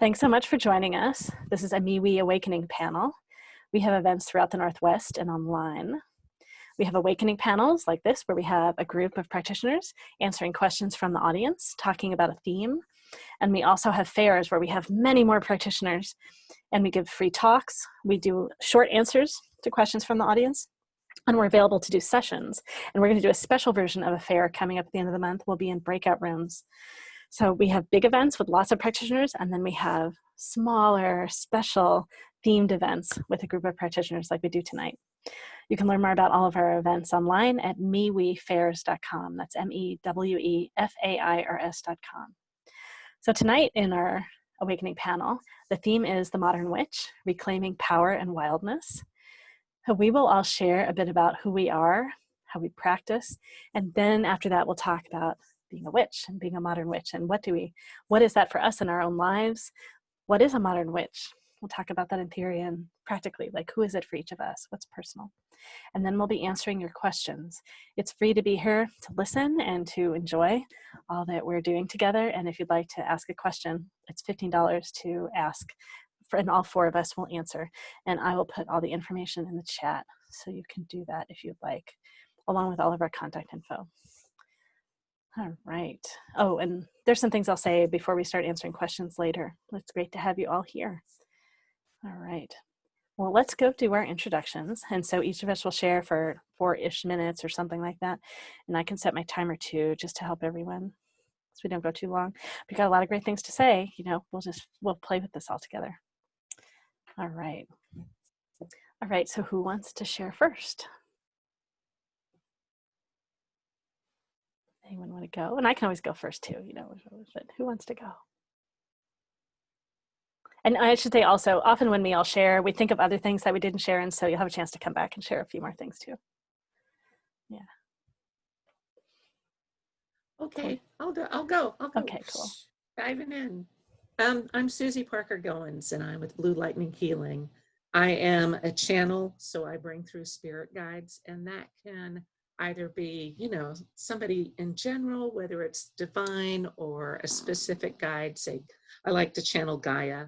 Thanks so much for joining us. This is a MeWe Awakening panel. We have events throughout the Northwest and online. We have awakening panels like this, where we have a group of practitioners answering questions from the audience, talking about a theme. And we also have fairs where we have many more practitioners, and we give free talks. We do short answers to questions from the audience, and we're available to do sessions. And we're going to do a special version of a fair coming up at the end of the month. We'll be in breakout rooms. So we have big events with lots of practitioners, and then we have smaller, special themed events with a group of practitioners like we do tonight. You can learn more about all of our events online at mewefairs.com. That's MEWEFAIRS.com. So tonight in our Awakening panel, the theme is The Modern Witch, Reclaiming Power and Wildness. So we will all share a bit about who we are, how we practice, and then after that we'll talk about being a witch and being a modern witch, and what is that for us in our own lives? What is a modern witch? We'll talk about that in theory and practically, like who is it for each of us? What's personal? And then we'll be answering your questions. It's free to be here to listen and to enjoy all that we're doing together. And if you'd like to ask a question, it's $15 to ask, and all four of us will answer. And I will put all the information in the chat, so you can do that if you'd like, along with all of our contact info. All right. Oh, and there's some things I'll say before we start answering questions later. It's great to have you all here. All right. Well, let's go do our introductions. And so each of us will share for 4-ish minutes or something like that. And I can set my timer too, just to help everyone, so we don't go too long. We've got a lot of great things to say. We'll play with this all together. All right. All right. So who wants to share first? Anyone want to go? And I can always go first too, but who wants to go? And I should say also, often when we all share, we think of other things that we didn't share, and so you'll have a chance to come back and share a few more things too. Yeah. Okay, I'll go. Okay, cool. Diving in. I'm Susie Parker Goins, and I'm with Blue Lightning Healing. I am a channel, so I bring through spirit guides, and that can either be, somebody in general, whether it's divine or a specific guide. Say, I like to channel Gaia,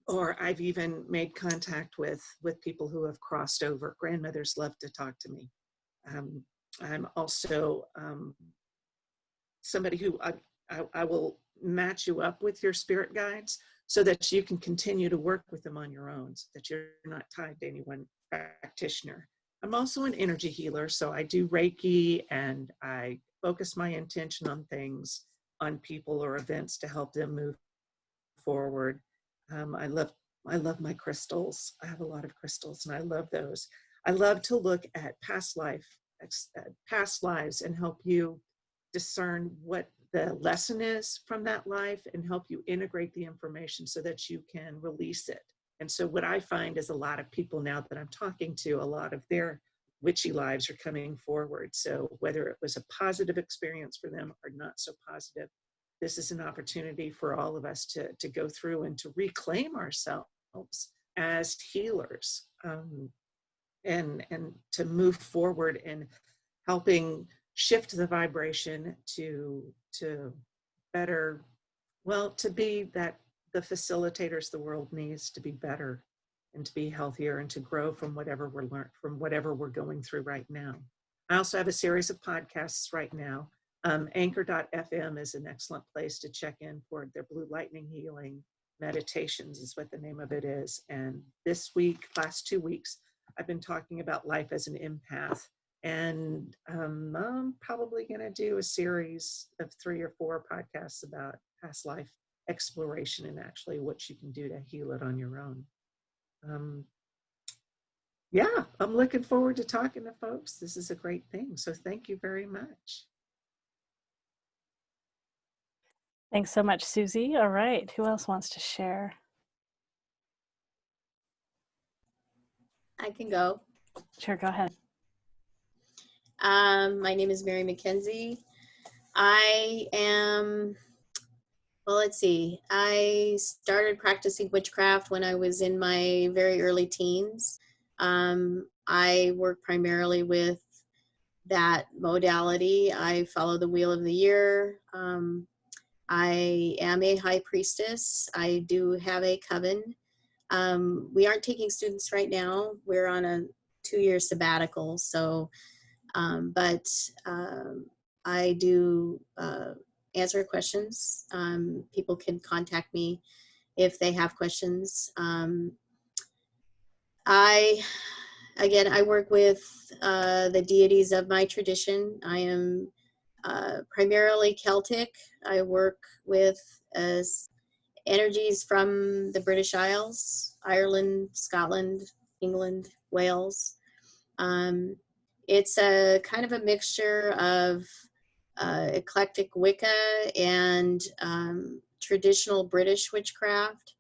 or I've even made contact with people who have crossed over. Grandmothers love to talk to me. I'm also somebody who I will match you up with your spirit guides so that you can continue to work with them on your own, so that you're not tied to any one practitioner. I'm also an energy healer, so I do Reiki, and I focus my intention on things, on people or events to help them move forward. I love my crystals. I have a lot of crystals, and I love those. I love to look at past lives and help you discern what the lesson is from that life, and help you integrate the information so that you can release it. And so what I find is a lot of people now that I'm talking to, a lot of their witchy lives are coming forward. So whether it was a positive experience for them or not so positive, this is an opportunity for all of us to go through and to reclaim ourselves as healers, and to move forward in helping shift the vibration to better, to be that the facilitators the world needs to be better and to be healthier and to grow from whatever we're going through right now. I also have a series of podcasts right now. Anchor.fm is an excellent place to check in for their Blue Lightning Healing Meditations is what the name of it is. And this week, last 2 weeks, I've been talking about life as an empath. And I'm probably going to do a series of 3 or 4 podcasts about past life exploration and actually what you can do to heal it on your own. I'm looking forward to talking to folks. This is a great thing. So thank you very much. Thanks so much, Susie. All right, who else wants to share? I can go. Sure, go ahead. My name is Mary McKenzie. I am, I started practicing witchcraft when I was in my very early teens. I work primarily with that modality. I follow the Wheel of the Year. I am a high priestess. I do have a coven. We aren't taking students right now. We're on a 2-year sabbatical. So, but I do answer questions. People can contact me if they have questions. I work with the deities of my tradition. I am primarily Celtic. I work with energies from the British Isles, Ireland, Scotland, England, Wales. It's a kind of a mixture of eclectic Wicca and traditional British witchcraft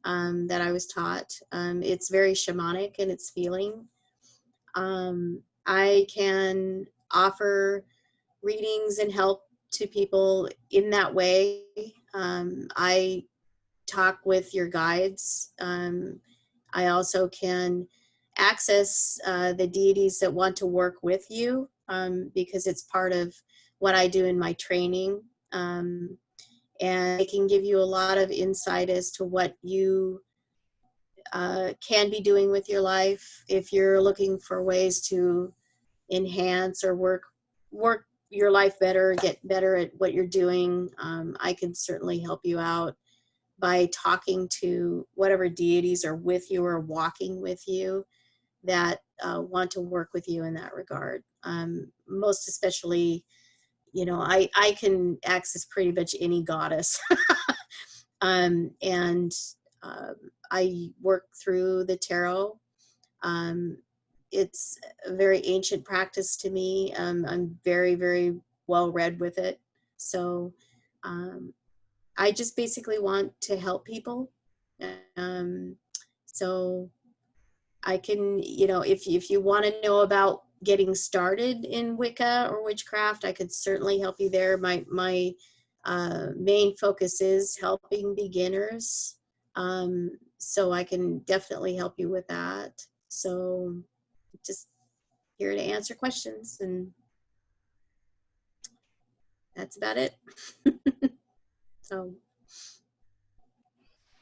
that I was taught. It's very shamanic in its feeling. I can offer readings and help to people in that way. I talk with your guides. I also can access the deities that want to work with you because it's part of what I do in my training. And it can give you a lot of insight as to what you can be doing with your life. If you're looking for ways to enhance or work your life better, get better at what you're doing, I can certainly help you out by talking to whatever deities are with you or walking with you that want to work with you in that regard. Most especially, I can access pretty much any goddess. And I work through the tarot. It's a very ancient practice to me. I'm very, very well read with it. So I just basically want to help people. Um, so I can, if you want to know about getting started in Wicca or witchcraft, I could certainly help you there. My main focus is helping beginners. So I can definitely help you with that. So just here to answer questions, and that's about it. So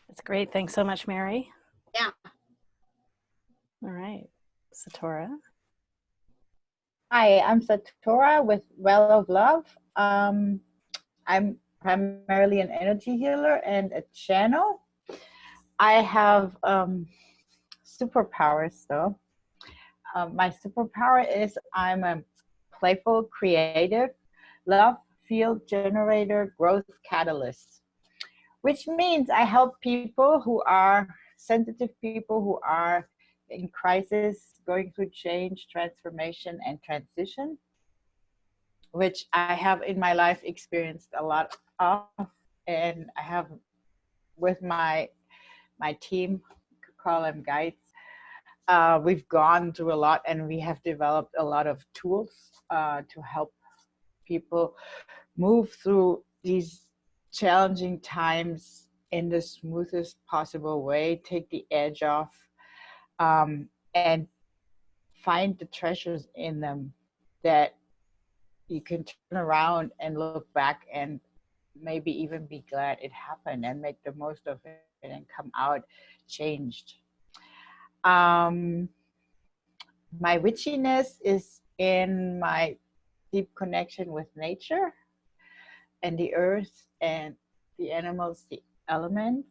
That's great. Thanks so much, Mary. yeah. All right, Satora. Hi, I'm Satora with Well of Love. I'm primarily an energy healer and a channel. I have superpowers though. My superpower is I'm a playful, creative, love field generator, growth catalyst, which means I help people who are sensitive, people who are in crisis, going through change, transformation, and transition, which I have in my life experienced a lot of. And I have with my team, call them guides, we've gone through a lot, and we have developed a lot of tools to help people move through these challenging times in the smoothest possible way, take the edge off, and find the treasures in them that you can turn around and look back and maybe even be glad it happened and make the most of it and come out changed. My witchiness is in my deep connection with nature and the earth and the animals, the elements.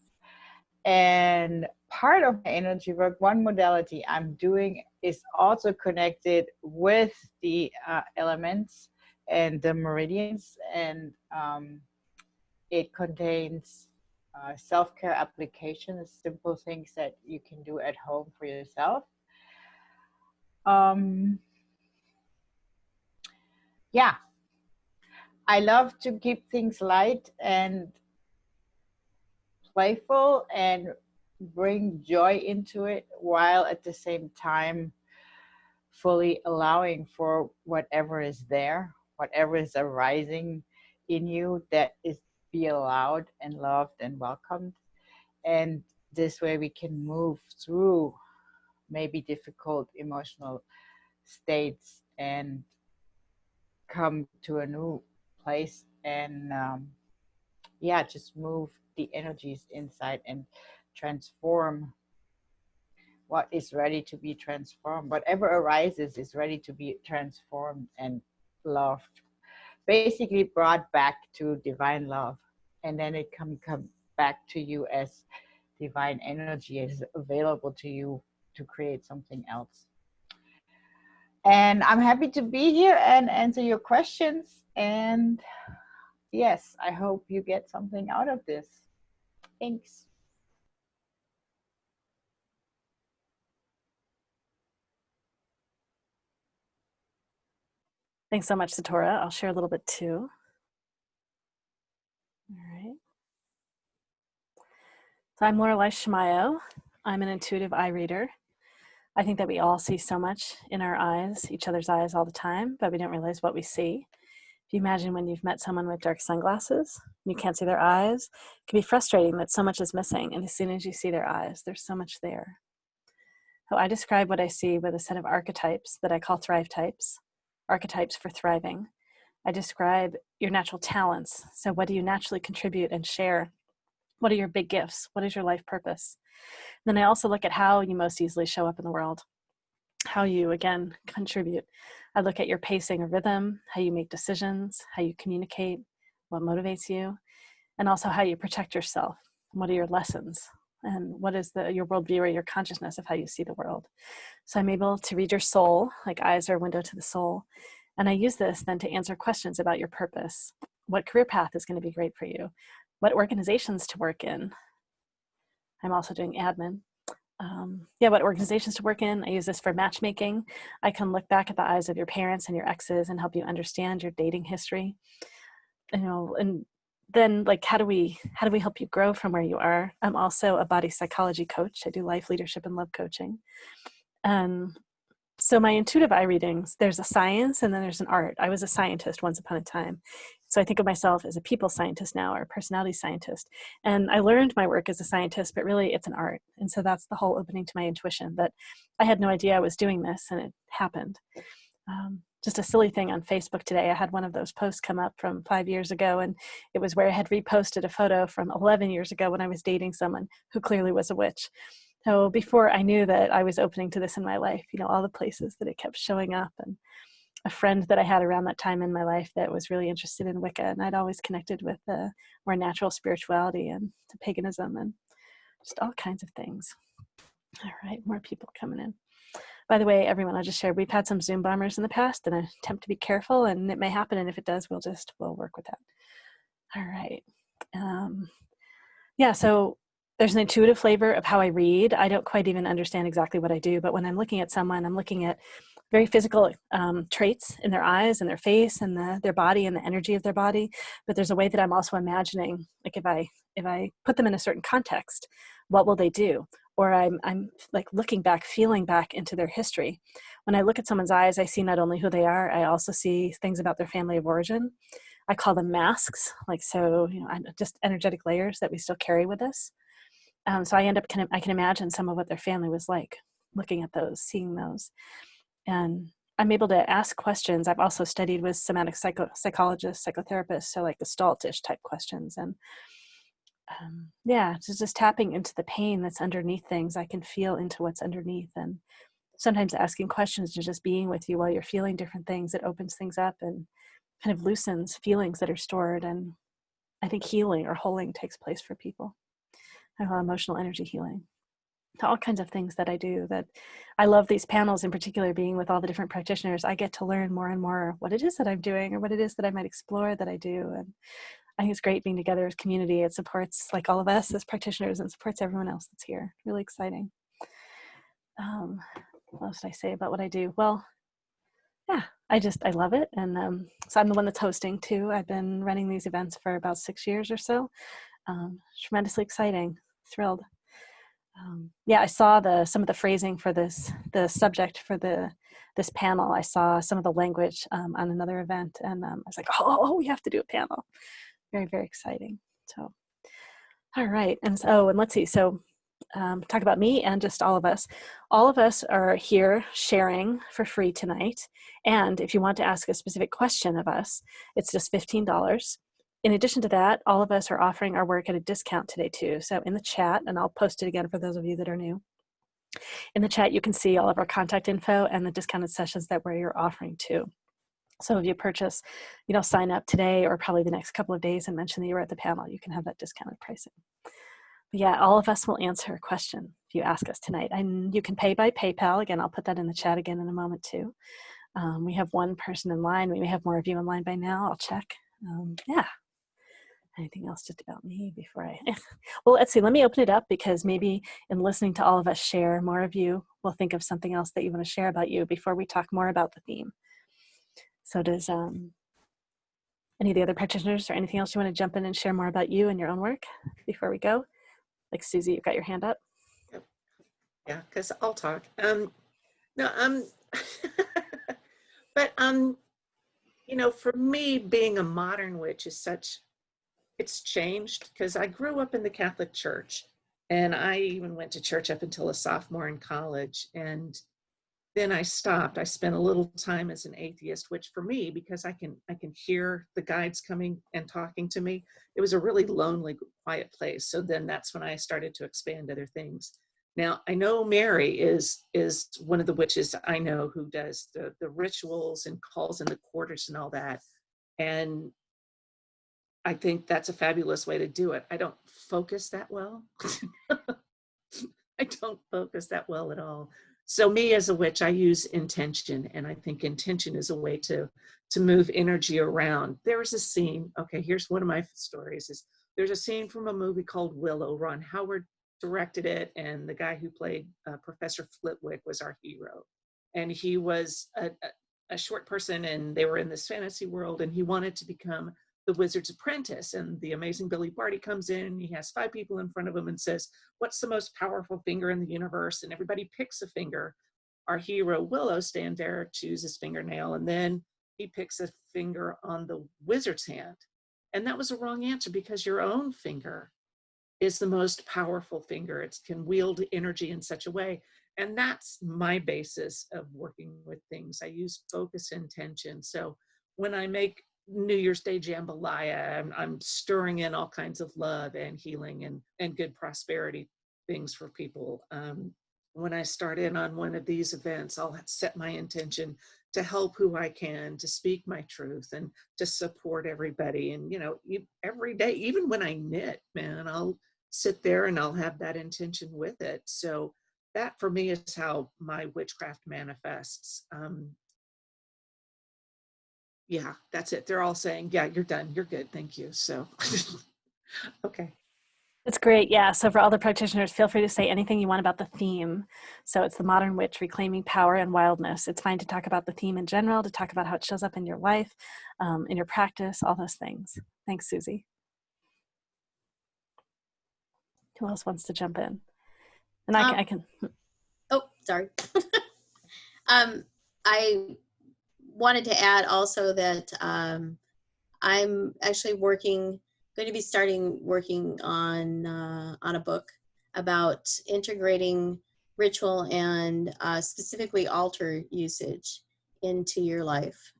And part of my energy work, one modality I'm doing, is also connected with the elements and the meridians, and it contains self-care applications, simple things that you can do at home for yourself. Yeah, I love to keep things light and playful and bring joy into it, while at the same time fully allowing for whatever is there, whatever is arising in you, that is be allowed and loved and welcomed. And this way we can move through maybe difficult emotional states and come to a new place and yeah, just move the energies inside and transform what is ready to be transformed. Whatever arises is ready to be transformed and loved, basically brought back to divine love, and then it come back to you as divine energy is available to you to create something else. And I'm happy to be here and answer your questions. And yes, I hope you get something out of this. Thanks. Thanks so much, Satora. I'll share a little bit too. All right. So I'm Lorelei Shamayo. I'm an intuitive eye reader. I think that we all see so much in our eyes, each other's eyes all the time, but we don't realize what we see. If you imagine when you've met someone with dark sunglasses, and you can't see their eyes, it can be frustrating that so much is missing. And as soon as you see their eyes, there's so much there. So I describe what I see with a set of archetypes that I call thrive types, archetypes for thriving. I describe your natural talents. So what do you naturally contribute and share? What are your big gifts? What is your life purpose? Then I also look at how you most easily show up in the world, how you, again, contribute. I look at your pacing or rhythm, how you make decisions, how you communicate, what motivates you, and also how you protect yourself. What are your lessons? And what is your worldview or your consciousness of how you see the world? So I'm able to read your soul, like eyes are a window to the soul. And I use this then to answer questions about your purpose. What career path is going to be great for you? What organizations to work in? I'm also doing admin. What organizations to work in. I use this for matchmaking. I can look back at the eyes of your parents and your exes and help you understand your dating history. And then like how do we help you grow from where you are? I'm also a body psychology coach. I do life, leadership, and love coaching. So my intuitive eye readings, there's a science and then there's an art. I was a scientist once upon a time. So I think of myself as a people scientist now, or a personality scientist. And I learned my work as a scientist, but really it's an art. And so that's the whole opening to my intuition, that I had no idea I was doing this and it happened. Just a silly thing on Facebook today. I had one of those posts come up from 5 years ago, and it was where I had reposted a photo from 11 years ago when I was dating someone who clearly was a witch. So before I knew that I was opening to this in my life, all the places that it kept showing up, and a friend that I had around that time in my life that was really interested in Wicca, and I'd always connected with more natural spirituality and to paganism and just all kinds of things. All right, more people coming in. By the way, everyone, I'll just share, we've had some Zoom bombers in the past, and I attempt to be careful, and it may happen, and if it does, we'll work with that. All right. So there's an intuitive flavor of how I read. I don't quite even understand exactly what I do, but when I'm looking at someone, I'm looking at very physical traits in their eyes and their face and their body and the energy of their body. But there's a way that I'm also imagining, like if I put them in a certain context, what will they do? Or I'm like looking back, feeling back into their history. When I look at someone's eyes, I see not only who they are, I also see things about their family of origin. I call them masks, just energetic layers that we still carry with us. So I can imagine some of what their family was like, looking at those, seeing those. And I'm able to ask questions. I've also studied with somatic psychologists, psychotherapists, so like Gestalt-ish type questions. And just tapping into the pain that's underneath things. I can feel into what's underneath, and sometimes asking questions and just being with you while you're feeling different things, it opens things up and kind of loosens feelings that are stored. And I think healing or holding takes place for people. I call emotional energy healing. All kinds of things that I do. That I love these panels in particular, being with all the different practitioners. I get to learn more and more what it is that I'm doing or what it is that I might explore that I do. And I think it's great being together as community. It supports like all of us as practitioners and supports everyone else that's here. Really exciting. What else did I say about what I do? Well, I love it. And so I'm the one that's hosting too. I've been running these events for about 6 years or so. Tremendously exciting, thrilled. I saw some of the phrasing for the subject for this panel. I saw some of the language on another event, and I was like, oh, we have to do a panel. Very, very exciting. So, all right. And let's see. So talk about me and just all of us. All of us are here sharing for free tonight. And if you want to ask a specific question of us, it's just $15. In addition to that, all of us are offering our work at a discount today too. So in the chat, and I'll post it again for those of you that are new, in the chat you can see all of our contact info and the discounted sessions that we're offering too. So if you purchase, sign up today or probably the next couple of days and mention that you were at the panel, you can have that discounted pricing. But yeah, all of us will answer a question if you ask us tonight. And you can pay by PayPal. Again, I'll put that in the chat again in a moment too. We have one person in line. We may have more of you in line by now. I'll check. Yeah. Anything else just about me before I, well, let's see, let me open it up because maybe in listening to all of us share, more of you will think of something else that you want to share about you before we talk more about the theme. So does any of the other practitioners or anything else you want to jump in and share more about you and your own work before we go? Like Susie, you've got your hand up. Yeah, because I'll talk. No, but for me, being a modern witch is it's changed because I grew up in the Catholic Church, and I even went to church up until a sophomore in college, and then I stopped. I spent a little time as an atheist, which for me, because I can hear the guides coming and talking to me, it was a really lonely, quiet place. So then that's when I started to expand other things. Now, I know Mary is one of the witches I know who does the rituals and calls in the quarters and all that. And I think that's a fabulous way to do it. I don't focus that well. I don't focus that well at all. So me as a witch, I use intention, and I think intention is a way to move energy around. There was a scene, okay, here's one of my stories, is there's a scene from a movie called Willow. Ron Howard directed it, and the guy who played Professor Flitwick was our hero. And he was a short person, and they were in this fantasy world, and he wanted to become the wizard's apprentice. And the amazing Billy Barty comes in, he has 5 people in front of him and says, what's the most powerful finger in the universe? And everybody picks a finger. Our hero Willow stands there, chooses fingernail, and then he picks a finger on the wizard's hand. And that was a wrong answer, because your own finger is the most powerful finger. It can wield energy in such a way. And that's my basis of working with things. I use focus intention. So when I make New Year's Day jambalaya, I'm stirring in all kinds of love and healing and good prosperity things for people. When I start in on one of these events, I'll set my intention to help who I can, to speak my truth, and to support everybody. And, every day, even when I knit, man, I'll sit there and I'll have that intention with it. So that for me is how my witchcraft manifests. Yeah, that's it. They're all saying, yeah, you're done. You're good. Thank you. So, okay. That's great. Yeah. So for all the practitioners, feel free to say anything you want about the theme. So it's the modern witch, reclaiming power and wildness. It's fine to talk about the theme in general, to talk about how it shows up in your life, in your practice, all those things. Thanks, Susie. Who else wants to jump in? And I can. Oh, sorry. I wanted to add also that I'm actually going to be starting working on a book about integrating ritual and specifically altar usage into your life.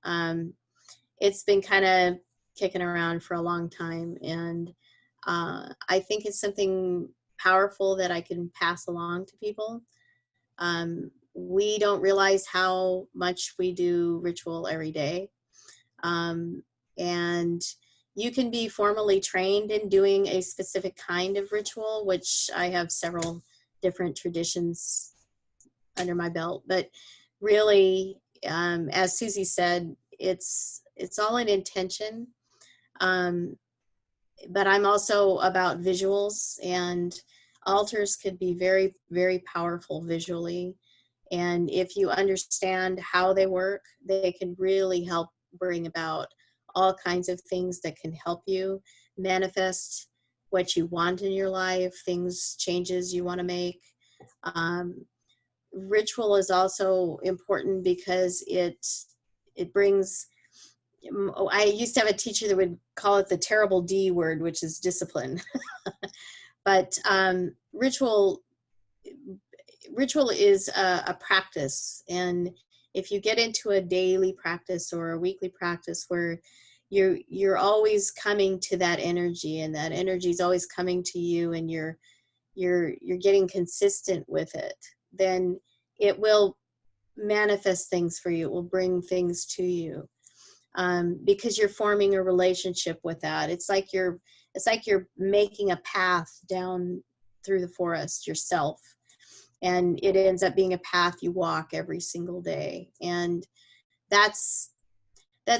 It's been kind of kicking around for a long time, and I think it's something powerful that I can pass along to people. We don't realize how much we do ritual every day. And you can be formally trained in doing a specific kind of ritual, which I have several different traditions under my belt. But really, as Susie said, it's all in intention. But I'm also about visuals, and altars could be very, very powerful visually. And if you understand how they work, they can really help bring about all kinds of things that can help you manifest what you want in your life, changes you want to make. Ritual is also important because it brings, I used to have a teacher that would call it the terrible D word, which is discipline. But ritual is a practice, and if you get into a daily practice or a weekly practice where you're always coming to that energy, and that energy is always coming to you, and you're getting consistent with it, then it will manifest things for you. It will bring things to you, because you're forming a relationship with that. It's like you're making a path down through the forest yourself, and it ends up being a path you walk every single day. And that's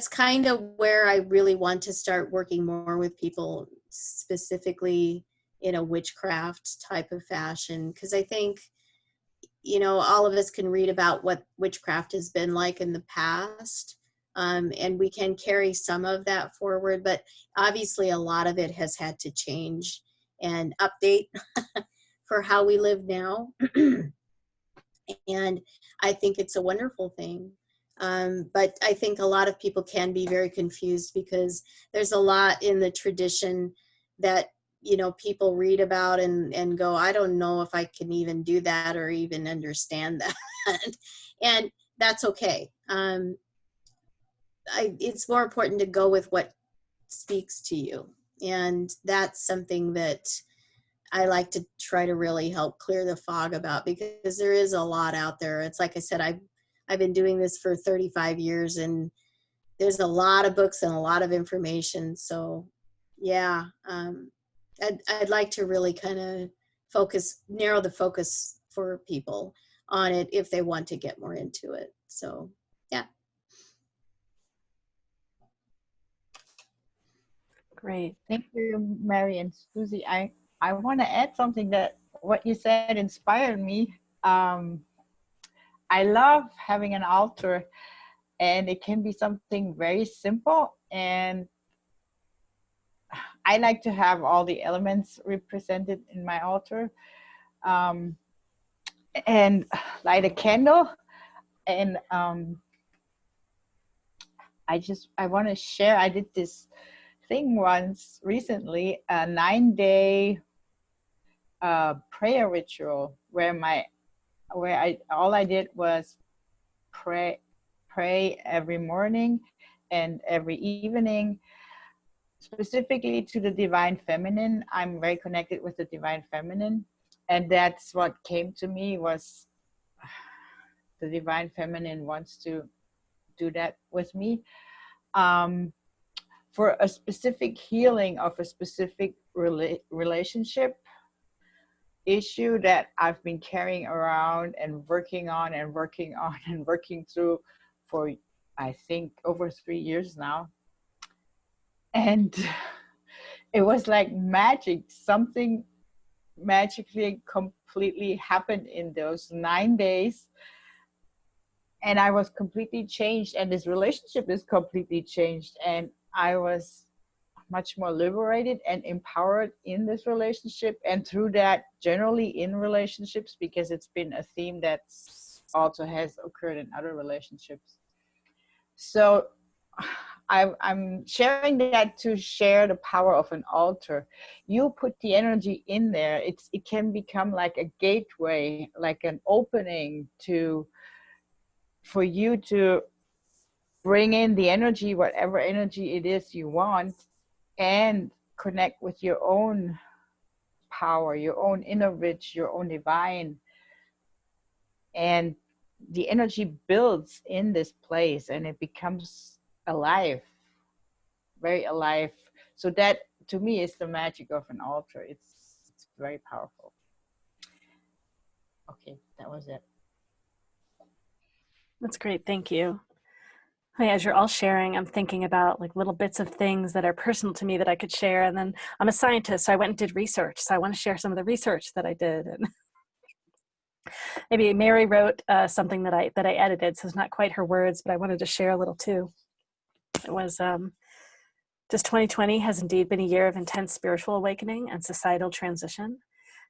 kind of where I really want to start working more with people, specifically in a witchcraft type of fashion, because I think, all of us can read about what witchcraft has been like in the past, and we can carry some of that forward, but obviously a lot of it has had to change and update for how we live now. And I think it's a wonderful thing. But I think a lot of people can be very confused, because there's a lot in the tradition that, people read about and go, I don't know if I can even do that or even understand that. And that's okay. It's more important to go with what speaks to you. And that's something that I like to try to really help clear the fog about, because there is a lot out there. It's like I said, I've been doing this for 35 years, and there's a lot of books and a lot of information. So yeah, I'd like to really kind of narrow the focus for people on it if they want to get more into it. So yeah. Great. Thank you, Mary and Susie. I want to add something that what you said inspired me. I love having an altar, and it can be something very simple. And I like to have all the elements represented in my altar, and light a candle. And I want to share. I did this thing once recently, a 9-day prayer ritual where all I did was pray every morning and every evening, specifically to the divine feminine. I'm very connected with the divine feminine, and that's what came to me was the divine feminine wants to do that with me, for a specific healing of a specific relationship issue that I've been carrying around and working on and working on and working through for, I think, over 3 years now. And it was like magic. Something magically completely happened in those 9 days. And I was completely changed, and this relationship is completely changed. And I was much more liberated and empowered in this relationship, and through that generally in relationships, because it's been a theme that also has occurred in other relationships. So I'm sharing that to share the power of an altar. You put the energy in there, it can become like a gateway, like an opening for you to bring in the energy, whatever energy it is you want, and connect with your own power, your own inner witch, your own divine. And the energy builds in this place, and it becomes alive, very alive. So that, to me, is the magic of an altar. It's very powerful. Okay, that was it. That's great. Thank you. Hey, as you're all sharing, I'm thinking about like little bits of things that are personal to me that I could share. And then I'm a scientist, so I went and did research. So I want to share some of the research that I did. And maybe Mary wrote something that I edited, so it's not quite her words, but I wanted to share a little too. It was just 2020 has indeed been a year of intense spiritual awakening and societal transition.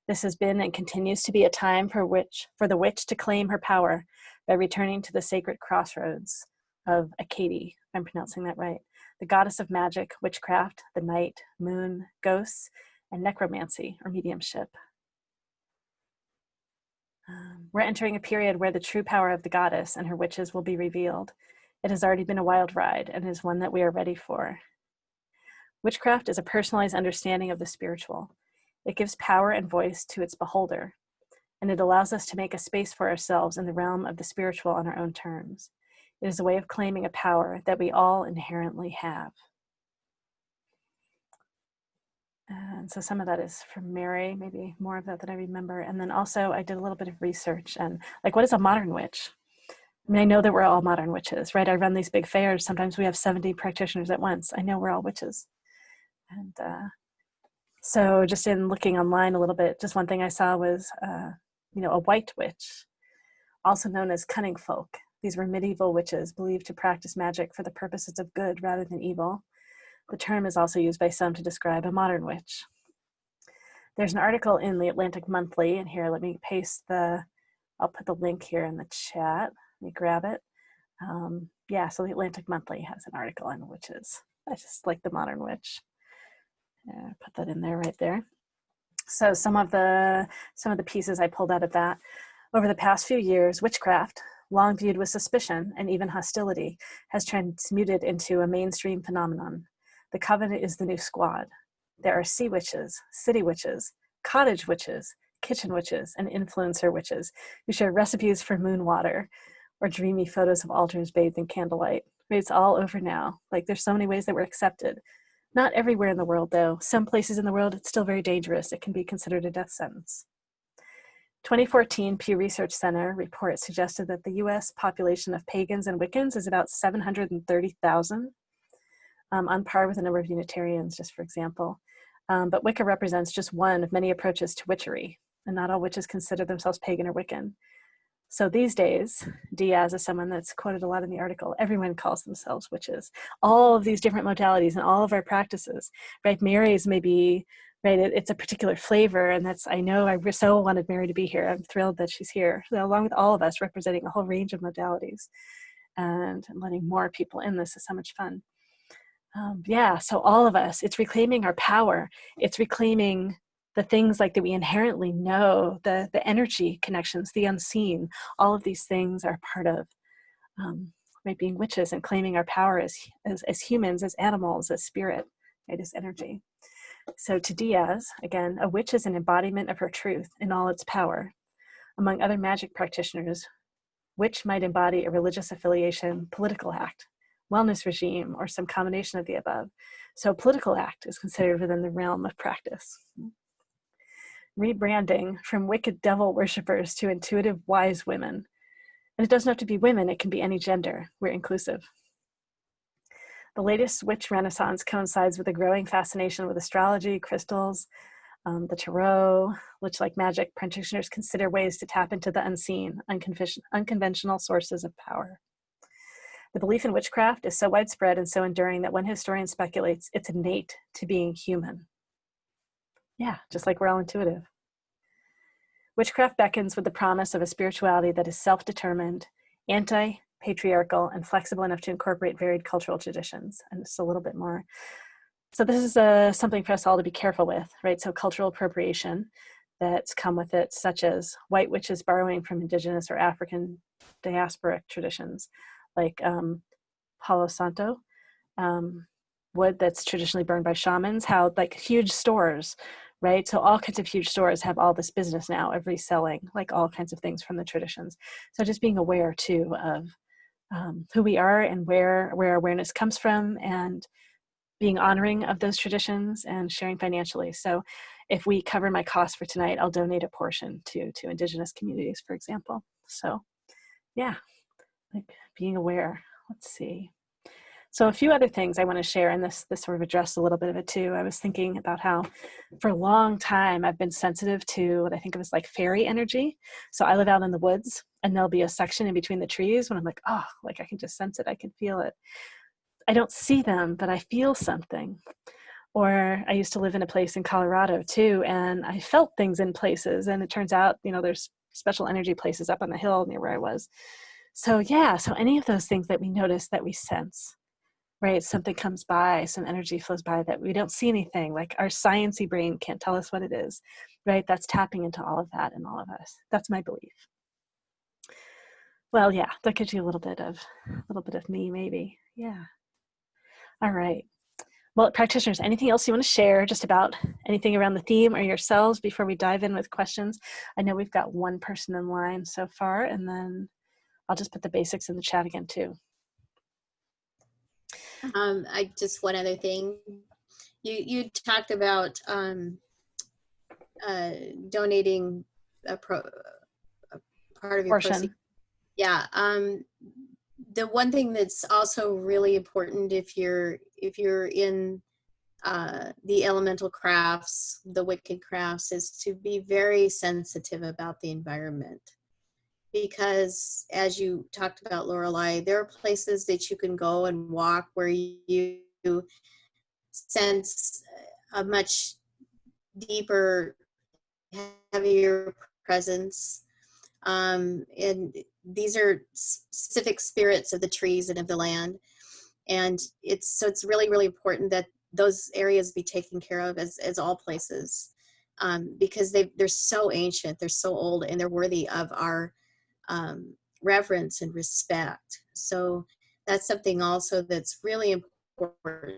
This has been and continues to be a time for the witch to claim her power by returning to the sacred crossroads of Akati, if I'm pronouncing that right, the goddess of magic, witchcraft, the night, moon, ghosts, and necromancy or mediumship. We're entering a period where the true power of the goddess and her witches will be revealed. It has already been a wild ride and is one that we are ready for. Witchcraft is a personalized understanding of the spiritual. It gives power and voice to its beholder, and it allows us to make a space for ourselves in the realm of the spiritual on our own terms. It is a way of claiming a power that we all inherently have. And so some of that is from Mary, maybe more of that I remember. And then also I did a little bit of research and like, what is a modern witch? I mean, I know that we're all modern witches, right? I run these big fairs. Sometimes we have 70 practitioners at once. I know we're all witches. And so just in looking online a little bit, just one thing I saw was, a white witch, also known as cunning folk. These were medieval witches believed to practice magic for the purposes of good rather than evil. The term is also used by some to describe a modern witch. There's an article in the Atlantic Monthly, and here, let me I'll put the link here in the chat. Let me grab it. So the Atlantic Monthly has an article on witches. I just like the modern witch. Put that in there right there. So some of the pieces I pulled out of that. Over the past few years, witchcraft, long viewed with suspicion and even hostility, has transmuted into a mainstream phenomenon. The covenant is the new squad. There are sea witches, city witches, cottage witches, kitchen witches, and influencer witches who share recipes for moon water or dreamy photos of altars bathed in candlelight. It's all over now. Like, there's so many ways that we're accepted. Not everywhere in the world, though. Some places in the world, it's still very dangerous. It can be considered a death sentence. 2014 Pew Research Center report suggested that the US population of pagans and Wiccans is about 730,000, on par with the number of Unitarians, just for example. But Wicca represents just one of many approaches to witchery, and not all witches consider themselves pagan or Wiccan. So these days, Diaz is someone that's quoted a lot in the article. Everyone calls themselves witches. All of these different modalities and all of our practices, right? Mary's maybe, right? It's a particular flavor, and I so wanted Mary to be here. I'm thrilled that she's here, along with all of us representing a whole range of modalities, and letting more people in. This is so much fun. So all of us, it's reclaiming our power. It's reclaiming the things like that we inherently know, the energy connections, the unseen. All of these things are part of being witches and claiming our power as humans, as animals, as spirit, right, as energy. So to Diaz, again, a witch is an embodiment of her truth in all its power. Among other magic practitioners, witch might embody a religious affiliation, political act, wellness regime, or some combination of the above. So political act is considered within the realm of practice. Rebranding from wicked devil worshippers to intuitive wise women. And it doesn't have to be women, it can be any gender. We're inclusive. The latest witch renaissance coincides with a growing fascination with astrology, crystals, the tarot, which, like magic, practitioners consider ways to tap into the unseen, unconventional sources of power. The belief in witchcraft is so widespread and so enduring that one historian speculates it's innate to being human. Yeah, just like we're all intuitive. Witchcraft beckons with the promise of a spirituality that is self-determined, anti-patriarchal, and flexible enough to incorporate varied cultural traditions. And just a little bit more. So this is something for us all to be careful with, right? So cultural appropriation that's come with it, such as white witches borrowing from indigenous or African diasporic traditions, like Palo Santo, wood that's traditionally burned by shamans, how like huge stores, right? So all kinds of huge stores have all this business now of reselling, like all kinds of things from the traditions. So just being aware too of who we are and where awareness comes from, and being honoring of those traditions and sharing financially. So if we cover my costs for tonight, I'll donate a portion to indigenous communities, for example. So yeah, like being aware. Let's see. So a few other things I want to share, and this sort of addressed a little bit of it too. I was thinking about how for a long time I've been sensitive to what I think of as like fairy energy. So I live out in the woods, and there'll be a section in between the trees when I'm like, oh, like I can just sense it, I can feel it. I don't see them, but I feel something. Or I used to live in a place in Colorado too, and I felt things in places, and it turns out, there's special energy places up on the hill near where I was. So yeah, so any of those things that we notice, that we sense, right? Something comes by, some energy flows by that we don't see anything, like our sciencey brain can't tell us what it is, right? That's tapping into all of that in all of us. That's my belief. Well, yeah, that gives you a little bit of me, maybe. Yeah. All right. Well, practitioners, anything else you want to share just about anything around the theme or yourselves before we dive in with questions? I know we've got one person in line so far, and then I'll just put the basics in the chat again too. I just one other thing. You talked about donating a part of your proceeds. Yeah. The one thing that's also really important if you're in the elemental crafts, the wicked crafts, is to be very sensitive about the environment. Because as you talked about, Lorelei, there are places that you can go and walk where you sense a much deeper, heavier presence. And these are specific spirits of the trees and of the land. And it's really, really important that those areas be taken care of as all places, because they're so ancient, they're so old, and they're worthy of our reverence and respect. So that's something also that's really important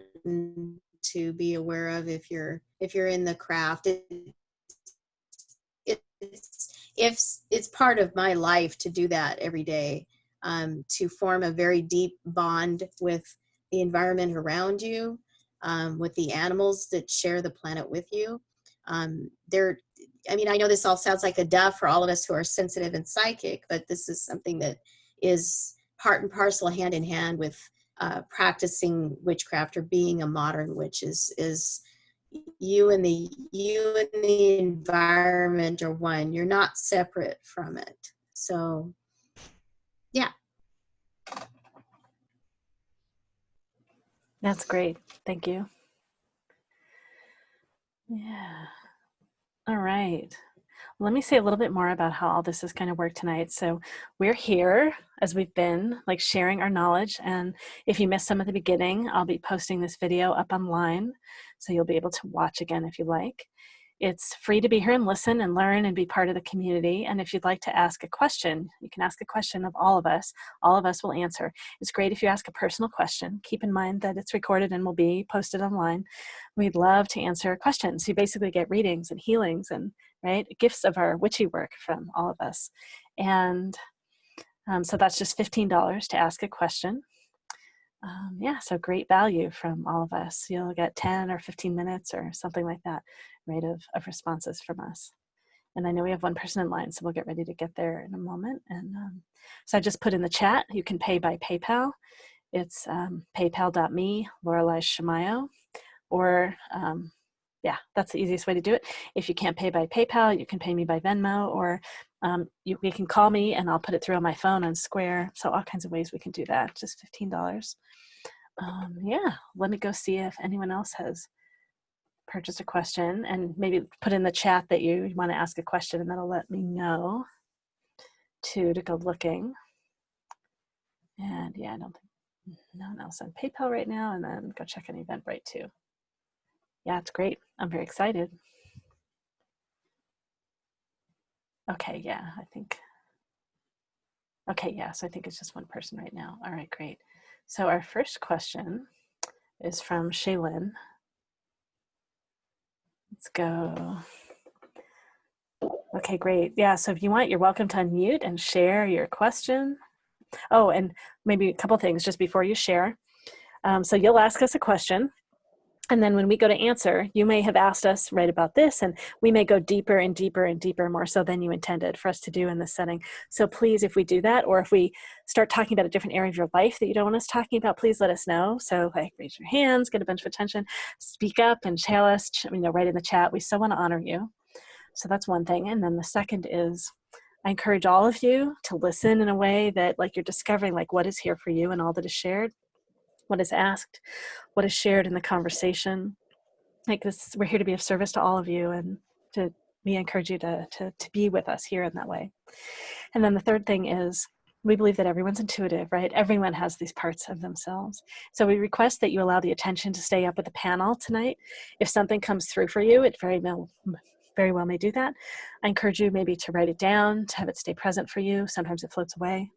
to be aware of if you're in the craft. It's part of my life to do that every day, to form a very deep bond with the environment around you, with the animals that share the planet with you. I know this all sounds like a duh for all of us who are sensitive and psychic, but this is something that is part and parcel, hand in hand with practicing witchcraft or being a modern witch. Is you and the environment are one. You're not separate from it. So, yeah. That's great. Thank you. Yeah. All right. Let me say a little bit more about how all this is going to work tonight. So we're here, as we've been, like, sharing our knowledge. And if you missed some at the beginning, I'll be posting this video up online, so you'll be able to watch again if you like. It's free to be here and listen and learn and be part of the community. And if you'd like to ask a question, you can ask a question of all of us. All of us will answer. It's great if you ask a personal question. Keep in mind that it's recorded and will be posted online. We'd love to answer questions. You basically get readings and healings and gifts of our witchy work from all of us. And so that's just $15 to ask a question. So great value from all of us. You'll get 10 or 15 minutes or something like that, of responses from us. And I know we have one person in line, so we'll get ready to get there in a moment. And so I just put in the chat, you can pay by PayPal. It's paypal.me, Lorelei Shamayo, or that's the easiest way to do it. If you can't pay by PayPal, you can pay me by Venmo, or you can call me and I'll put it through on my phone on Square. So all kinds of ways we can do that, just $15. Let me go see if anyone else has purchased a question, and maybe put in the chat that you want to ask a question, and that'll let me know too to go looking. And I don't think no one else on PayPal right now, and then go check on Eventbrite too. Yeah, it's great. I'm very excited. Okay, so I think it's just one person right now. All right, great. So our first question is from Shaylin. Let's go. Okay, great. Yeah, so if you want, you're welcome to unmute and share your question. Oh, and maybe a couple things just before you share. So you'll ask us a question, and then when we go to answer, you may have asked us about this, and we may go deeper and deeper and deeper, more so than you intended for us to do in this setting. So please, if we do that, or if we start talking about a different area of your life that you don't want us talking about, please let us know. So raise your hands, get a bunch of attention, speak up and tell us, right in the chat. We so want to honor you. So that's one thing. And then the second is, I encourage all of you to listen in a way that you're discovering what is here for you and all that is shared, what is asked, what is shared in the conversation. We're here to be of service to all of you, and we encourage you to be with us here in that way. And then the third thing is, we believe that everyone's intuitive, right? Everyone has these parts of themselves. So we request that you allow the attention to stay up with the panel tonight. If something comes through for you, it very well may do that. I encourage you maybe to write it down, to have it stay present for you. Sometimes it floats away.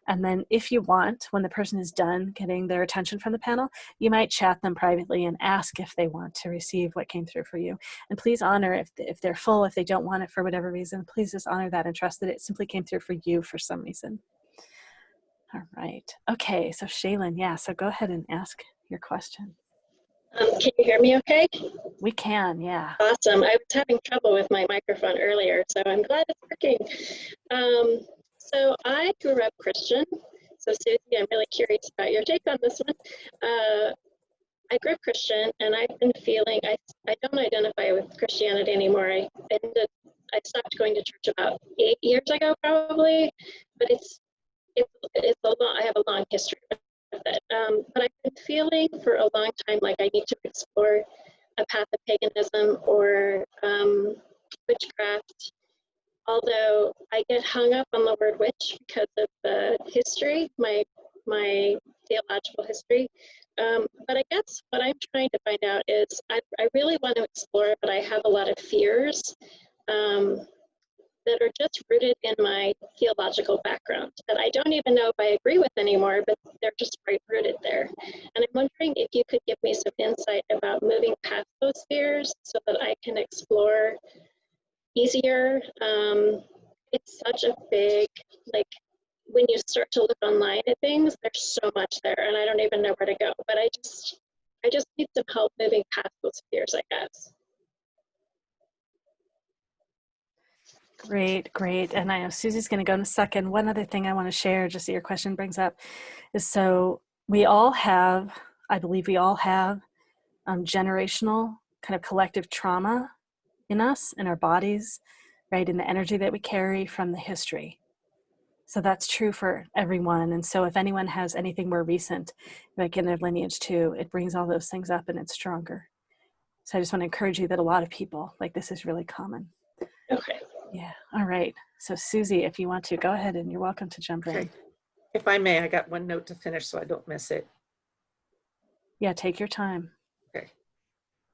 And then if you want, when the person is done getting their attention from the panel, you might chat them privately and ask if they want to receive what came through for you. And please honor if they're full, if they don't want it for whatever reason, please just honor that and trust that it simply came through for you for some reason. All right. Okay, so Shaylin, yeah, so go ahead and ask your question. Can you hear me okay? We can, yeah. Awesome. I was having trouble with my microphone earlier, so I'm glad it's working. So I grew up Christian. So Susie, I'm really curious about your take on this one. I grew up Christian, and I've been feeling, I don't identify with Christianity anymore. I stopped going to church about 8 years ago, probably, but it's a long, I have a long history with it. But I've been feeling for a long time like I need to explore a path of paganism or witchcraft. Although I get hung up on the word witch because of the history, my theological history. But I guess what I'm trying to find out is I really want to explore, but I have a lot of fears that are just rooted in my theological background that I don't even know if I agree with anymore, but they're just right rooted there. And I'm wondering if you could give me some insight about moving past those fears so that I can explore easier. It's such a big, like, when you start to look online at things, there's so much there and I don't even know where to go, but I just need some help moving past those fears, I guess. Great, great. And I know Susie's going to go in a second. One other thing I want to share, just that your question brings up, is so we all have, I believe we all have generational kind of collective trauma in us, in our bodies, right? In the energy that we carry from the history. So that's true for everyone. And so if anyone has anything more recent, like in their lineage too, it brings all those things up and it's stronger. So I just want to encourage you that a lot of people, like this is really common. Okay. Yeah. All right. So Susie, if you want to, go ahead and you're welcome to jump in. If I may, I got one note to finish so I don't miss it. Yeah, take your time.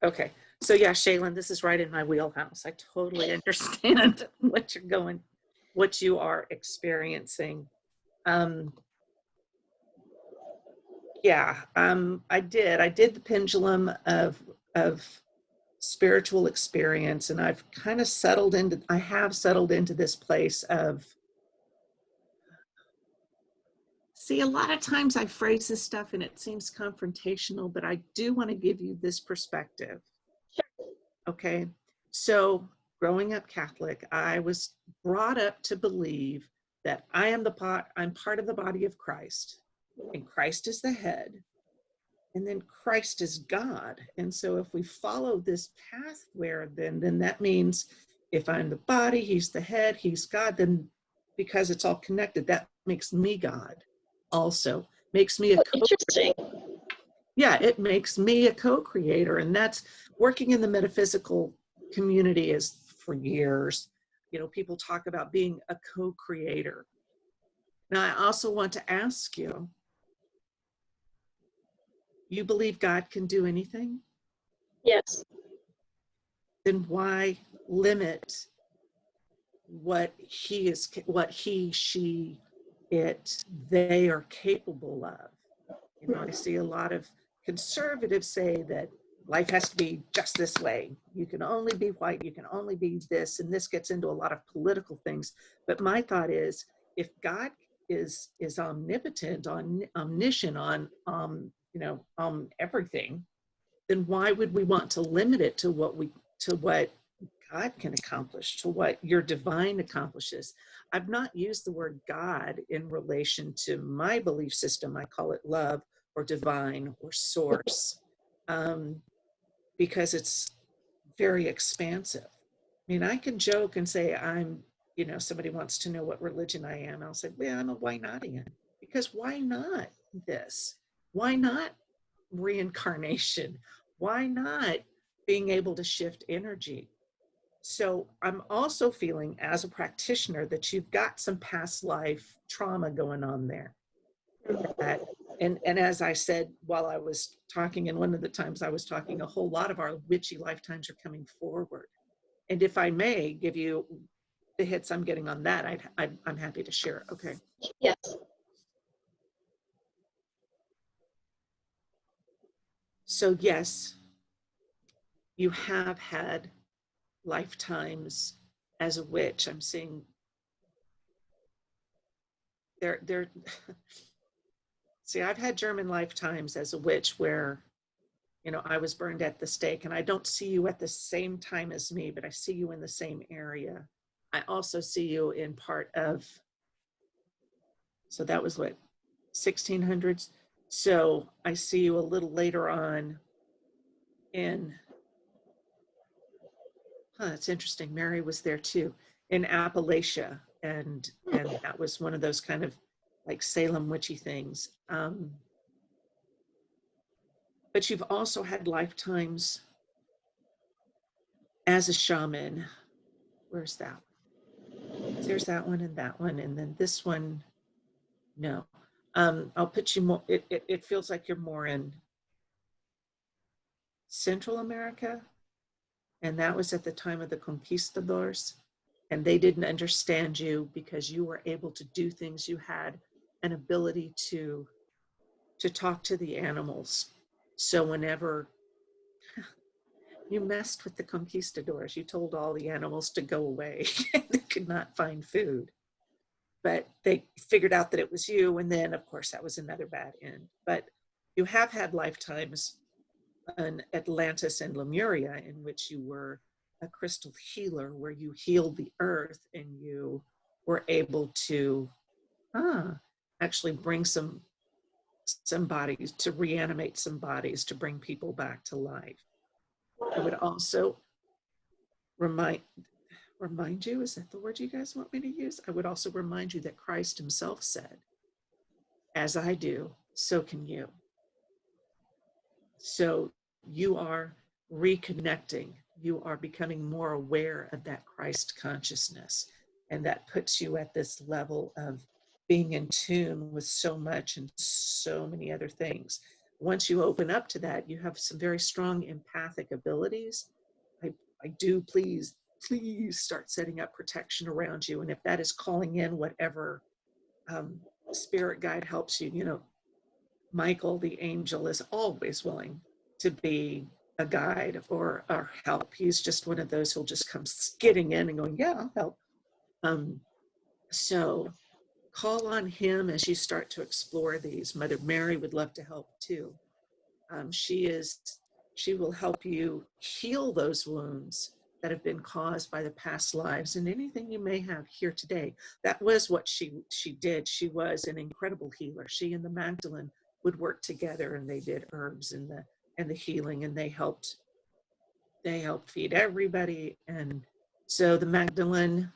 Okay. So yeah, Shaylin, this is right in my wheelhouse. I totally understand what you are experiencing. I did the pendulum of spiritual experience, and I have settled into this place of, see, a lot of times I phrase this stuff and it seems confrontational, but I do want to give you this perspective. Okay. So growing up Catholic, I was brought up to believe that I'm part of the body of Christ, and Christ is the head, and then Christ is God. And so if we follow this path then that means if I'm the body, he's the head, he's God, then because it's all connected, that makes me God also. Makes me a Interesting. Yeah, it makes me a co-creator. And that's working in the metaphysical community is for years. You know, people talk about being a co-creator. Now, I also want to ask you, you believe God can do anything? Yes. Then why limit what he, she, it, they are capable of? You know, I see a lot of conservatives say that life has to be just this way. You can only be white, you can only be this, and this gets into a lot of political things. But my thought is, if God is omnipotent, omniscient, on everything, then why would we want to limit it to what God can accomplish, to what your divine accomplishes? I've not used the word God in relation to my belief system. I call it love or divine or source, because it's very expansive. I mean, I can joke and say somebody wants to know what religion I am. I'll say, well, I'm a why notian. Because why not this? Why not reincarnation? Why not being able to shift energy? So I'm also feeling as a practitioner that you've got some past life trauma going on there. And as I said, while I was talking, and one of the times I was talking, a whole lot of our witchy lifetimes are coming forward. And if I may give you the hits I'm getting on that, I'm happy to share. Okay. Yes. So yes, you have had lifetimes as a witch. I'm seeing they're see, I've had German lifetimes as a witch where, you know, I was burned at the stake, and I don't see you at the same time as me, but I see you in the same area. I also see you in part of, so that was what, 1600s. So I see you a little later on in, it's interesting. Mary was there too, in Appalachia. And that was one of those kind of like Salem witchy things. But you've also had lifetimes as a shaman. Where's that? There's that one and that one. And then this one, no. I'll put you more, it feels like you're more in Central America. And that was at the time of the conquistadors. And they didn't understand you because you were able to do things. You had an ability to talk to the animals. So whenever you messed with the conquistadors, you told all the animals to go away. They could not find food. But they figured out that it was you. And then, of course, that was another bad end. But you have had lifetimes in Atlantis and Lemuria in which you were a crystal healer, where you healed the earth and you were able to actually bring some bodies, to reanimate some bodies, to bring people back to life. I would also remind you, is that the word you guys want me to use? I would also remind you that Christ himself said, as I do, so can you. So you are reconnecting. You are becoming more aware of that Christ consciousness. And that puts you at this level of being in tune with so much and so many other things. Once you open up to that, you have some very strong empathic abilities. I do, please start setting up protection around you. And if that is calling in whatever spirit guide helps you, you know, Michael, the angel, is always willing to be a guide or help. He's just one of those who'll just come skidding in and going, yeah, I'll help. So call on him as you start to explore these. Mother Mary would love to help too. She will help you heal those wounds that have been caused by the past lives and anything you may have here today. That was what she did. She was an incredible healer. She and the Magdalene would work together, and they did herbs and the healing, and they helped feed everybody. And so the Magdalene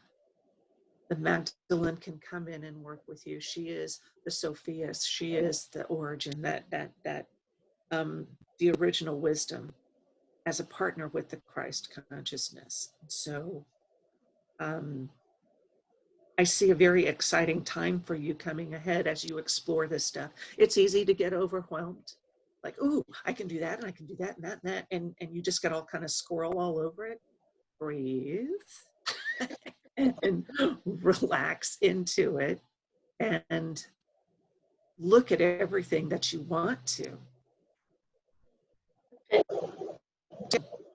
can come in and work with you. She is the Sophia. She is the origin, the original wisdom, as a partner with the Christ consciousness. So I see a very exciting time for you coming ahead as you explore this stuff. It's easy to get overwhelmed. Like, ooh, I can do that, and I can do that, and that, and that. And you just got all kind of squirrel all over it. Breathe and relax into it and look at everything that you want to.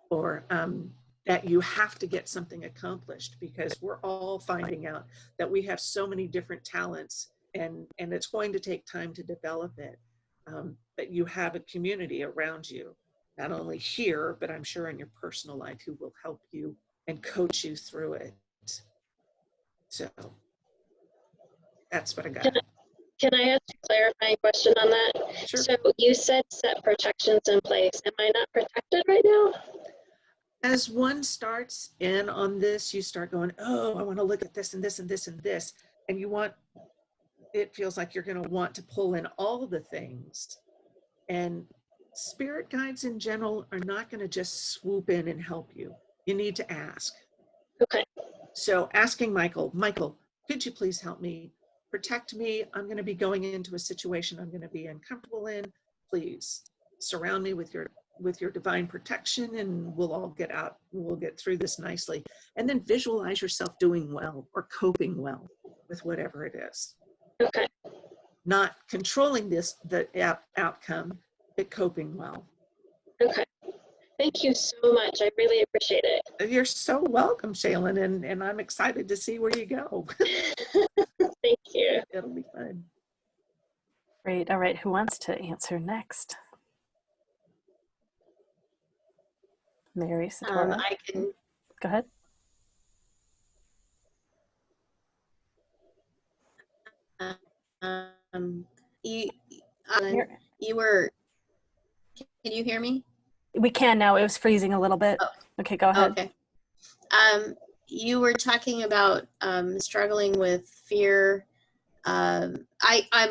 Or that you have to get something accomplished, because we're all finding out that we have so many different talents, and it's going to take time to develop it. But you have a community around you, not only here, but I'm sure in your personal life, who will help you and coach you through it. So that's what I got. Can I ask a clarifying question on that? Sure. So you said set protections in place. Am I not protected right now? As one starts in on this, you start going, oh, I want to look at this and this and this and this. And it feels like you're going to want to pull in all the things. And spirit guides in general are not going to just swoop in and help you. You need to ask. Okay. So asking Michael, could you please help me? Protect me. I'm going to be going into a situation I'm going to be uncomfortable in. Please surround me with your divine protection, and we'll all get out. We'll get through this nicely. And then visualize yourself doing well or coping well with whatever it is. Okay. Not controlling the outcome, but coping well. Okay. Thank you so much. I really appreciate it. You're so welcome, Shaylin, and I'm excited to see where you go. Thank you. It'll be fun. Great. All right. Who wants to answer next? Mary Satora. I can. Go ahead. Um, you, Here. you were. Can you hear me? We can now. It was freezing a little bit. Oh, Okay, go ahead. okay. You were talking about struggling with fear. I'm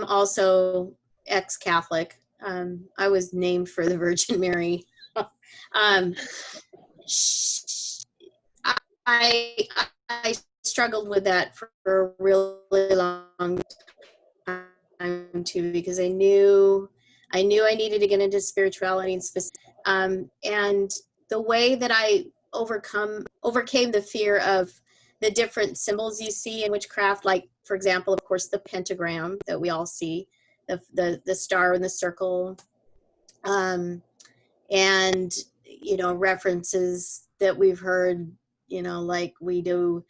also ex-Catholic. I was named for the Virgin Mary. um, I struggled with that for a really long time too, because I knew I needed to get into spirituality and the way that I overcame the fear of the different symbols you see in witchcraft, like for example, of course, the pentagram that we all see, the star and the circle, and references that we've heard, like we do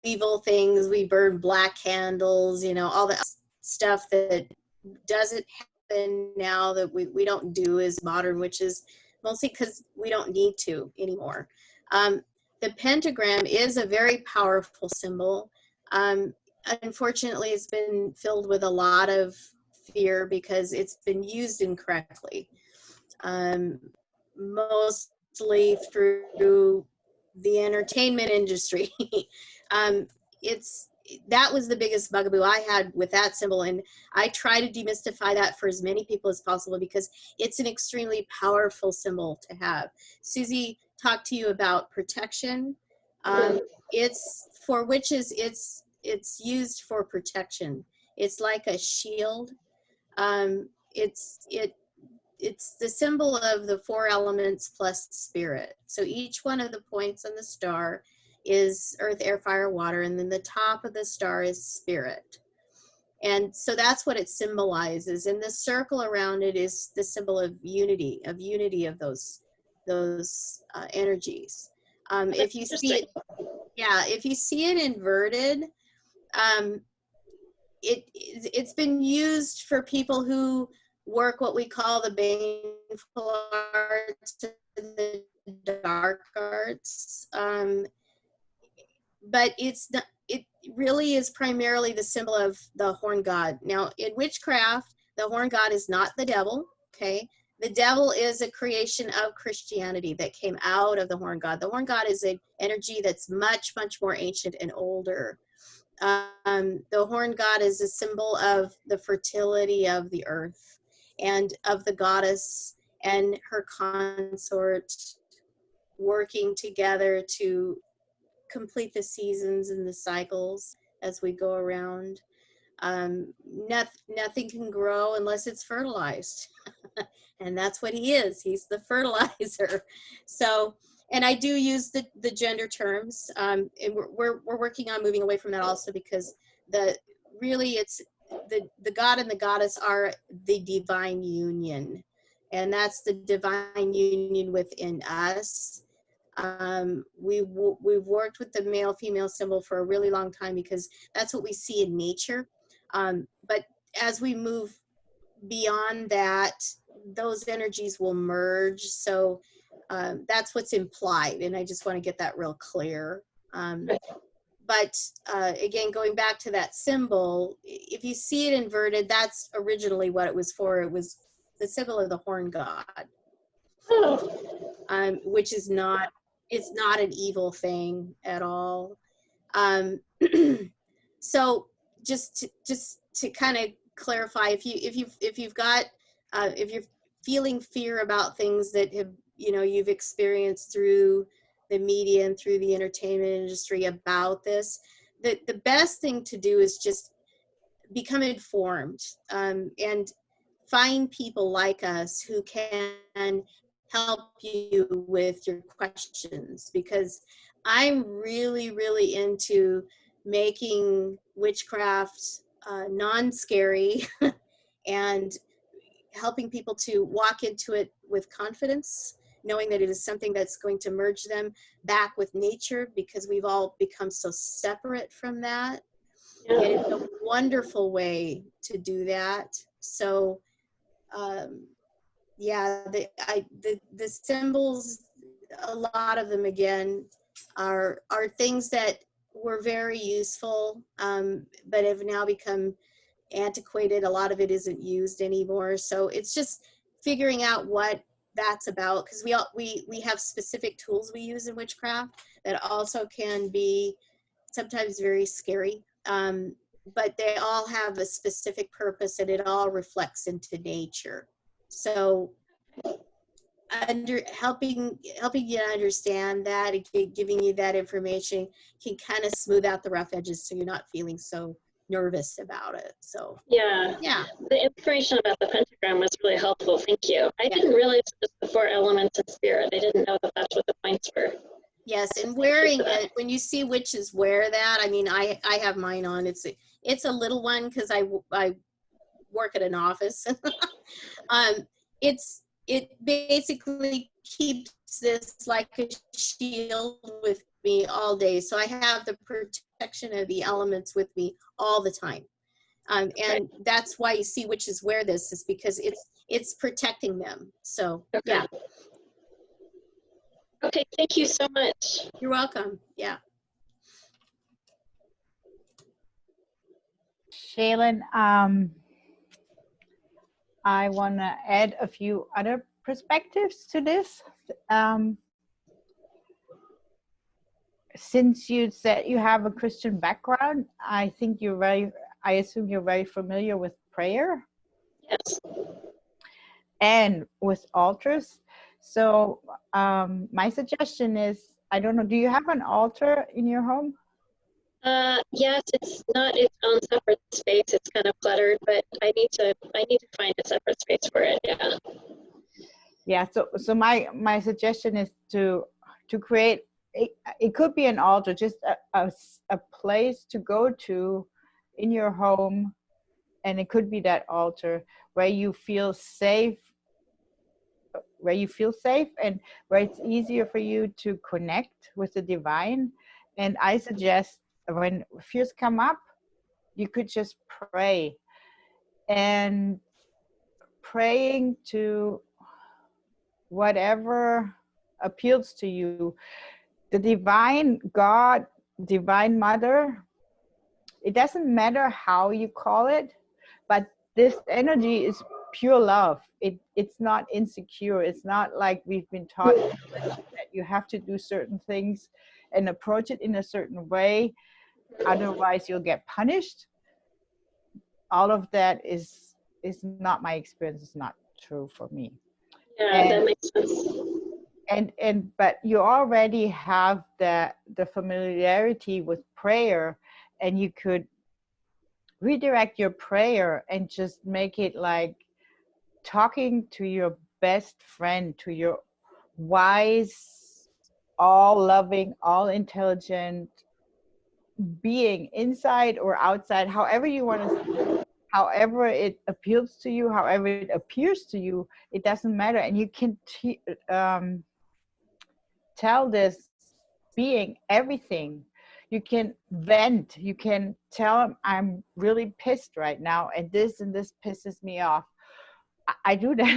evil things, we burn black candles, all that stuff that doesn't happen now, that we don't do as modern witches, mostly because we don't need to anymore. The pentagram is a very powerful symbol. Unfortunately, it's been filled with a lot of fear because it's been used incorrectly, mostly through the entertainment industry. That was the biggest bugaboo I had with that symbol, and I try to demystify that for as many people as possible because it's an extremely powerful symbol to have. Susie talked to you about protection. It's for witches. It's used for protection. It's like a shield. It's the symbol of the 4 elements plus spirit. So each one of the points on the star is earth, air, fire, water, and then the top of the star is spirit. And so that's what it symbolizes. And the circle around it is the symbol of unity of those energies. If you see it, if you see it inverted, it's been used for people who work what we call the baneful arts, the dark arts, but it really is primarily the symbol of the horn god. Now, in witchcraft, the horn god is not the devil, okay? The devil is a creation of Christianity that came out of the horn god. The horn god is an energy that's much, much more ancient and older. The horn god is a symbol of the fertility of the earth and of the goddess and her consort working together to complete the seasons and the cycles as we go around. Nothing can grow unless it's fertilized. And that's what he is. He's the fertilizer. So, and I do use the gender terms, and we're working on moving away from that also, because it's the god and the goddess are the divine union, and that's the divine union within us. We've worked with the male-female symbol for a really long time because that's what we see in nature. But as we move beyond that, those energies will merge. So that's what's implied, and I just want to get that real clear. But again, going back to that symbol, if you see it inverted, that's originally what it was for. It was the symbol of the horn god, which is not, it's not an evil thing at all. So just to kind of clarify, if you're feeling fear about things that have, you've experienced through the media and through the entertainment industry about this, the best thing to do is just become informed, and find people like us who can help you with your questions, because I'm really, really into making witchcraft non-scary and helping people to walk into it with confidence, knowing that it is something that's going to merge them back with nature, because we've all become so separate from that. And it's a wonderful way to do that. So, yeah, the symbols, a lot of them again are things that were very useful, but have now become antiquated. A lot of it isn't used anymore. So it's just figuring out what that's about, because we have specific tools we use in witchcraft that also can be sometimes very scary. But they all have a specific purpose, and it all reflects into nature. So helping you understand that, and giving you that information can kind of smooth out the rough edges, so you're not feeling so nervous about it. So Yeah, yeah, the information about the pentagram was really helpful. Thank you. I didn't realize it was the 4 elements in spirit. I didn't know that that's what the points were. yes, and wearing it, when you see witches wear that, I mean, I have mine on. It's a little one because I work at an office. It basically keeps this like a shield with me all day. So I have the protection of the elements with me all the time. And that's why you see witches wear this, is because it's protecting them. So yeah. Okay, thank you so much. You're welcome. Yeah. Shaylin, I want to add a few other perspectives to this. Since you said you have a Christian background, I assume you're very familiar with prayer. Yes. And with altars. So my suggestion is, I don't know, do you have an altar in your home? Yes, it's not its own separate space. It's kind of cluttered, but I need to find a separate space for it. Yeah. Yeah. So my suggestion is to create. It could be an altar, just a place to go to in your home, and it could be that altar where you feel safe. And where it's easier for you to connect with the divine. And I suggest when fears come up, you could just pray. And praying to whatever appeals to you, the divine God, divine mother, it doesn't matter how you call it, but this energy is pure love. It's not insecure. It's not like we've been taught that you have to do certain things and approach it in a certain way, otherwise you'll get punished. All of that is not my experience. It's not true for me. Yeah, that makes sense. But you already have the familiarity with prayer, and you could redirect your prayer and just make it like talking to your best friend, to your wise, all loving, all intelligent being, inside or outside, however you want to, however it appeals to you, however it appears to you, it doesn't matter. And you can tell this being everything. You can vent. You can tell them, I'm really pissed right now, and this pisses me off. I do that.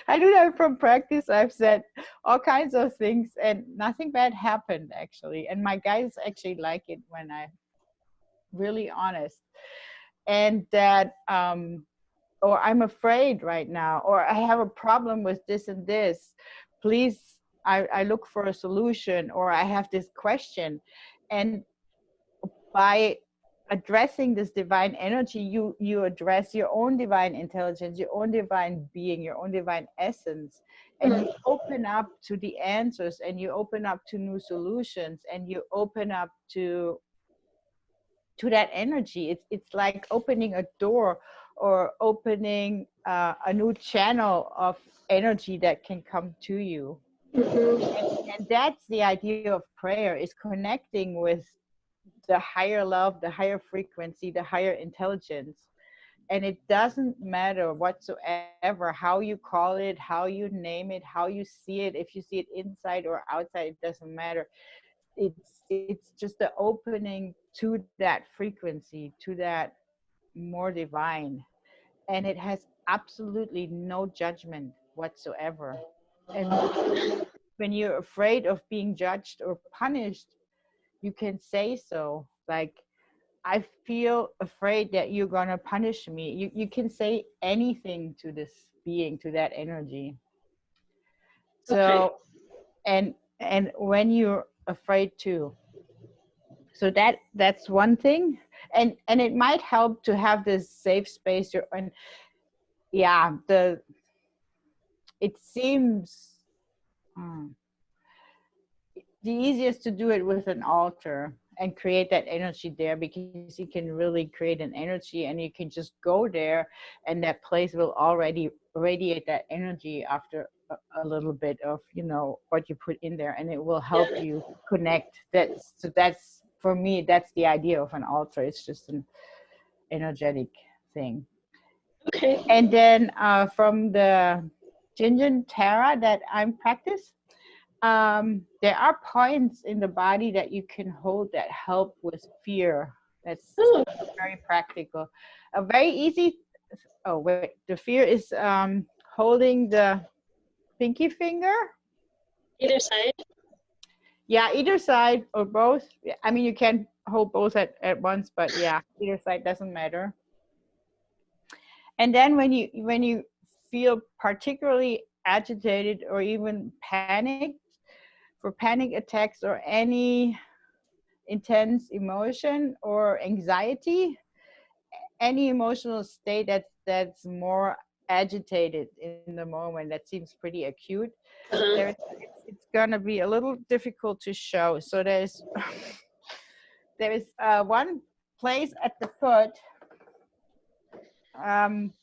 I do that from practice. I've said all kinds of things and nothing bad happened, actually. And my guys actually like it when I'm really honest. And that, or I'm afraid right now, or I have a problem with this and this. Please, I look for a solution, or I have this question. And by addressing this divine energy, you address your own divine intelligence, your own divine being, your own divine essence, and you open up to the answers, and you open up to new solutions, and you open up to that energy. It's like opening a door, or opening a new channel of energy that can come to you. And that's the idea of prayer, is connecting with the higher love, the higher frequency, the higher intelligence. And it doesn't matter whatsoever how you call it, how you name it, how you see it. If you see it inside or outside, it doesn't matter. It's just the opening to that frequency, to that more divine. And it has absolutely no judgment whatsoever. And when you're afraid of being judged or punished, you can say so. Like, I feel afraid that you're gonna punish me. You can say anything to this being, to that energy. Okay. So and when you're afraid too. So that's one thing. And it might help to have this safe space. And yeah, it seems the easiest to do it with an altar and create that energy there, because you can really create an energy and you can just go there and that place will already radiate that energy after a little bit of what you put in there, and it will help you connect. That's for me, that's the idea of an altar. It's just an energetic thing. Okay. And then from the Jinjin Tara that I'm practice, there are points in the body that you can hold that help with fear. That's very practical. A very easy. Oh wait, the fear is holding the pinky finger. Either side. Yeah, either side or both. I mean, you can hold both at once, but yeah, either side doesn't matter. And then when you feel particularly agitated or even panicked, for panic attacks or any intense emotion or anxiety, any emotional state that's more agitated in the moment, that seems pretty acute, it's gonna be a little difficult to show. So there's one place at the foot, and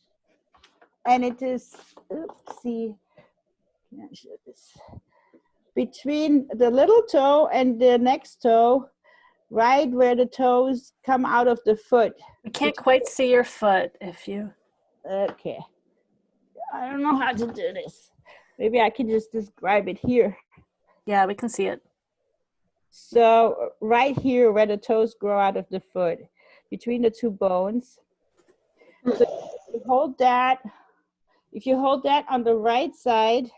it is, let's see, can I show this? Between the little toe and the next toe, right where the toes come out of the foot. We can't quite see your foot if you... Okay. I don't know how to do this. Maybe I can just describe it here. Yeah, we can see it. So right here where the toes grow out of the foot, between the two bones. So you hold that. If you hold that on the right side,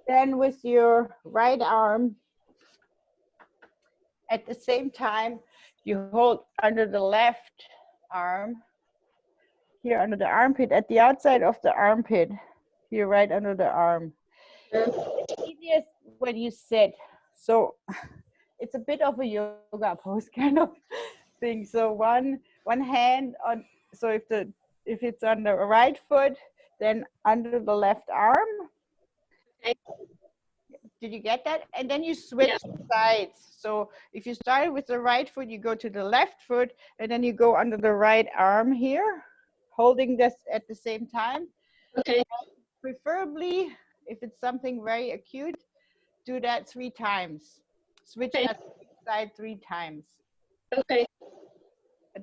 then with your right arm, at the same time, you hold under the left arm, here under the armpit, at the outside of the armpit, here right under the arm. It's easiest when you sit. So it's a bit of a yoga pose kind of thing. So one hand on, so if it's on the right foot, then under the left arm. Okay. Did you get that? And then you switch sides. So if you start with the right foot, you go to the left foot, and then you go under the right arm here, holding this at the same time. Okay. Preferably, if it's something very acute, do that 3 times. Switch that side 3 times. Okay.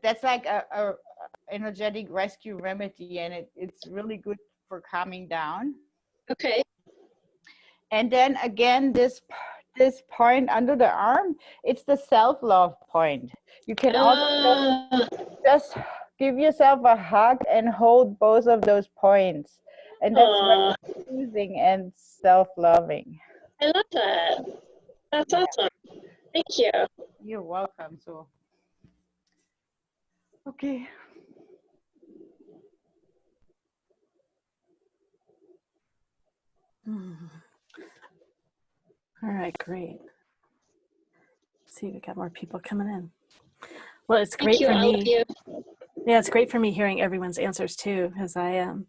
That's like a energetic rescue remedy, and it's really good for calming down. Okay. And then again, this point under the arm, it's the self-love point. You can also just give yourself a hug and hold both of those points. And that's very soothing and self-loving. I love that. That's awesome. Thank you. You're welcome. So, okay. All right, great. Let's see, we got more people coming in. Well, it's great for me. Yeah, it's great for me hearing everyone's answers too, because I am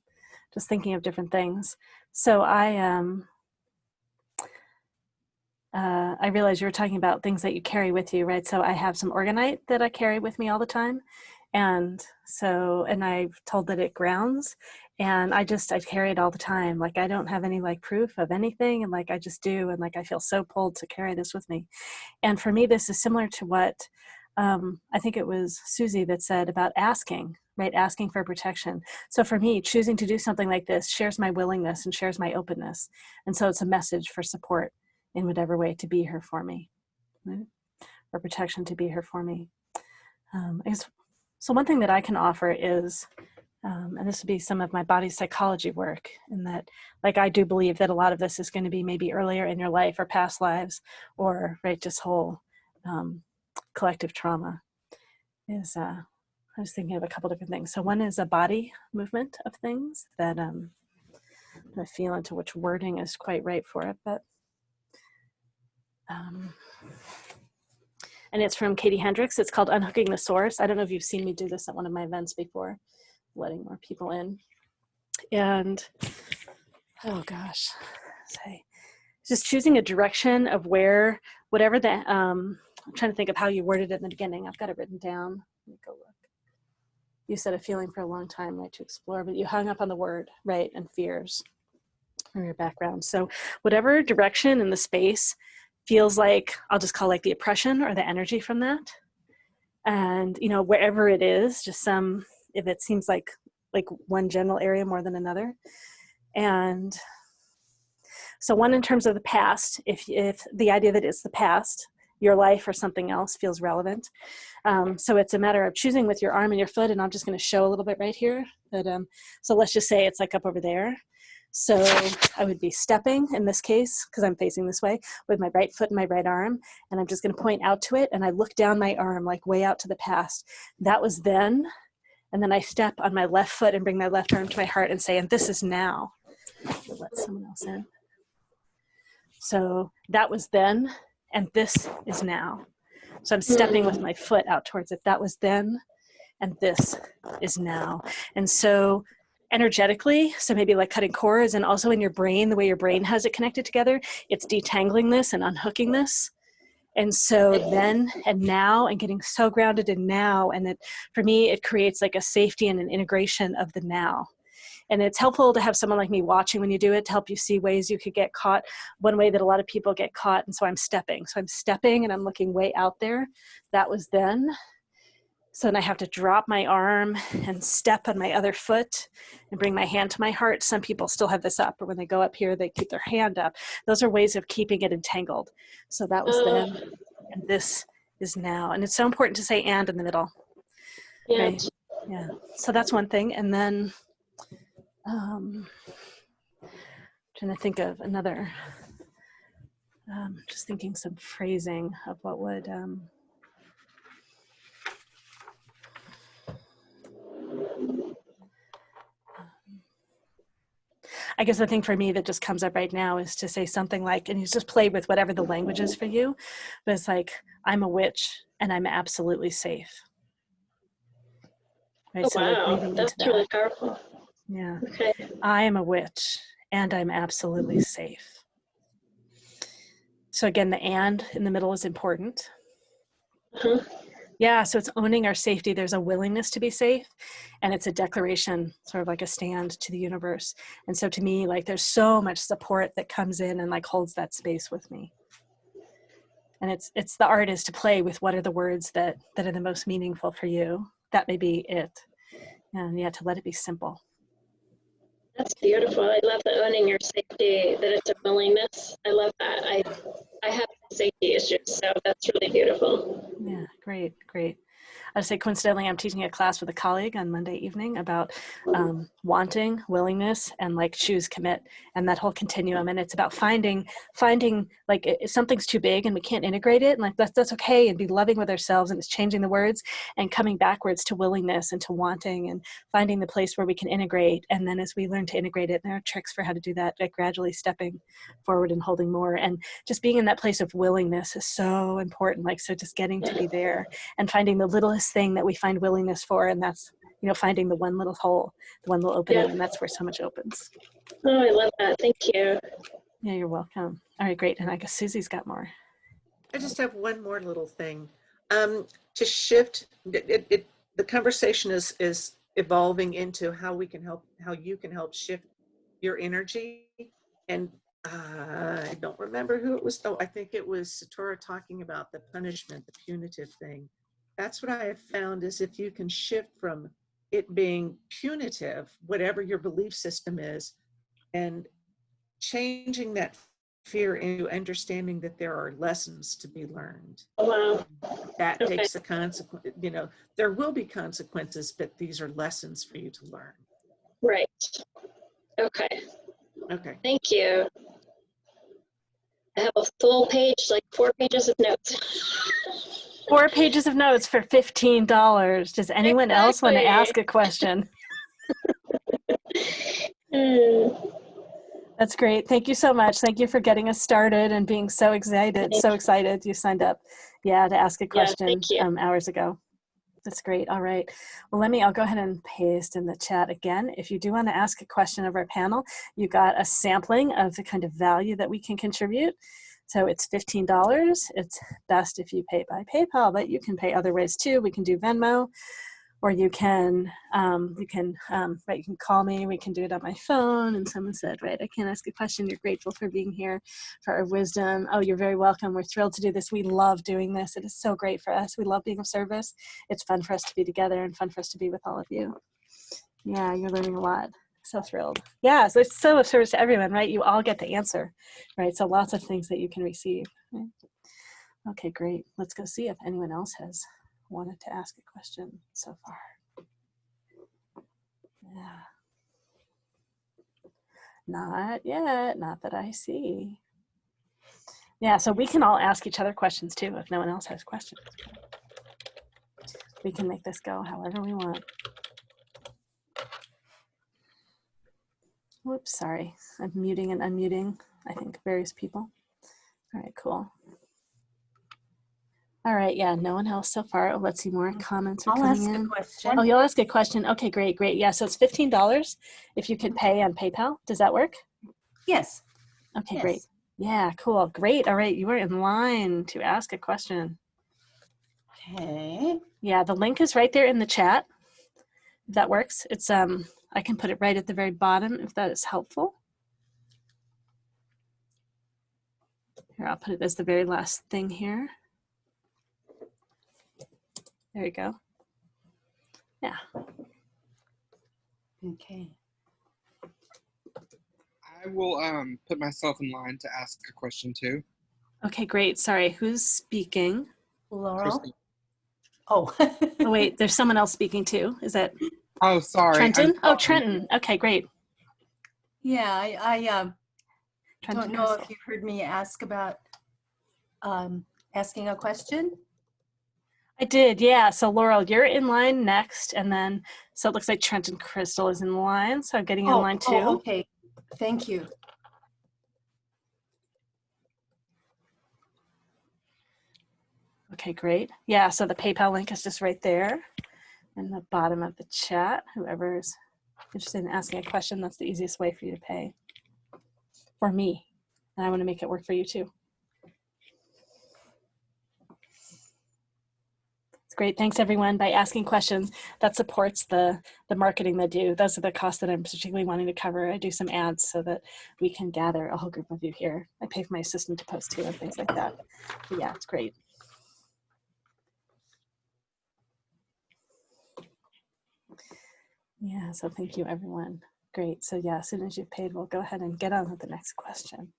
just thinking of different things. So I realized you were talking about things that you carry with you, right? So I have some organite that I carry with me all the time. And I've told that it grounds, and I carry it all the time. Like, I don't have any like proof of anything, and like I just do, and like I feel so pulled to carry this with me. And for me, this is similar to what I think it was Susie that said about asking, right? Asking for protection. So for me, choosing to do something like this shares my willingness and shares my openness. And so it's a message for support in whatever way to be here for me, right? Or protection to be here for me. So one thing that I can offer is, and this would be some of my body psychology work, in that, like, I do believe that a lot of this is going to be maybe earlier in your life or past lives, or right, just whole collective trauma. Is I was thinking of a couple different things. So one is a body movement of things that I feel into which wording is quite right for it, but and it's from Katie Hendricks. It's called Unhooking the Source. I don't know if you've seen me do this at one of my events before, letting more people in. And oh gosh, say, just choosing a direction of where, whatever the, I'm trying to think of how you worded it in the beginning. I've got it written down. Let me go look. You said a feeling for a long time, right, to explore, but you hung up on the word, right, and fears from your background. So whatever direction in the space feels like, I'll just call like the oppression or the energy from that. And, you know, wherever it is, just some, if it seems like one general area more than another. And so one, in terms of the past, if the idea that it's the past, your life or something else feels relevant. So it's a matter of choosing with your arm and your foot, and I'm just going to show a little bit right here. But, so let's just say it's like up over there. So I would be stepping in this case, because I'm facing this way, with my right foot and my right arm, and I'm just going to point out to it, and I look down my arm like way out to the past. That was then, and then I step on my left foot and bring my left arm to my heart and say, and this is now. I'll let someone else in. So that was then, and this is now. So I'm stepping with my foot out towards it. That was then, and this is now. And so energetically, so maybe like cutting cords, and also in your brain, the way your brain has it connected together, it's detangling this and unhooking this. And so then and now, and getting so grounded in now, and it, for me, it creates like a safety and an integration of the now. And it's helpful to have someone like me watching when you do it, to help you see ways you could get caught. One way that a lot of people get caught, and so I'm stepping. So I'm stepping and I'm looking way out there. That was then. So then I have to drop my arm and step on my other foot and bring my hand to my heart. Some people still have this up, or when they go up here, they keep their hand up. Those are ways of keeping it entangled. So that was then, and this is now. And it's so important to say and in the middle. Yeah. Right? Yeah. So that's one thing. And then trying to think of another, just thinking some phrasing of what would, I guess the thing for me that just comes up right now is to say something like, and you just play with whatever the language is for you, but it's like, I'm a witch and I'm absolutely safe. Right? Oh, So like wow, breathing that's into that. really powerful. Yeah. Okay. I am a witch and I'm absolutely safe. So again, the and in the middle is important. Uh-huh. Yeah, so it's owning our safety. There's a willingness to be safe, and it's a declaration, sort of like a stand to the universe. And so to me, like, there's so much support that comes in and like holds that space with me. And it's the art is to play with what are the words that are the most meaningful for you. That may be it. And yeah, to let it be simple. That's beautiful. I love the owning your safety, that it's a willingness. I love that. I have safety issues, so that's really beautiful. Yeah, great, great. I would say coincidentally, I'm teaching a class with a colleague on Monday evening about wanting, willingness, and like choose, commit, and that whole continuum. And it's about finding like if something's too big and we can't integrate it, and like that's okay, and be loving with ourselves. And it's changing the words and coming backwards to willingness and to wanting, and finding the place where we can integrate. And then as we learn to integrate it, there are tricks for how to do that, like gradually stepping forward and holding more. And just being in that place of willingness is so important. Like, so just getting to be there and finding the littlest thing that we find willingness for, and that's, you know, finding the one little hole, the one little opening, and that's where so much opens. Oh, I love that. Thank you. Yeah, you're welcome. All right, great. And I guess Susie's got more. I just have one more little thing. To shift, the conversation is evolving into how you can help shift your energy. And I don't remember who it was. Oh, I think it was Satora talking about the punishment, the punitive thing. That's what I have found, is if you can shift from it being punitive, whatever your belief system is, and changing that fear into understanding that there are lessons to be learned. Wow. That Okay. takes a consequence. You know, there will be consequences, but these are lessons for you to learn. Right. Okay. Okay. Thank you. I have a full page, like 4 pages of notes. 4 pages of notes for $15. Does anyone else want to ask a question? That's great. Thank you so much. Thank you for getting us started and being so excited. So excited you signed up, to ask a question thank you. Hours ago. That's great. All right. Well, I'll go ahead and paste in the chat again. If you do want to ask a question of our panel, you got a sampling of the kind of value that we can contribute. So it's $15. It's best if you pay by PayPal, but you can pay other ways too. We can do Venmo, or you can call me. We can do it on my phone. And someone said, right, I can't ask a question. You're grateful for being here, for our wisdom. Oh, you're very welcome. We're thrilled to do this. We love doing this. It is so great for us. We love being of service. It's fun for us to be together and fun for us to be with all of you. Yeah, you're learning a lot. So thrilled. Yeah, so it's so of service to everyone, right? You all get the answer, right? So lots of things that you can receive. Right? Okay, great. Let's go see if anyone else has wanted to ask a question so far. Yeah. Not yet, not that I see. Yeah, so we can all ask each other questions too if no one else has questions. We can make this go however we want. Whoops, sorry. I'm muting and unmuting, I think, various people. All right, cool. All right, yeah, no one else so far. Oh, let's see, more comments are I'll coming ask in. a question. Oh, you'll ask a question. Okay, great, great. Yeah, so it's $15 if you could pay on PayPal. Does that work? Yes. Okay, Yes. great. Yeah, cool, great. All right, you are in line to ask a question. Okay. Yeah, the link is right there in the chat. If that works. It's I can put it right at the very bottom if that is helpful. Here, I'll put it as the very last thing here. There you go. Yeah. Okay. I will put myself in line to ask a question too. Okay, great. Sorry, who's speaking? Laurel. Kristen. Oh. Oh wait, there's someone else speaking too. Is that Oh, sorry. Trenton? Oh, Trenton. Okay, great. Yeah, I Trenton don't know Crystal. if you've heard me ask about asking a question. I did, yeah. So Laurel, you're in line next, and then so it looks like Trenton Crystal is in line. So I'm getting in line too. Oh, okay. Thank you. Okay, great. Yeah, so the PayPal link is just right there in the bottom of the chat. Whoever's interested in asking a question, that's the easiest way for you to pay. For me. And I want to make it work for you too. It's great. Thanks everyone. By asking questions, that supports the marketing they do. Those are the costs that I'm particularly wanting to cover. I do some ads so that we can gather a whole group of you here. I pay for my assistant to post too and things like that. But yeah, it's great. Yeah, so thank you everyone. Great. So yeah, as soon as you've paid, we'll go ahead and get on with the next question.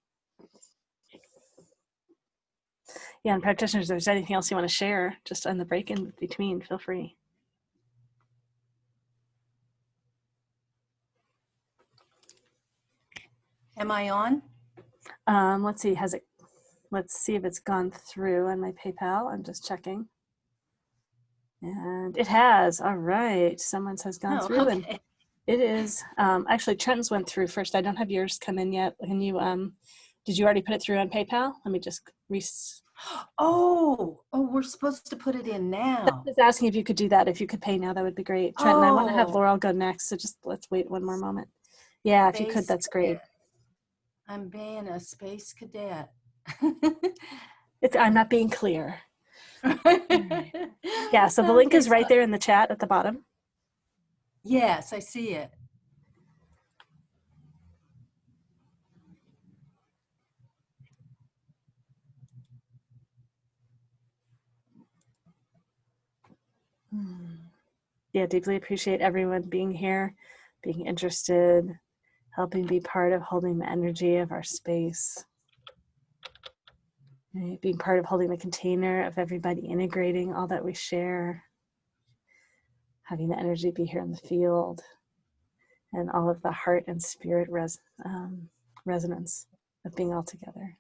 Yeah, and practitioners, if there's anything else you want to share, just on the break in between, feel free. Am I on? Let's see, let's see if it's gone through on my PayPal. I'm just checking. And it has. All right. Someone's has gone through. Okay. And it is. Actually, Trenton's went through first. I don't have yours come in yet. Can you, did you already put it through on PayPal? Let me just Oh, we're supposed to put it in now. I was asking if you could do that. If you could pay now, that would be great. Trenton, I want to have Oh. Laurel go next. So just let's wait one more moment. Yeah, if you could, that's great. I'm being a space cadet. I'm not being clear. Right. Yeah, so the link is right there in the chat at the bottom. Yes, I see it. Yeah, deeply appreciate everyone being here, being interested, helping be part of holding the energy of our space. Right? Being part of holding the container of everybody integrating all that we share, having the energy be here in the field, and all of the heart and spirit resonance of being all together.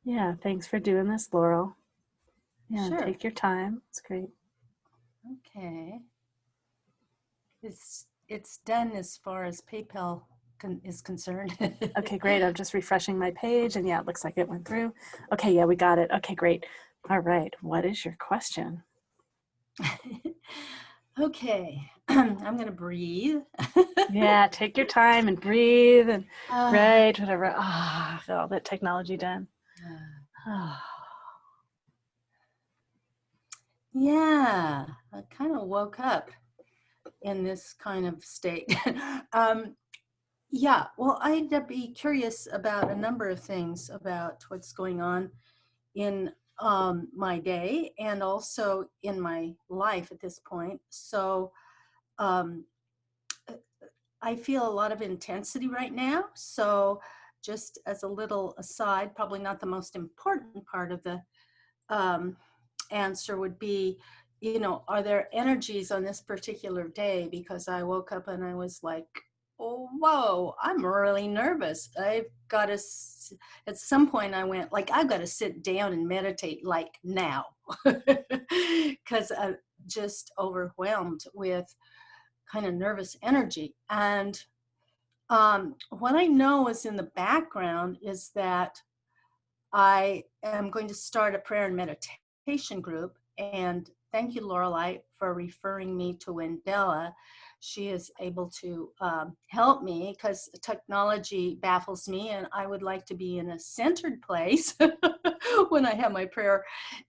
Yeah, thanks for doing this, Laurel. Yeah, Sure. take your time. It's great. Okay. It's done as far as PayPal is concerned. Okay, great. I'm just refreshing my page, and yeah, it looks like it went through. Okay, yeah, we got it. Okay, great. All right, what is your question? Okay, I'm gonna breathe. Yeah, take your time and breathe and Ah, right, whatever. All that technology done. yeah, I kind of woke up in this kind of state. Yeah, well, I'd be curious about a number of things about what's going on in my day and also in my life at this point. So um, I feel a lot of intensity right now. So just as a little aside, probably not the most important part of the um, answer would be, are there energies on this particular day? Because I woke up and I was like, oh, whoa, I'm really nervous. I've got to, at some point I went like, I've got to sit down and meditate like now, because I'm just overwhelmed with kind of nervous energy. And what I know is in the background is that I am going to start a prayer and meditation group. And thank you, Lorelei, for referring me to Wendella. She is able to help me because technology baffles me, and I would like to be in a centered place when I have my prayer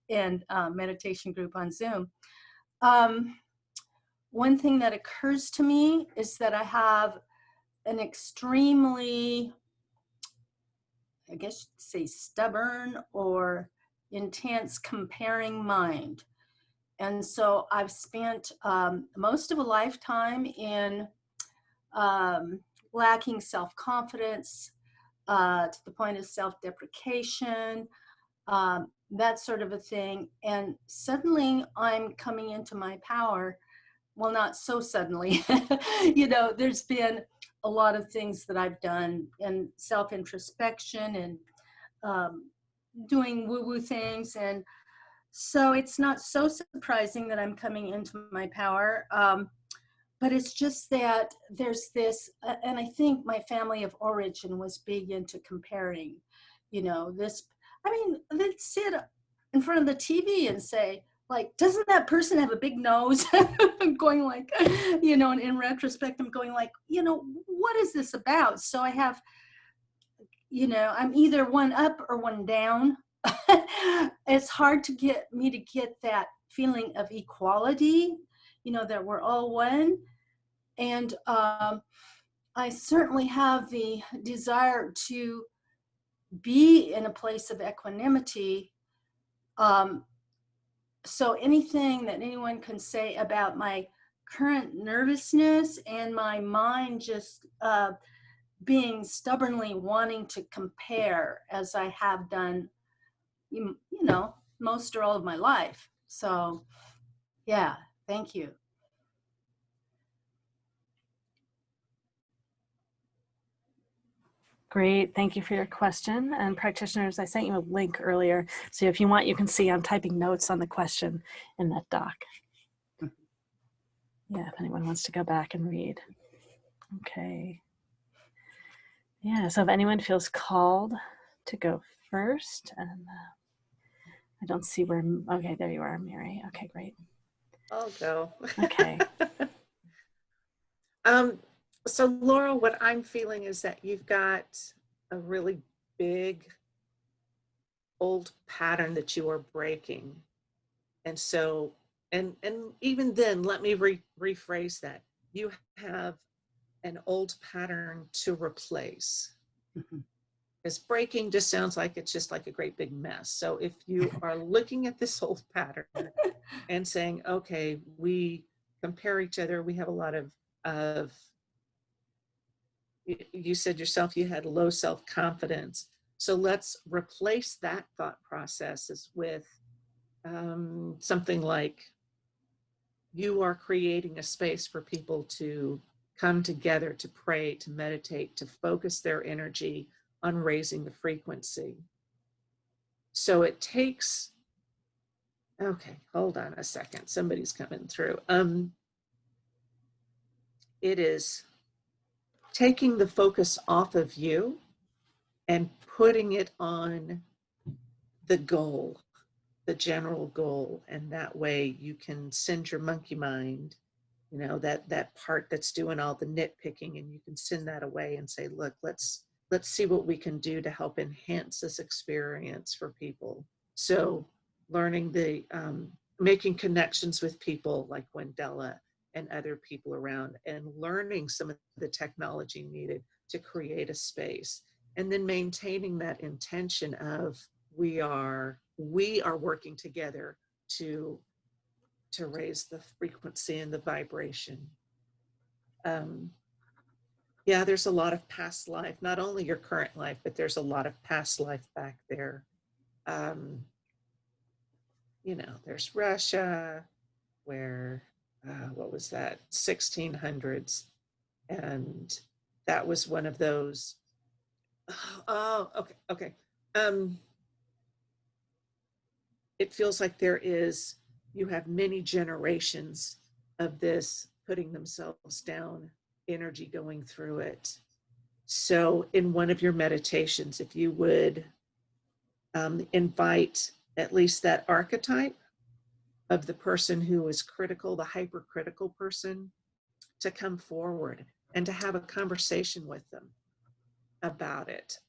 and meditation group on Zoom. One thing that occurs to me is that I have an extremely, I guess you'd say, stubborn or intense comparing mind. And so I've spent most of a lifetime in lacking self-confidence to the point of self-deprecation, that sort of a thing. And suddenly I'm coming into my power. Well, not so suddenly. There's been a lot of things that I've done in self-introspection and doing woo-woo things. And so it's not so surprising that I'm coming into my power. But it's just that there's this, and I think my family of origin was big into comparing, this, they'd sit in front of the TV and say, like, doesn't that person have a big nose? I'm going like, and in retrospect, I'm going like, what is this about? So I have, I'm either one up or one down. It's hard to get that feeling of equality, that we're all one. And I certainly have the desire to be in a place of equanimity. So anything that anyone can say about my current nervousness and my mind just being stubbornly wanting to compare, as I have done, most or all of my life. So yeah, thank you. Great, thank you for your question. And practitioners, I sent you a link earlier. So if you want, you can see I'm typing notes on the question in that doc. Yeah, if anyone wants to go back and read. Okay. Yeah, so if anyone feels called to go first, and I don't see where, okay, there you are, Mary. Okay, great. I'll go. Okay. So Laurel, what I'm feeling is that you've got a really big old pattern that you are breaking. And so, and even then, let me rephrase that. you have an old pattern to replace. Mhm. Because breaking just sounds like it's just like a great big mess. So if you are looking at this old pattern and saying, okay, we compare each other, we have a lot of you said yourself you had low self-confidence. So let's replace that thought processes with something like you are creating a space for people to come together, to pray, to meditate, to focus their energy on raising the frequency. So it takes, okay, hold on a second. Somebody's coming through. It is taking the focus off of you and putting it on the goal, the general goal. And that way you can send your monkey mind, that part that's doing all the nitpicking, and you can send that away and say, look, let's see what we can do to help enhance this experience for people. So learning making connections with people like Wendella and other people around, and learning some of the technology needed to create a space, and then maintaining that intention of we are working together to raise the frequency and the vibration. Yeah, there's a lot of past life, not only your current life, but there's a lot of past life back there. There's Russia, where, what was that, 1600s. And that was one of those, oh, okay. It feels like you have many generations of this putting themselves down, energy going through it. So in one of your meditations, if you would invite at least that archetype of the person who is critical, the hypercritical person, to come forward and to have a conversation with them about it.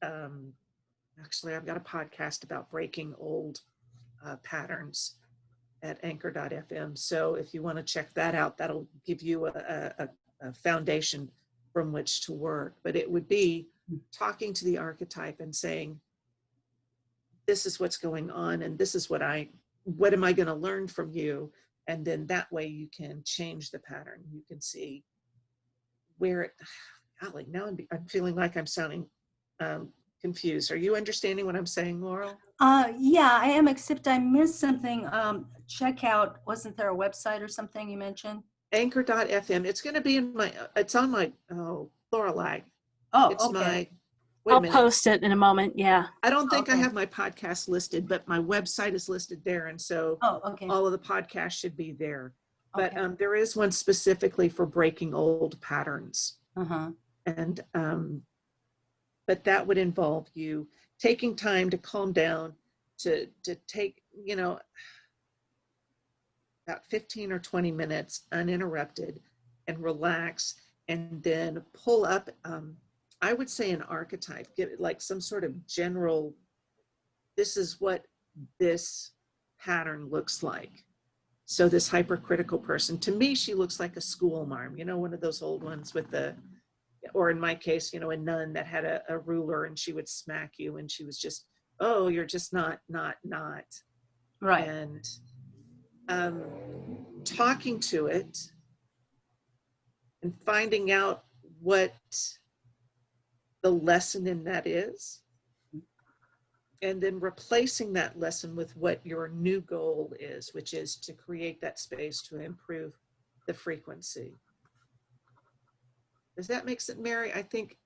Actually, I've got a podcast about breaking old patterns at anchor.fm. So if you want to check that out, that'll give you a foundation from which to work. But it would be talking to the archetype and saying, this is what's going on, and this is what am I going to learn from you? And then that way you can change the pattern. You can see where it, golly, now I'm feeling like I'm sounding confused. Are you understanding what I'm saying, Laurel? Yeah, I am, except I missed something. Check out, wasn't there a website or something you mentioned? Anchor.fm. It's going to be it's on my, Lorelei. Oh, It's okay. wait a I'll minute. post it in a moment. Yeah. I don't think I Okay. have my podcast listed, but my website is listed there. And so Okay. all of the podcasts should be there. But Okay. there is one specifically for breaking old patterns. Uh-huh. And, but that would involve you taking time to calm down, to take, about 15 or 20 minutes uninterrupted and relax, and then pull up, I would say an archetype, get like some sort of general, this is what this pattern looks like. So this hypercritical person, to me, she looks like a school marm, one of those old ones with or in my case, a nun that had a ruler, and she would smack you, and she was just, oh, you're just not. Right. And talking to it and finding out what the lesson in that is, and then replacing that lesson with what your new goal is, which is to create that space to improve the frequency. Does that make sense, Mary? I think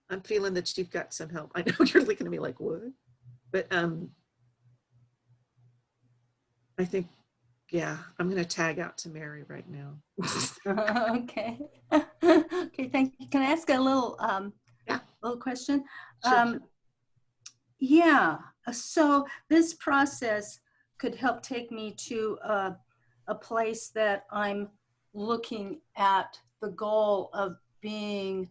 I'm feeling that you've got some help. I know you're looking at me like, what? But I think, yeah, I'm going to tag out to Mary right now. Okay. Okay, thank you. Can I ask a little little question? Sure. Yeah, so this process could help take me to a place that I'm looking at the goal of being,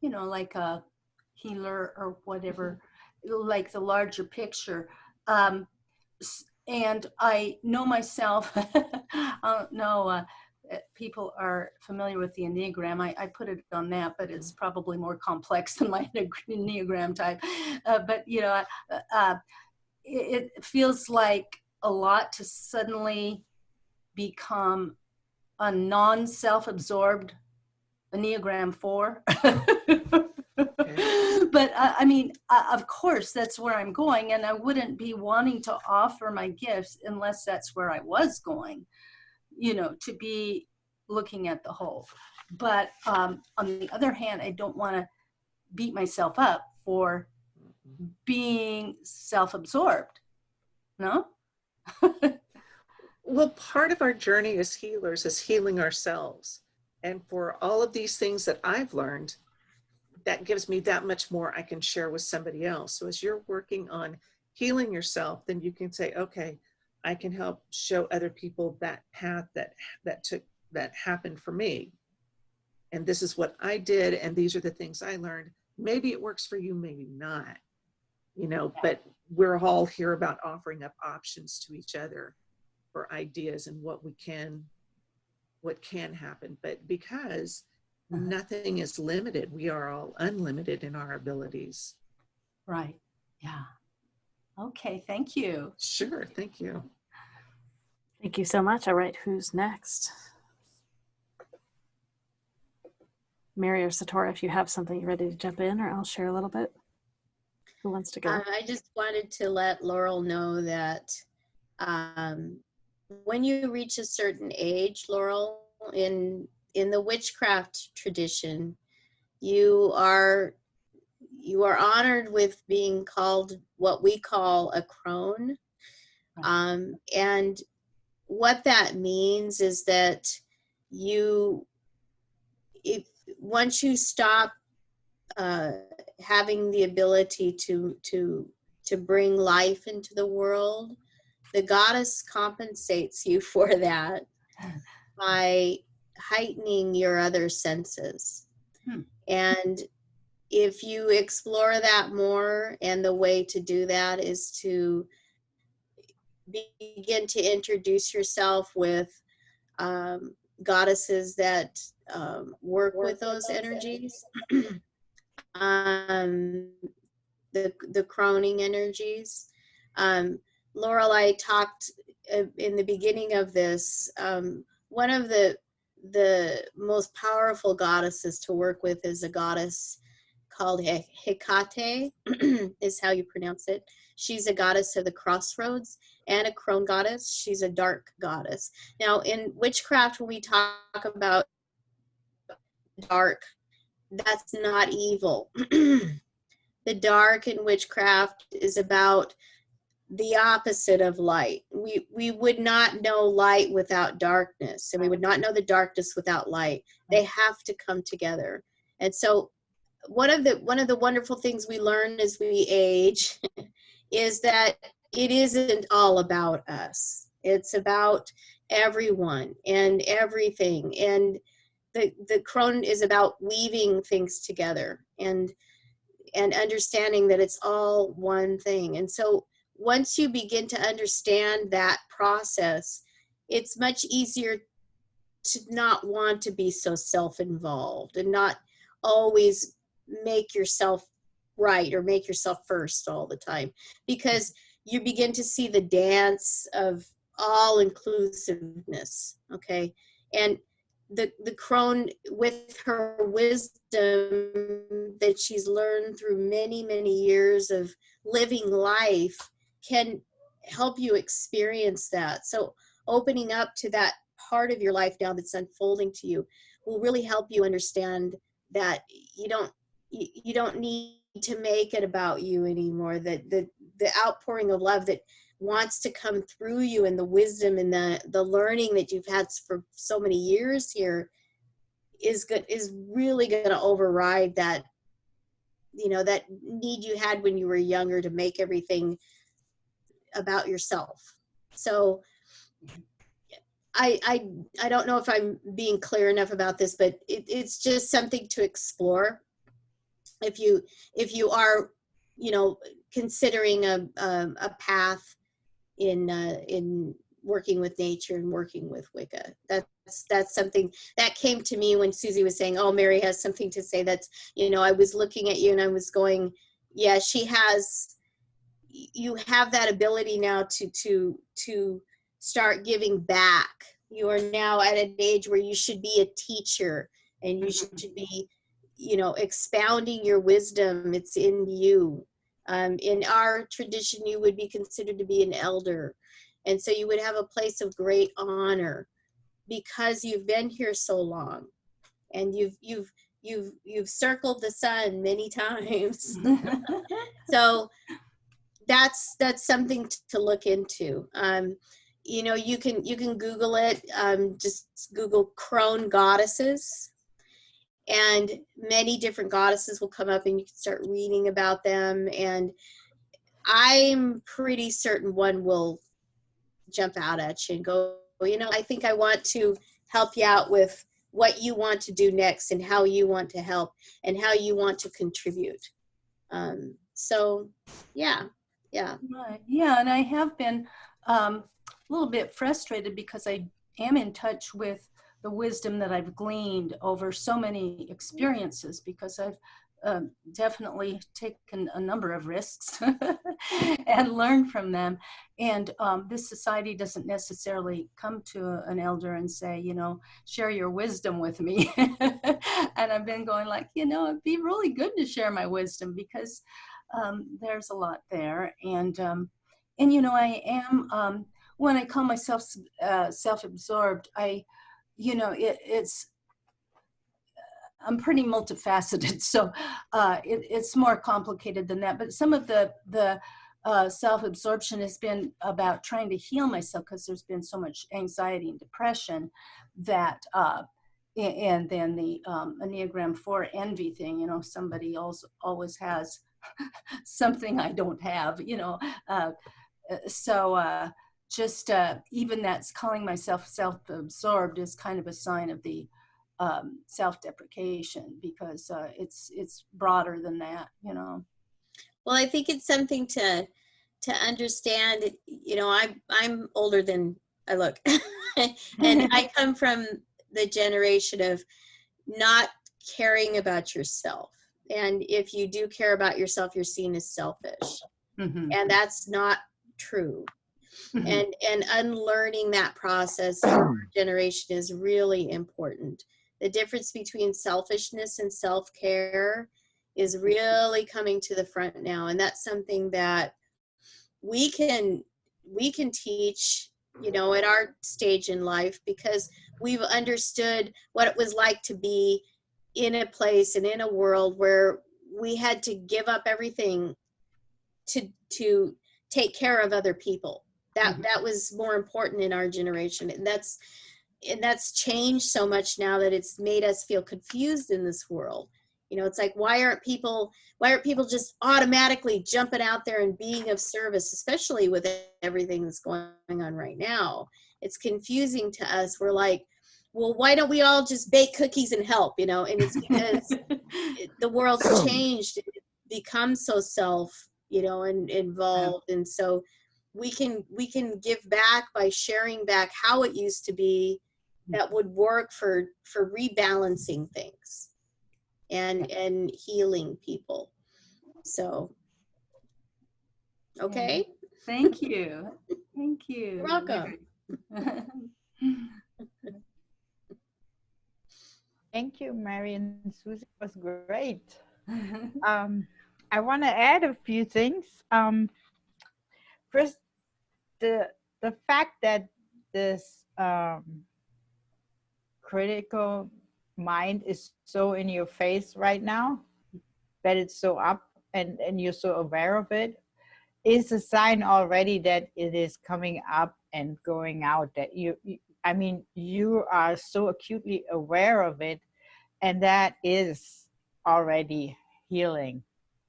like a healer or whatever, like the larger picture. And I know myself, people are familiar with the Enneagram. I put it on that, but it's probably more complex than my Enneagram type. But, you know, it feels like a lot to suddenly become a non-self-absorbed Enneagram 4. But I mean, of course, that's where I'm going, and I wouldn't be wanting to offer my gifts unless that's where I was going, you know, to be looking at the whole. But on the other hand, I don't want to beat myself up for being self-absorbed. No? Well, part of our journey as healers is healing ourselves. And for all of these things that I've learned, that gives me that much more I can share with somebody else. So as you're working on healing yourself, then you can say, okay, I can help show other people that path that happened for me. And this is what I did, and these are the things I learned. Maybe it works for you, maybe not, you know, but we're all here about offering up options to each other for ideas and what can happen. But because nothing is limited, we are all unlimited in our abilities. Right. Yeah. Okay. Thank you. Sure. Thank you. Thank you so much. All right, who's next? Mary or Satora, if you have something, you're ready to jump in, or I'll share a little bit. Who wants to go? I just wanted to let Laurel know that when you reach a certain age, Laurel, in the witchcraft tradition, you are honored with being called what we call a crone. And what that means is that once you stop having the ability to bring life into the world, the goddess compensates you for that by heightening your other senses. And if you explore that more, and the way to do that is to begin to introduce yourself with goddesses that work with those energies. The croning energies. Laurel, I talked in the beginning of this, one of the most powerful goddesses to work with is a goddess called Hecate, is how you pronounce it. She's a goddess of the crossroads and a crone goddess. She's a dark goddess. Now, in witchcraft, when we talk about dark, that's not evil. The dark in witchcraft is about the opposite of light. We would not know light without darkness, and we would not know the darkness without light. They have to come together. And so one of the wonderful things we learn as we age is that it isn't all about us. It's about everyone and everything. And the crone is about weaving things together and understanding that it's all one thing. And so once you begin to understand that process, it's much easier to not want to be so self-involved and not always make yourself right or make yourself first all the time, because you begin to see the dance of all inclusiveness. Okay. And the crone, with her wisdom that she's learned through many, many years of living life, can help you experience that. So opening up to that part of your life now that's unfolding to you will really help you understand that you don't need to make it about you anymore. That the outpouring of love that wants to come through you, and the wisdom and the learning that you've had for so many years here is really going to override that, that need you had when you were younger to make everything about yourself. So I don't know if I'm being clear enough about this, but it's just something to explore. If you are, considering a path in working with nature and working with Wicca. That's something that came to me when Susie was saying, oh, Mary has something to say. That's, I was looking at you and I was going, yeah, she has, you have that ability now to start giving back. You are now at an age where you should be a teacher and you should be, expounding your wisdom. It's in you. In our tradition, you would be considered to be an elder. And so you would have a place of great honor because you've been here so long and you've circled the sun many times. So that's something to look into. You can Google it. Just Google crone goddesses, and many different goddesses will come up, and you can start reading about them. And I'm pretty certain one will jump out at you and go, I think I want to help you out with what you want to do next and how you want to help and how you want to contribute. So yeah. Right. Yeah, and I have been a little bit frustrated because I am in touch with the wisdom that I've gleaned over so many experiences, because I've definitely taken a number of risks and learned from them. And this society doesn't necessarily come to an elder and say, share your wisdom with me. And I've been going like, it'd be really good to share my wisdom, because there's a lot there. And I am, when I call myself self-absorbed, I'm pretty multifaceted, so it's more complicated than that. But some of the self-absorption has been about trying to heal myself, because there's been so much anxiety and depression that, and then the Enneagram 4 envy thing, somebody else always has something I don't have, so just even that's calling myself self-absorbed is kind of a sign of the self-deprecation, because it's broader than that. Well, I think it's something to understand. I'm older than I look, and I come from the generation of not caring about yourself. And if you do care about yourself, you're seen as selfish, and that's not true. And unlearning that process in our generation is really important. The difference between selfishness and self-care is really coming to the front now. And that's something that we can teach, at our stage in life, because we've understood what it was like to be in a place and in a world where we had to give up everything to take care of other people. That was more important in our generation. And that's changed so much now that it's made us feel confused in this world. It's like, why aren't people just automatically jumping out there and being of service, especially with everything that's going on right now? It's confusing to us. We're like, well, why don't we all just bake cookies and help, and it's because the world's changed. It becomes so and involved. And so we can give back by sharing back how it used to be, that would work for rebalancing things and healing people. So, okay. Thank you. Thank you. You're welcome. Thank you, Mary and Susie. It was great. I want to add a few things. First, the fact that this critical mind is so in your face right now, that it's so up and you're so aware of it, is a sign already that it is coming up and going out, that you are so acutely aware of it, and that is already healing.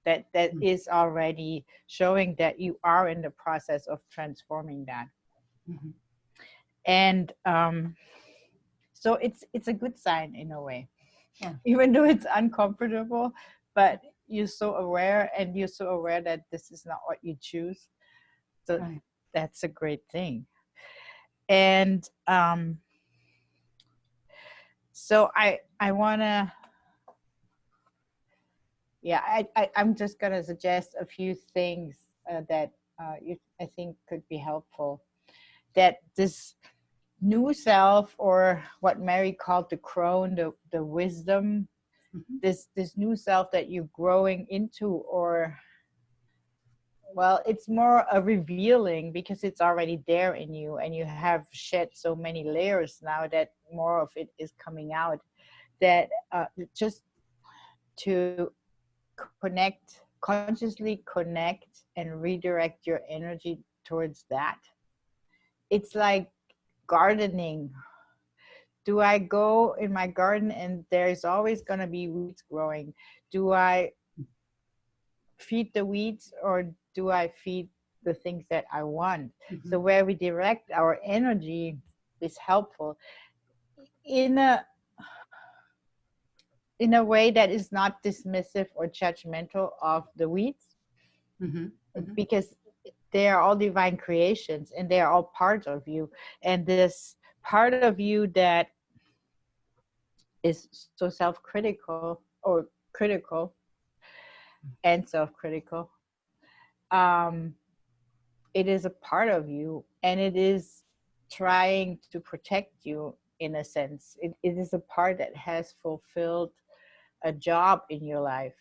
That is already showing that you are in the process of transforming that. And so it's a good sign in a way, even though it's uncomfortable, but you're so aware, and you're so aware that this is not what you choose. So that's a great thing. And so I want to, yeah, I'm just going to suggest a few things that I think could be helpful. That this new self, or what Mary called the crone, the wisdom, this new self that you're growing into, or, well, it's more a revealing because it's already there in you, and you have shed so many layers now that more of it is coming out. That just to consciously connect and redirect your energy towards that. It's like gardening. Do I go in my garden and there's always going to be weeds growing? Do I feed the weeds, or do I feed the things that I want? So where we direct our energy is helpful in a way that is not dismissive or judgmental of the weeds, because they are all divine creations and they are all part of you. And this part of you that is so self-critical or critical and self-critical, it is a part of you, and it is trying to protect you in a sense. It is a part that has fulfilled a job in your life,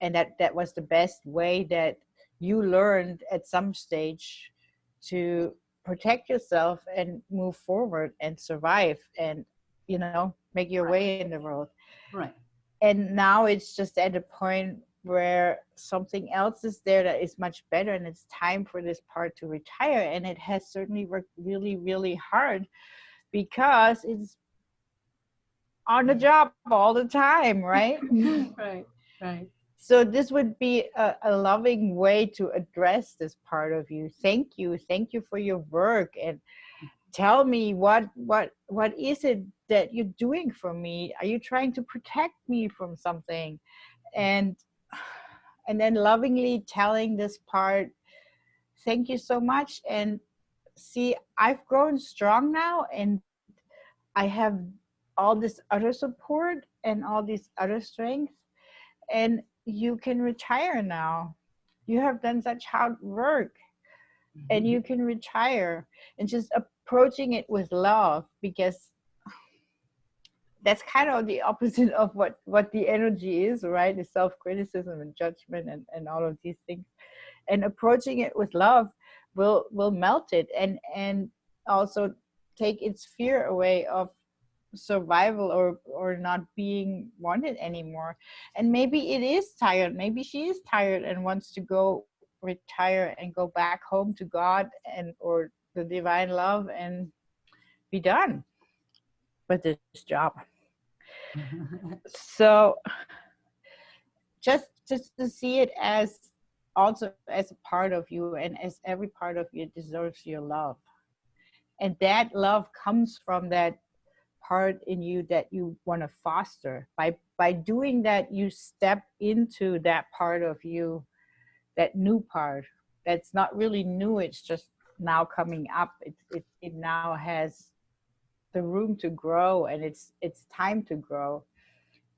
and that was the best way that you learned at some stage to protect yourself and move forward and survive and, make your way in the world. Right. And now it's just at a point where something else is there that is much better, and it's time for this part to retire. And it has certainly worked really, really hard because it's on the job all the time, right? Right. So this would be a loving way to address this part of you. Thank you for your work, and tell me what is it that you're doing for me? Are you trying to protect me from something? And then lovingly telling this part, thank you so much, and see, I've grown strong now, and I have all this other support and all these other strengths, and you can retire now. You have done such hard work, and you can retire. And just approaching it with love, because that's kind of the opposite of what the energy is, right? The self-criticism and judgment and all of these things. And approaching it with love will melt it, and also take its fear away of survival or not being wanted anymore. And maybe it is tired. Maybe she is tired and wants to go retire and go back home to God and or the divine love and be done with this job. So just to see it as also as a part of you, and as every part of you deserves your love. And that love comes from that part in you that you want to foster. By doing that, you step into that part of you, that new part that's not really new, it's just now coming up. It now has the room to grow, and it's time to grow.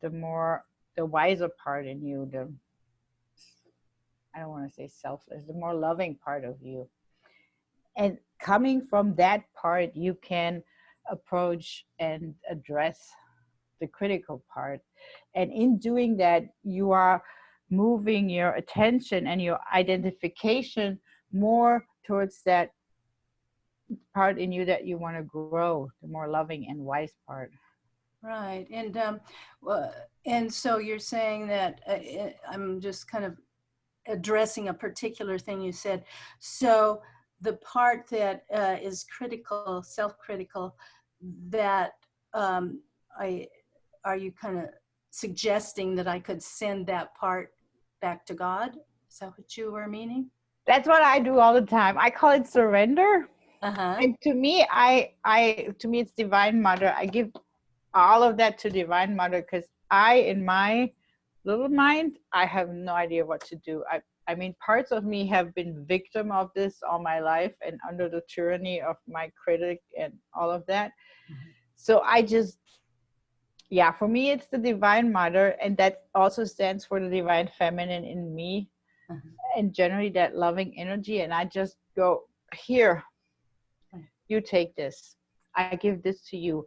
The wiser part in you, I don't want to say selfless, the more loving part of you. And coming from that part, you can approach and address the critical part. And in doing that, you are moving your attention and your identification more towards that part in you that you want to grow, the more loving and wise part. Right. And so you're saying that I'm just kind of addressing a particular thing you said. So the part that is critical, self-critical, that are you kind of suggesting that I could send that part back to God? Is that what you were meaning? That's what I do all the time. I call it surrender. Uh-huh. And to me, to me, it's Divine Mother. I give all of that to Divine Mother, because in my little mind, I have no idea what to do. I mean, parts of me have been victim of this all my life and under the tyranny of my critic and all of that. So I just, yeah, for me, it's the Divine Mother, and that also stands for the Divine Feminine in me, and generally that loving energy. And I just go, here, you take this. I give this to you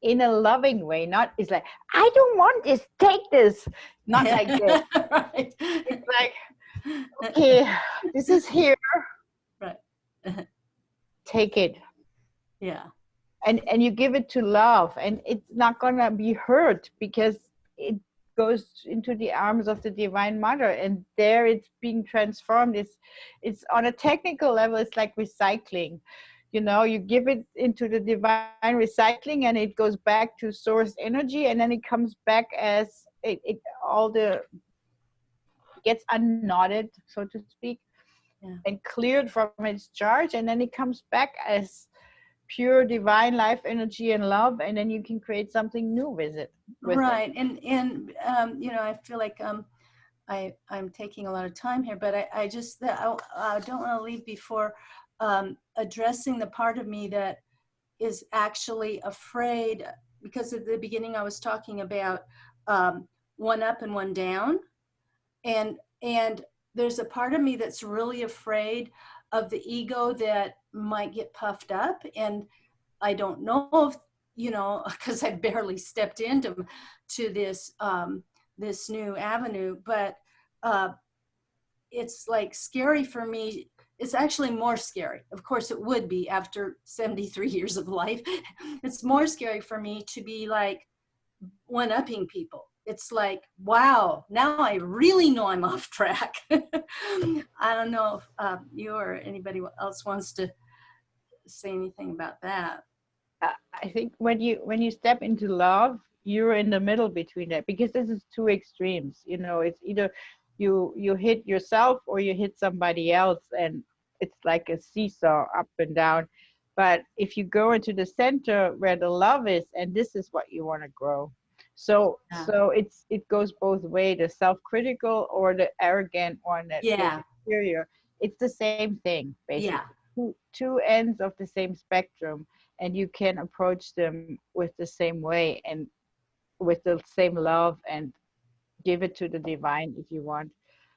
in a loving way. Not, it's like, I don't want this, take this. Not like this. Right. It's like, okay, this is here. Right. Take it. Yeah. And you give it to love, and it's not gonna be hurt because it goes into the arms of the Divine Mother, and there it's being transformed. It's on a technical level, it's like recycling. You know, you give it into the divine recycling, and it goes back to source energy, and then it comes back as it all the gets unknotted, so to speak, and cleared from its charge, and then it comes back as pure divine life energy and love, and then you can create something new with it. Right. And you know, I feel like I'm taking a lot of time here, but I just I don't want to leave before addressing the part of me that is actually afraid, because at the beginning I was talking about one up and one down, and there's a part of me that's really afraid of the ego that might get puffed up. And I don't know if, you know, because I barely stepped into this this new avenue, but it's like scary for me. It's actually more scary. Of course it would be after 73 years of life. It's more scary for me to be like one-upping people. It's like, wow, now I really know I'm off track. I don't know if you or anybody else wants to say anything about that. I think when you step into love, you're in the middle between that, because this is two extremes. You know, it's either you hit yourself or you hit somebody else, and it's like a seesaw up and down. But if you go into the center where the love is, and this is what you want to grow. So it goes both ways, the self-critical or the arrogant one that feels superior. It's the same thing, basically. Two ends of the same spectrum, and you can approach them with the same way and with the same love, and give it to the divine if you want,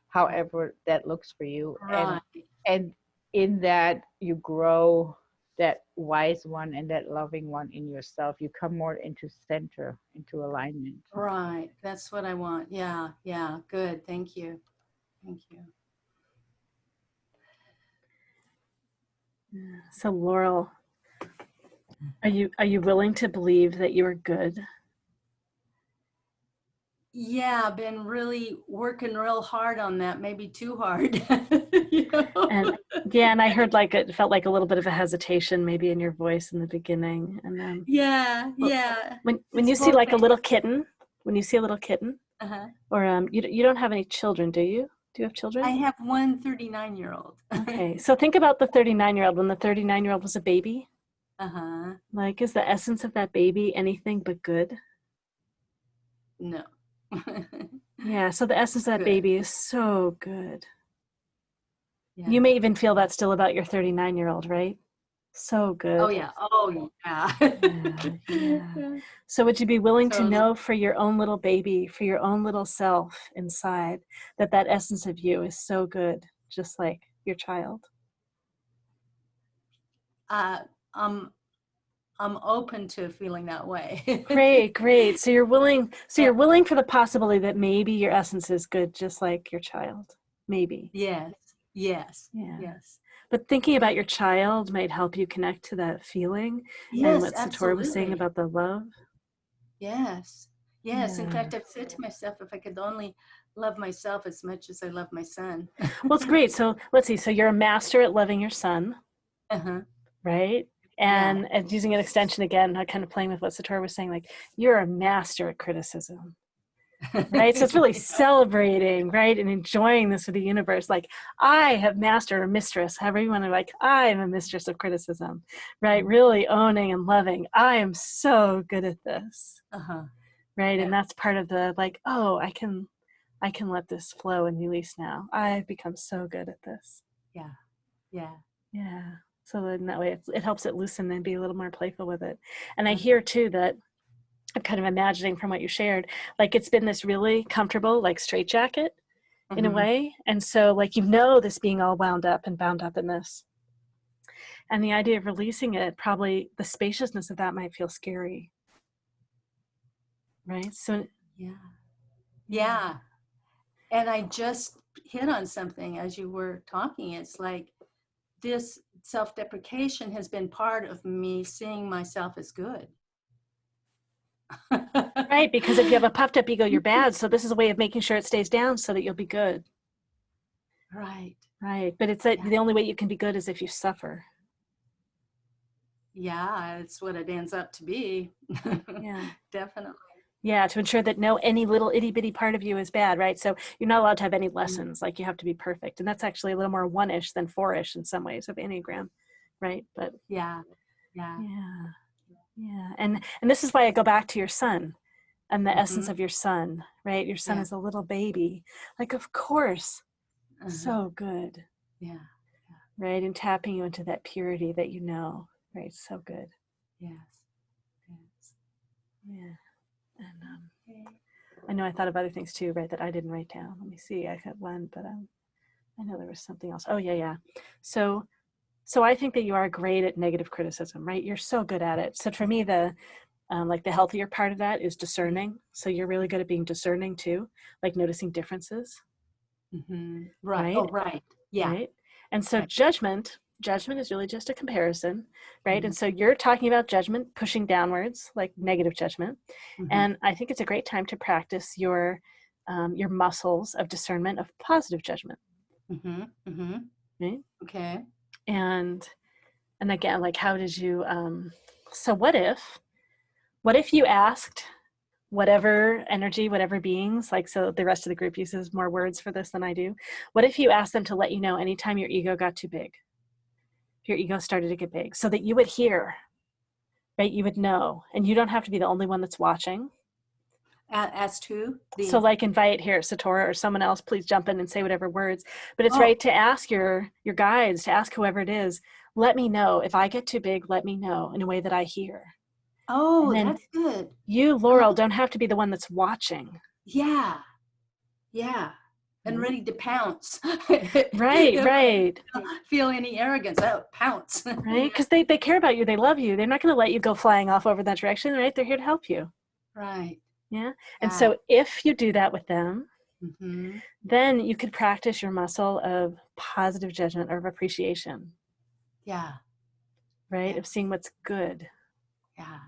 however that looks for you. Right. And in that you grow that wise one and that loving one in yourself. You come more into center, into alignment. Right. That's what I want. Yeah. Yeah. Good. Thank you. Thank you. So Laurel, are you willing to believe that you are good? Yeah, I've been really working real hard on that, maybe too hard. You know? And yeah, and I heard like it felt like a little bit of a hesitation maybe in your voice in the beginning. And then when you see like a little kitten, uh-huh. or you don't have any children, do you? Do you have children? I have one 39-year-old. Okay, so think about the 39-year-old when the 39-year-old was a baby. Uh-huh. Like, is the essence of that baby anything but good? No. Yeah, so the essence of that baby is so good. Yeah. You may even feel that still about your 39-year-old, right? So good. Oh yeah. Oh yeah. Yeah. So would you be willing to know for your own little baby, for your own little self inside, that essence of you is so good, just like your child? I'm open to feeling that way. Great. So you're willing you're willing for the possibility that maybe your essence is good just like your child. Maybe. Yes. But thinking about your child might help you connect to that feeling. Yes, and what Satori was saying about the love. Yes. In fact, I've said to myself, if I could only love myself as much as I love my son. Well, it's great. So let's see. So you're a master at loving your son, right? And using an extension again, kind of playing with what Satori was saying, like you're a master at criticism, right? So it's really celebrating, right? And enjoying this with the universe. Like I have mastered, or mistress, however you want to, like I am a mistress of criticism, right? Really owning and loving. I am so good at this, right? And that's part of the like, oh, I can I can let this flow and release now. I've become so good at this. Yeah. Yeah. Yeah. So in that way, it helps it loosen and be a little more playful with it. And I hear too that I'm kind of imagining from what you shared, like it's been this really comfortable, like straitjacket in a way. And so like, this being all wound up and bound up in this. And the idea of releasing it, probably the spaciousness of that might feel scary. Right? So Yeah. And I just hit on something as you were talking. It's like this self-deprecation has been part of me seeing myself as good. right, because if you have a puffed up ego, you're bad. So this is a way of making sure it stays down so that you'll be good. Right. Right. But it's that the only way you can be good is if you suffer. Yeah, it's what it ends up to be. Yeah. Definitely. Yeah, to ensure that any little itty bitty part of you is bad, right? So you're not allowed to have any lessons, like you have to be perfect. And that's actually a little more 1-ish than 4-ish in some ways of Enneagram, right? But yeah. And this is why I go back to your son and the essence of your son, right? Your son is a little baby. Like, of course, so good. Yeah. Right? And tapping you into that purity that right? So good. Yes. Yeah. And I know I thought of other things too, right, that I didn't write down. Let me see. I had one, but I know there was something else. Oh, yeah. So I think that you are great at negative criticism, right? You're so good at it. So for me, the healthier part of that is discerning. So you're really good at being discerning too, like noticing differences. Right. Oh, right. Yeah. Right. And so judgment is really just a comparison, right? And so you're talking about judgment pushing downwards, like negative judgment. And I think it's a great time to practice your muscles of discernment of positive judgment. Right? Okay. And again, like, how did you, so what if you asked whatever energy, whatever beings, like, so the rest of the group uses more words for this than I do. What if you asked them to let you know anytime your ego got too big? Your ego started to get big, so that you would hear, right? You would know, and you don't have to be the only one that's watching. As to so like invite here Satora or someone else, please jump in and say whatever words, but it's right to ask your guides, to ask whoever it is, let me know if I get too big, let me know in a way that I hear. That's good. You, Laurel, don't have to be the one that's watching. Yeah And ready to pounce. right Feel any arrogance, pounce. Right, because they care about you, they love you, they're not going to let you go flying off over that direction, right? They're here to help you. Right. Yeah. And so if you do that with them, then you could practice your muscle of positive judgment or of appreciation. Yeah. Right? Of seeing what's good. Yeah.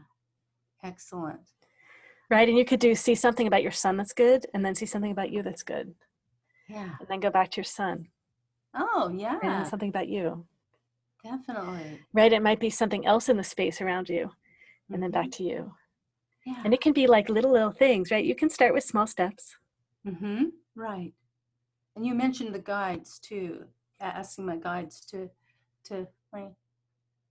Excellent. Right? And you could see something about your son that's good, and then see something about you that's good. Yeah. And then go back to your son. Oh, yeah. And something about you. Definitely. Right? It might be something else in the space around you, and then back to you. Yeah. And it can be like little things, right? You can start with small steps. Right. And you mentioned the guides too, asking my guides to like,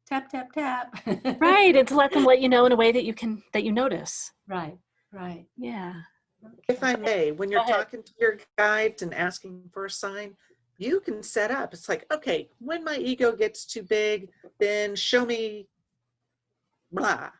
tap, tap, tap. Right. And to let them let you know in a way that you notice. Right. Yeah. If I may, when you're talking to your guides and asking for a sign, you can set up, it's like, okay, when my ego gets too big, then show me blah,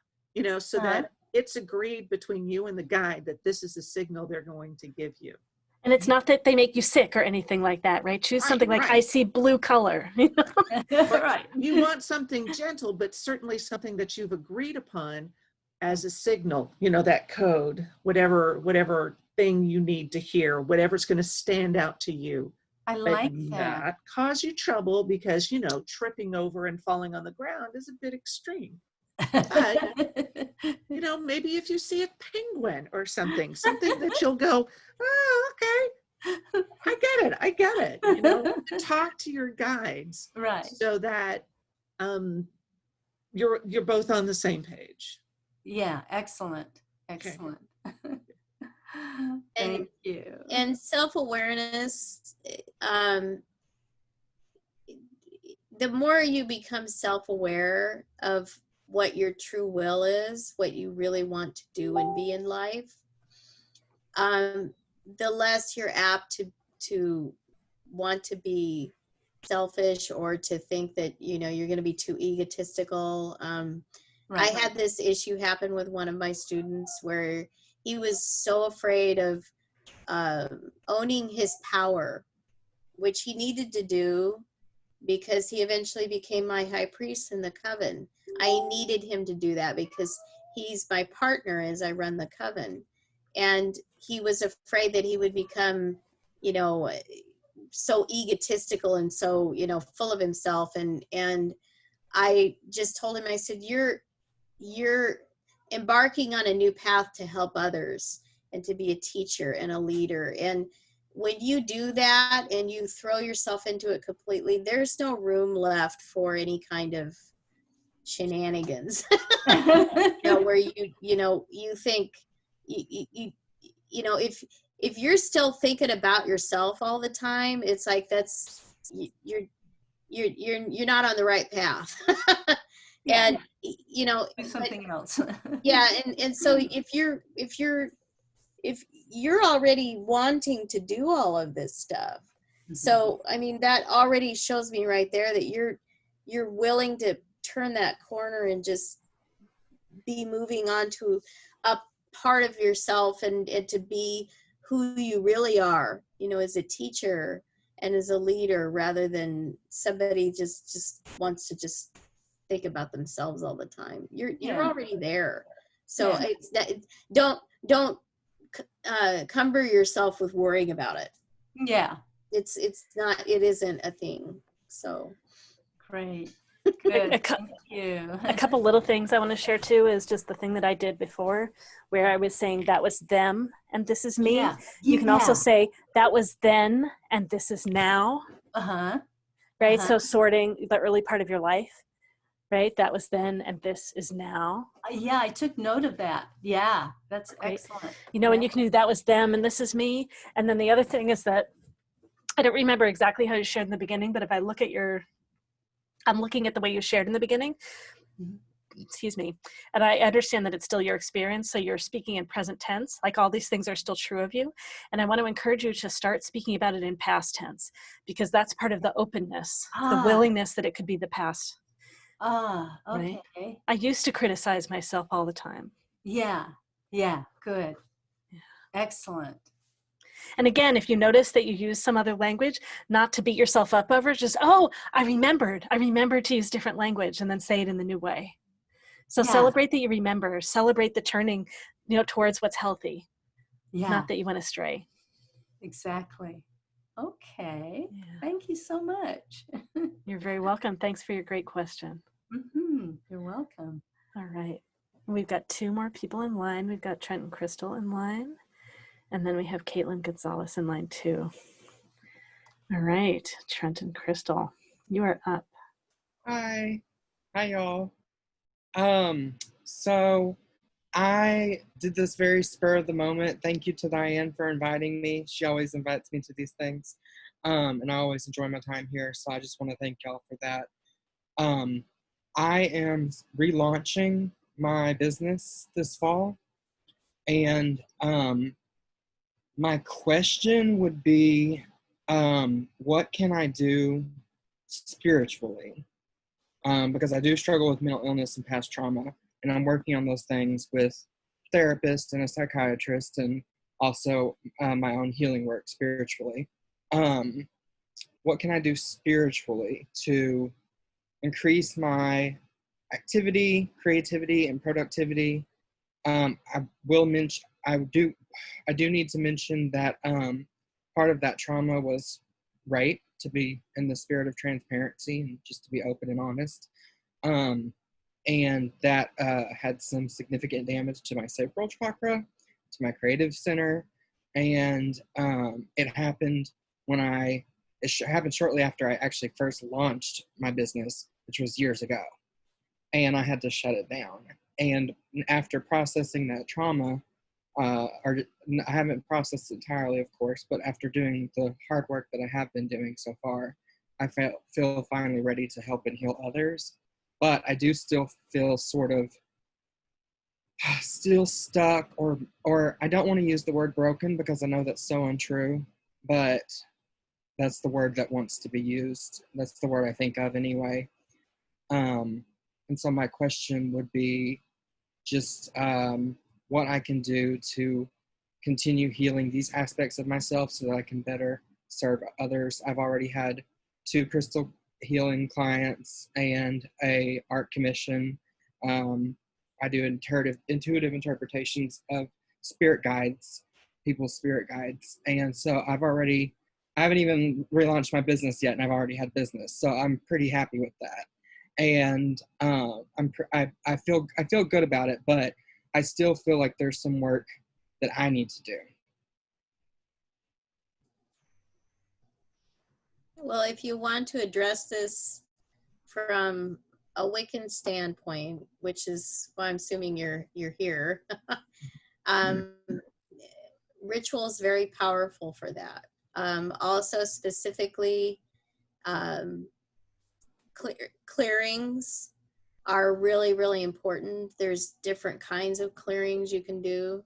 so that it's agreed between you and the guide that this is the signal they're going to give you. And it's not that they make you sick or anything like that, right? Choose something like, I see blue color. Right. You want something gentle, but certainly something that you've agreed upon as a signal, that code, whatever thing you need to hear, whatever's going to stand out to you. I like that. Not cause you trouble because, tripping over and falling on the ground is a bit extreme. But, maybe if you see a penguin or something that you'll go, oh, okay, I get it. Talk to your guides, right? So that you're both on the same page. Yeah, excellent. Okay. Thank you. And self-awareness, the more you become self-aware of what your true will is, what you really want to do and be in life, the less you're apt to want to be selfish or to think that, you know, you're going to be too egotistical. I had this issue happen with one of my students where he was so afraid of owning his power, which he needed to do because he eventually became my high priest in the coven. I needed him to do that because he's my partner as I run the coven. And he was afraid that he would become, you know, so egotistical and so, you know, full of himself. And I just told him, I said, you're embarking on a new path to help others and to be a teacher and a leader. And when you do that and you throw yourself into it completely, there's no room left for any kind of shenanigans. You know, where you think you know, if you're still thinking about yourself all the time, it's like you're not on the right path. And you know, Do something else. yeah, and so if you're already wanting to do all of this stuff, so I mean that already shows me right there that you're willing to turn that corner and just be moving on to a part of yourself and to be who you really are, you know, as a teacher and as a leader, rather than somebody just wants to just think about themselves all the time. You're already there. So it's that, don't cumber yourself with worrying about it. Yeah. It isn't a thing. So Great. Good. Thank you. A couple little things I want to share too is just the thing that I did before where I was saying that was them and this is me. Yeah. You can also say that was then and this is now. Right? So sorting the early part of your life, right? That was then and this is now. Yeah, I took note of that. Yeah, that's excellent. You know, and you can do that was them and this is me. And then the other thing is that I don't remember exactly how you shared in the beginning, but if I look at I'm looking at the way you shared in the beginning, excuse me, and I understand that it's still your experience, so you're speaking in present tense, like all these things are still true of you, and I want to encourage you to start speaking about it in past tense, because that's part of the openness, the willingness that it could be the past. Okay. Right? I used to criticize myself all the time. Yeah, good. Yeah. Excellent. And again, if you notice that you use some other language, not to beat yourself up over, just, oh, I remembered to use different language and then say it in the new way. So celebrate that you remember, celebrate the turning, you know, towards what's healthy. Yeah. Not that you went astray. Exactly. Okay. Yeah. Thank you so much. You're very welcome. Thanks for your great question. You're welcome. All right. We've got two more people in line. We've got Trent and Crystal in line. And then we have Caitlin Gonzalez in line too. All right, Trent and Crystal, you are up. Hi y'all. So I did this very spur of the moment. Thank you to Diane for inviting me. She always invites me to these things. And I always enjoy my time here. So I just want to thank y'all for that. I am relaunching my business this fall. And my question would be, what can I do spiritually? Because I do struggle with mental illness and past trauma, and I'm working on those things with therapists and a psychiatrist, and also my own healing work spiritually. What can I do spiritually to increase my activity, creativity, and productivity? I do need to mention that part of that trauma was rape, to be in the spirit of transparency and just to be open and honest. And that had some significant damage to my sacral chakra, to my creative center. And it happened happened shortly after I actually first launched my business, which was years ago. And I had to shut it down. And after processing that trauma, I haven't processed it entirely, of course, but after doing the hard work that I have been doing so far, I feel finally ready to help and heal others. But I do still feel sort of still stuck, or I don't want to use the word broken because I know that's so untrue, but that's the word that wants to be used. That's the word I think of anyway. And so my question would be just what I can do to continue healing these aspects of myself so that I can better serve others. I've already had 2 crystal healing clients and a art commission. I do intuitive interpretations of spirit guides, people's spirit guides. And so I haven't even relaunched my business yet, and I've already had business. So I'm pretty happy with that. And I feel good about it, but I still feel like there's some work that I need to do. Well, if you want to address this from a Wiccan standpoint, which is why I'm assuming you're here, ritual is very powerful for that. Also, specifically, clearings are really, really important. There's different kinds of clearings you can do.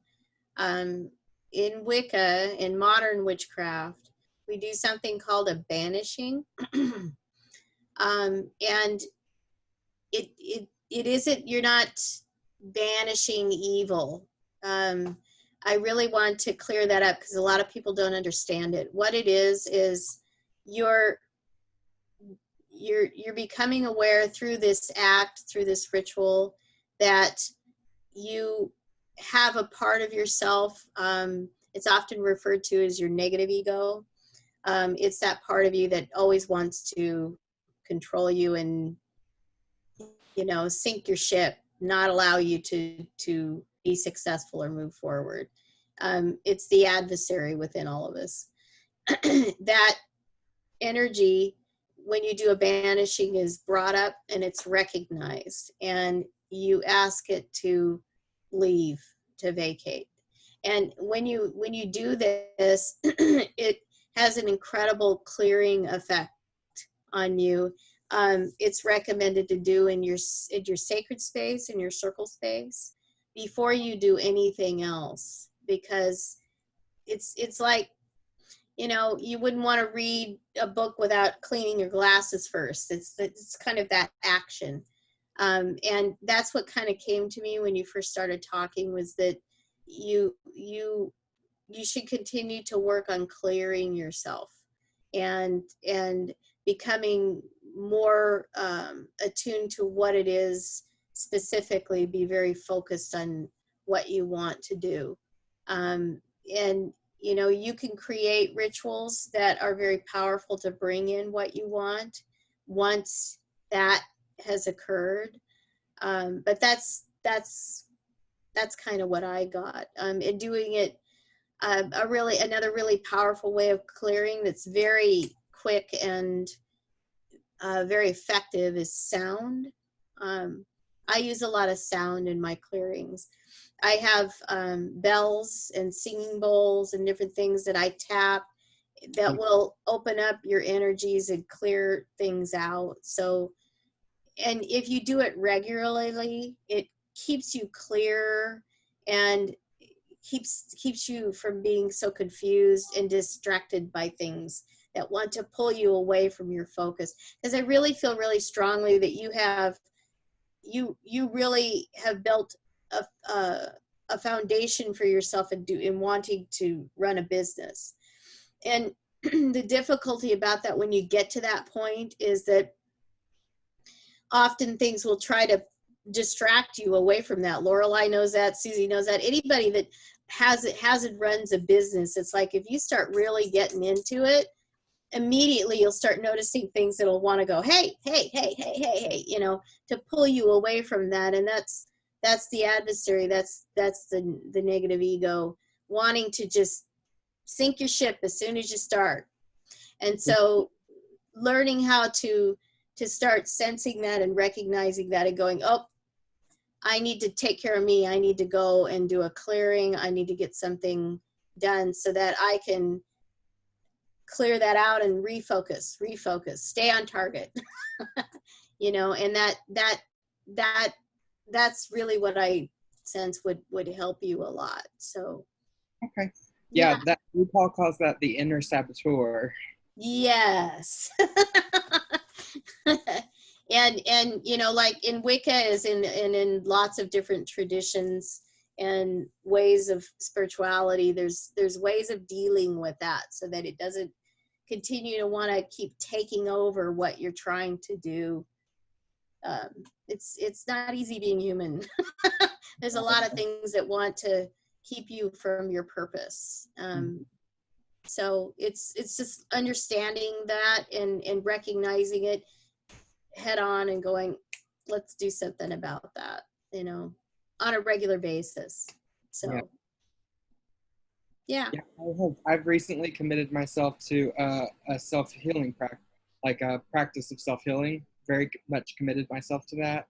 In Wicca, in modern witchcraft, we do something called a banishing. And it isn't, you're not banishing evil. I really want to clear that up because a lot of people don't understand it. What it is you're becoming aware through this act, through this ritual, that you have a part of yourself. It's often referred to as your negative ego. It's that part of you that always wants to control you and, sink your ship, not allow you to be successful or move forward. It's the adversary within all of us. That energy, when you do a banishing, is brought up and it's recognized, and you ask it to leave, to vacate. And when you do this, it has an incredible clearing effect on you. It's recommended to do in your sacred space, in your circle space, before you do anything else, because it's like, you wouldn't want to read a book without cleaning your glasses first. It's kind of that action. And that's what kind of came to me when you first started talking, was that you should continue to work on clearing yourself and becoming more attuned to what it is specifically. Be very focused on what you want to do. And you can create rituals that are very powerful to bring in what you want once that has occurred. But that's kind of what I got. And doing it, another really powerful way of clearing that's very quick and very effective is sound. I use a lot of sound in my clearings. I have bells and singing bowls and different things that I tap that will open up your energies and clear things out. So, and if you do it regularly, it keeps you clear and keeps you from being so confused and distracted by things that want to pull you away from your focus. Because I really feel really strongly that you really have built a foundation for yourself in wanting to run a business. And the difficulty about that when you get to that point is that often things will try to distract you away from that. Lorelei knows that, Susie knows that. Anybody that runs a business, it's like if you start really getting into it, immediately you'll start noticing things that'll want to go, hey, to pull you away from that. And that's the adversary. That's the negative ego wanting to just sink your ship as soon as you start. And so learning how to start sensing that and recognizing that and going, oh, I need to take care of me. I need to go and do a clearing. I need to get something done so that I can clear that out and refocus, stay on target. And that's really what I sense would help you a lot. So Okay. Yeah, that RuPaul calls that the inner saboteur. Yes. and you know, like in Wicca is in lots of different traditions and ways of spirituality, there's ways of dealing with that so that it doesn't continue to want to keep taking over what you're trying to do. It's not easy being human. There's a lot of things that want to keep you from your purpose. So it's just understanding that and recognizing it head on and going, let's do something about that, you know, on a regular basis. So yeah. I've recently committed myself to a self-healing practice, like a practice of self-healing. Very much committed myself to that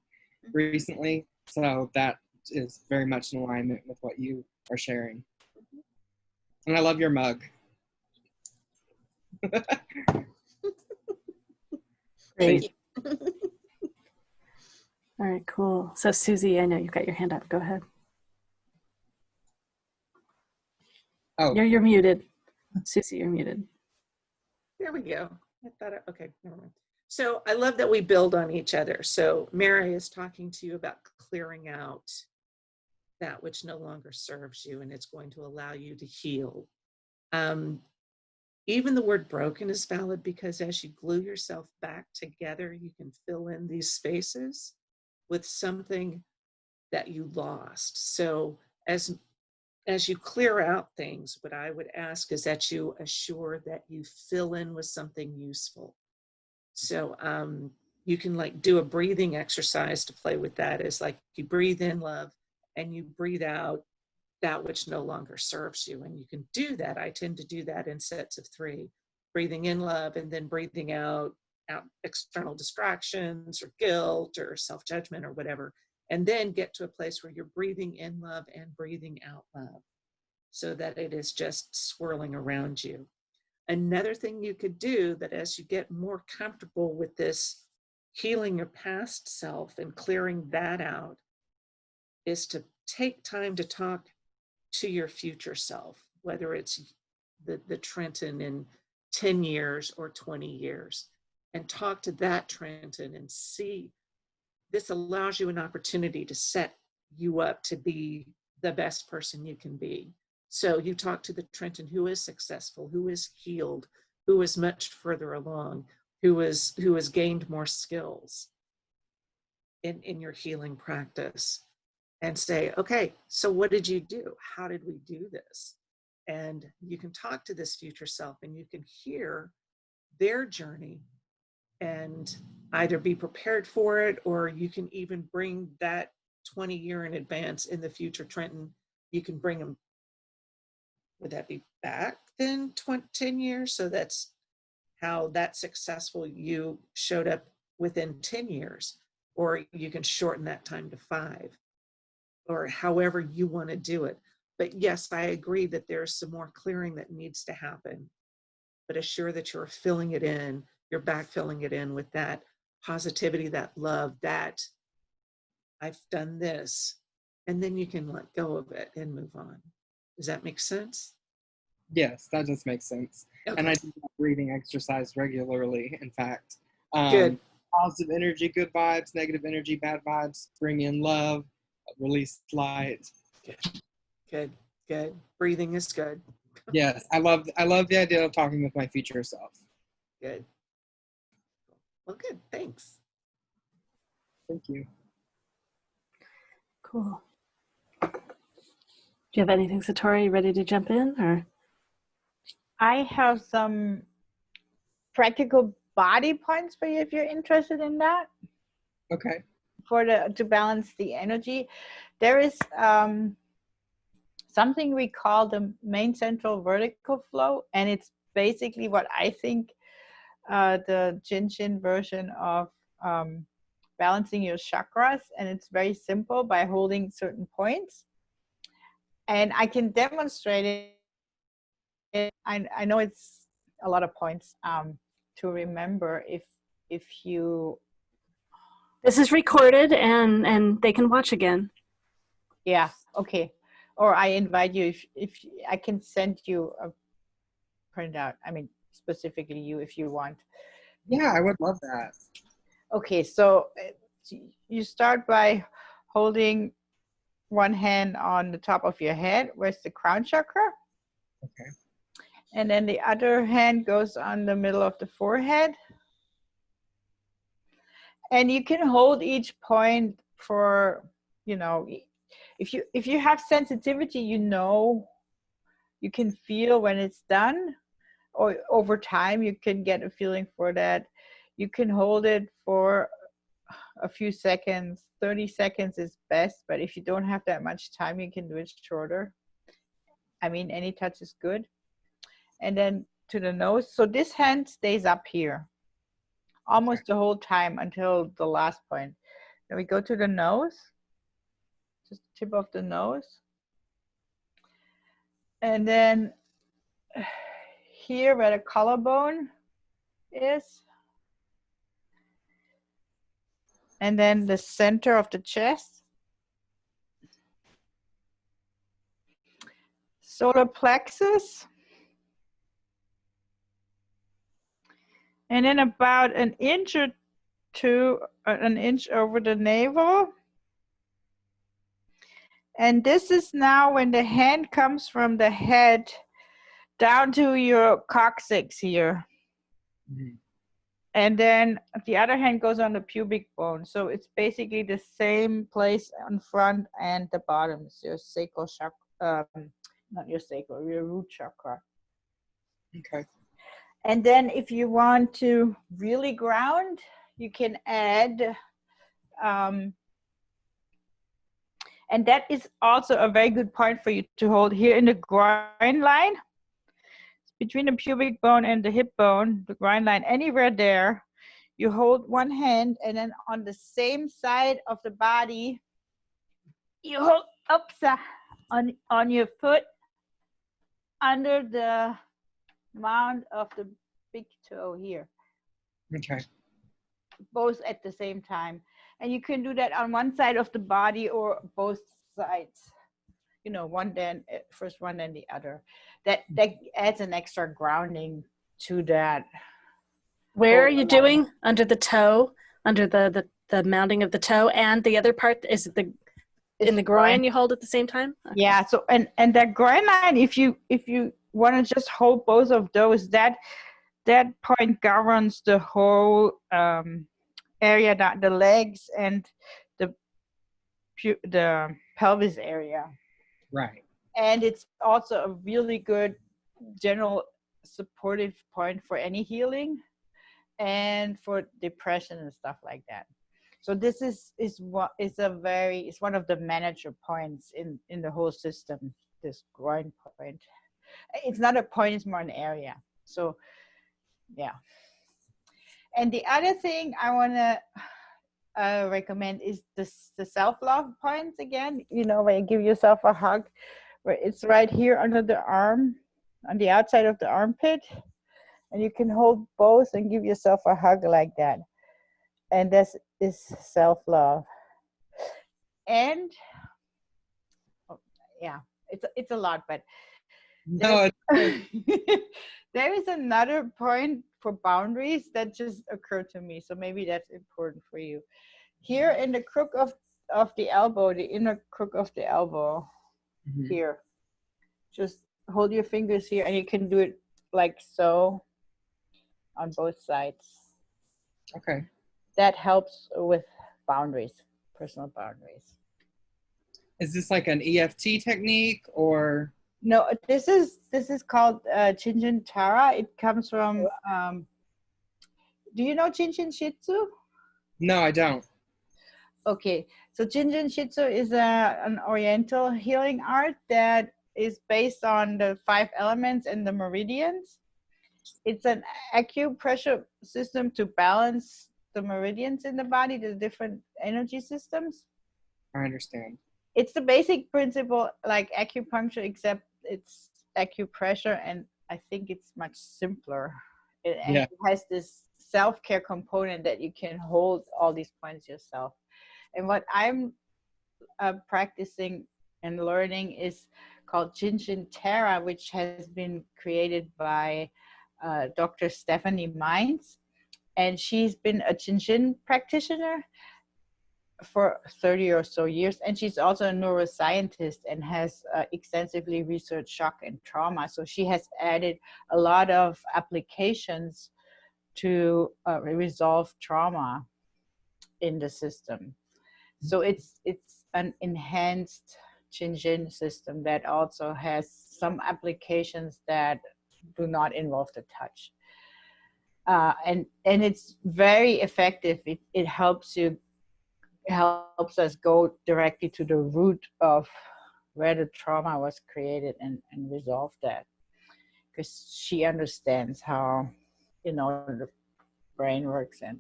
recently. So that is very much in alignment with what you are sharing. And I love your mug. Thank you. All right, cool. So Susie, I know you've got your hand up. Go ahead. Oh, You're muted. Susie, you're muted. There we go. I thought, okay, never mind. So I love that we build on each other. So Mary is talking to you about clearing out that which no longer serves you, and it's going to allow you to heal. Even the word broken is valid, because as you glue yourself back together, you can fill in these spaces with something that you lost. So as you clear out things, what I would ask is that you assure that you fill in with something useful. So you can like do a breathing exercise to play with that. Is like you breathe in love and you breathe out that which no longer serves you. And you can do that. I tend to do that in sets of 3, breathing in love and then breathing out external distractions or guilt or self-judgment or whatever. And then get to a place where you're breathing in love and breathing out love, so that it is just swirling around you. Another thing you could do, that as you get more comfortable with this healing your past self and clearing that out, is to take time to talk to your future self, whether it's the Trenton in 10 years or 20 years, and talk to that Trenton and see. This allows you an opportunity to set you up to be the best person you can be. So you talk to the Trenton who is successful, who is healed, who is much further along, who has gained more skills in your healing practice, and say, okay, so what did you do? How did we do this? And you can talk to this future self and you can hear their journey and either be prepared for it, or you can even bring that 20 year in advance in the future Trenton. You can bring them, would that be back then 10 years? So that's how that successful you showed up within 10 years, or you can shorten that time to 5, or however you want to do it. But yes, I agree that there's some more clearing that needs to happen, but assure that you're filling it in, you're backfilling it in with that positivity, that love, that I've done this, and then you can let go of it and move on. Does that make sense? yes, that just makes sense. Okay. And I do that breathing exercise regularly, in fact. Good. Positive energy, good vibes, negative energy, bad vibes, bring in love, release light. Good. Breathing is good. Yes, I love the idea of talking with my future self. Good. Well, good. Thanks. Thank you. Cool. Do you have anything, Satori? Ready to jump in, or? I have some practical body points for you if you're interested in that. Okay. To balance the energy, there is something we call the main central vertical flow, and it's basically what I think the Jinshin version of balancing your chakras, and it's very simple by holding certain points. And I can demonstrate it. I know it's a lot of points to remember if you. This is recorded and they can watch again. Yeah, okay. Or I invite you, if I can send you a printout. I mean, specifically you, if you want. Yeah, I would love that. Okay, so you start by holding one hand on the top of your head, where's the crown chakra. Okay. And then the other hand goes on the middle of the forehead. And you can hold each point for, you know, if you have sensitivity, you know, you can feel when it's done, or over time you can get a feeling for that. You can hold it for a few seconds. 30 seconds is best, but if you don't have that much time, you can do it shorter. I mean, any touch is good. And then to the nose. So this hand stays up here almost the whole time until the last point. Then we go to the nose, just tip of the nose. And then here where the collarbone is. And then the center of the chest. Solar plexus. And then about an inch or two, an inch over the navel. And this is now when the hand comes from the head down to your coccyx here. Mm-hmm. And then the other hand goes on the pubic bone. So it's basically the same place on front and the bottom. It's your sacral chakra, not your sacral, your root chakra. Okay. And then if you want to really ground, you can add, and that is also a very good point for you to hold here in the groin line, between the pubic bone and the hip bone, the groin line, anywhere there. You hold one hand, and then on the same side of the body, you hold upside on your foot under the mound of the big toe here. Okay. Both at the same time. And you can do that on one side of the body or both sides. You know, one then first one then the other. That adds an extra grounding to that. Where are you doing? Under the toe, under the mounting of the toe, and the other part is in the groin. You hold at the same time. Okay. Yeah. So and that groin line, if you want to just hold both of those, that point governs the whole area, that the legs and the pelvis area. Right. And it's also a really good general supportive point for any healing and for depression and stuff like that. So this is one of the manager points in the whole system, this groin point. It's not a point, it's more an area. So yeah. And the other thing I want to recommend is the self-love points again, you know, where you give yourself a hug, where it's right here under the arm, on the outside of the armpit, and you can hold both and give yourself a hug like that. And this is self-love. And yeah, it's a lot, but no, there is another point for boundaries that just occurred to me, so maybe that's important for you. Here in the crook of the elbow, the inner crook of the elbow, mm-hmm. Here, just hold your fingers here, and you can do it like so on both sides. Okay. That helps with boundaries, personal boundaries. Is this like an EFT technique or? No, this is called Chinchen Tara. It comes from. Do you know Chinchen Shitsu? No, I don't. Okay, so Chinchen Shitsu is an Oriental healing art that is based on the 5 elements and the meridians. It's an acupressure system to balance the meridians in the body, the different energy systems. I understand. It's the basic principle like acupuncture, except it's acupressure, and I think it's much simpler. It has this self-care component that you can hold all these points yourself. And what I'm practicing and learning is called Jinjin Terra, which has been created by Dr. Stephanie Mines. And she's been a Jinjin practitioner for 30 or so years. And she's also a neuroscientist and has extensively researched shock and trauma. So she has added a lot of applications to resolve trauma in the system. So it's an enhanced Jinjin system that also has some applications that do not involve the touch. And it's very effective. It helps us go directly to the root of where the trauma was created and resolve that, because she understands how the brain works and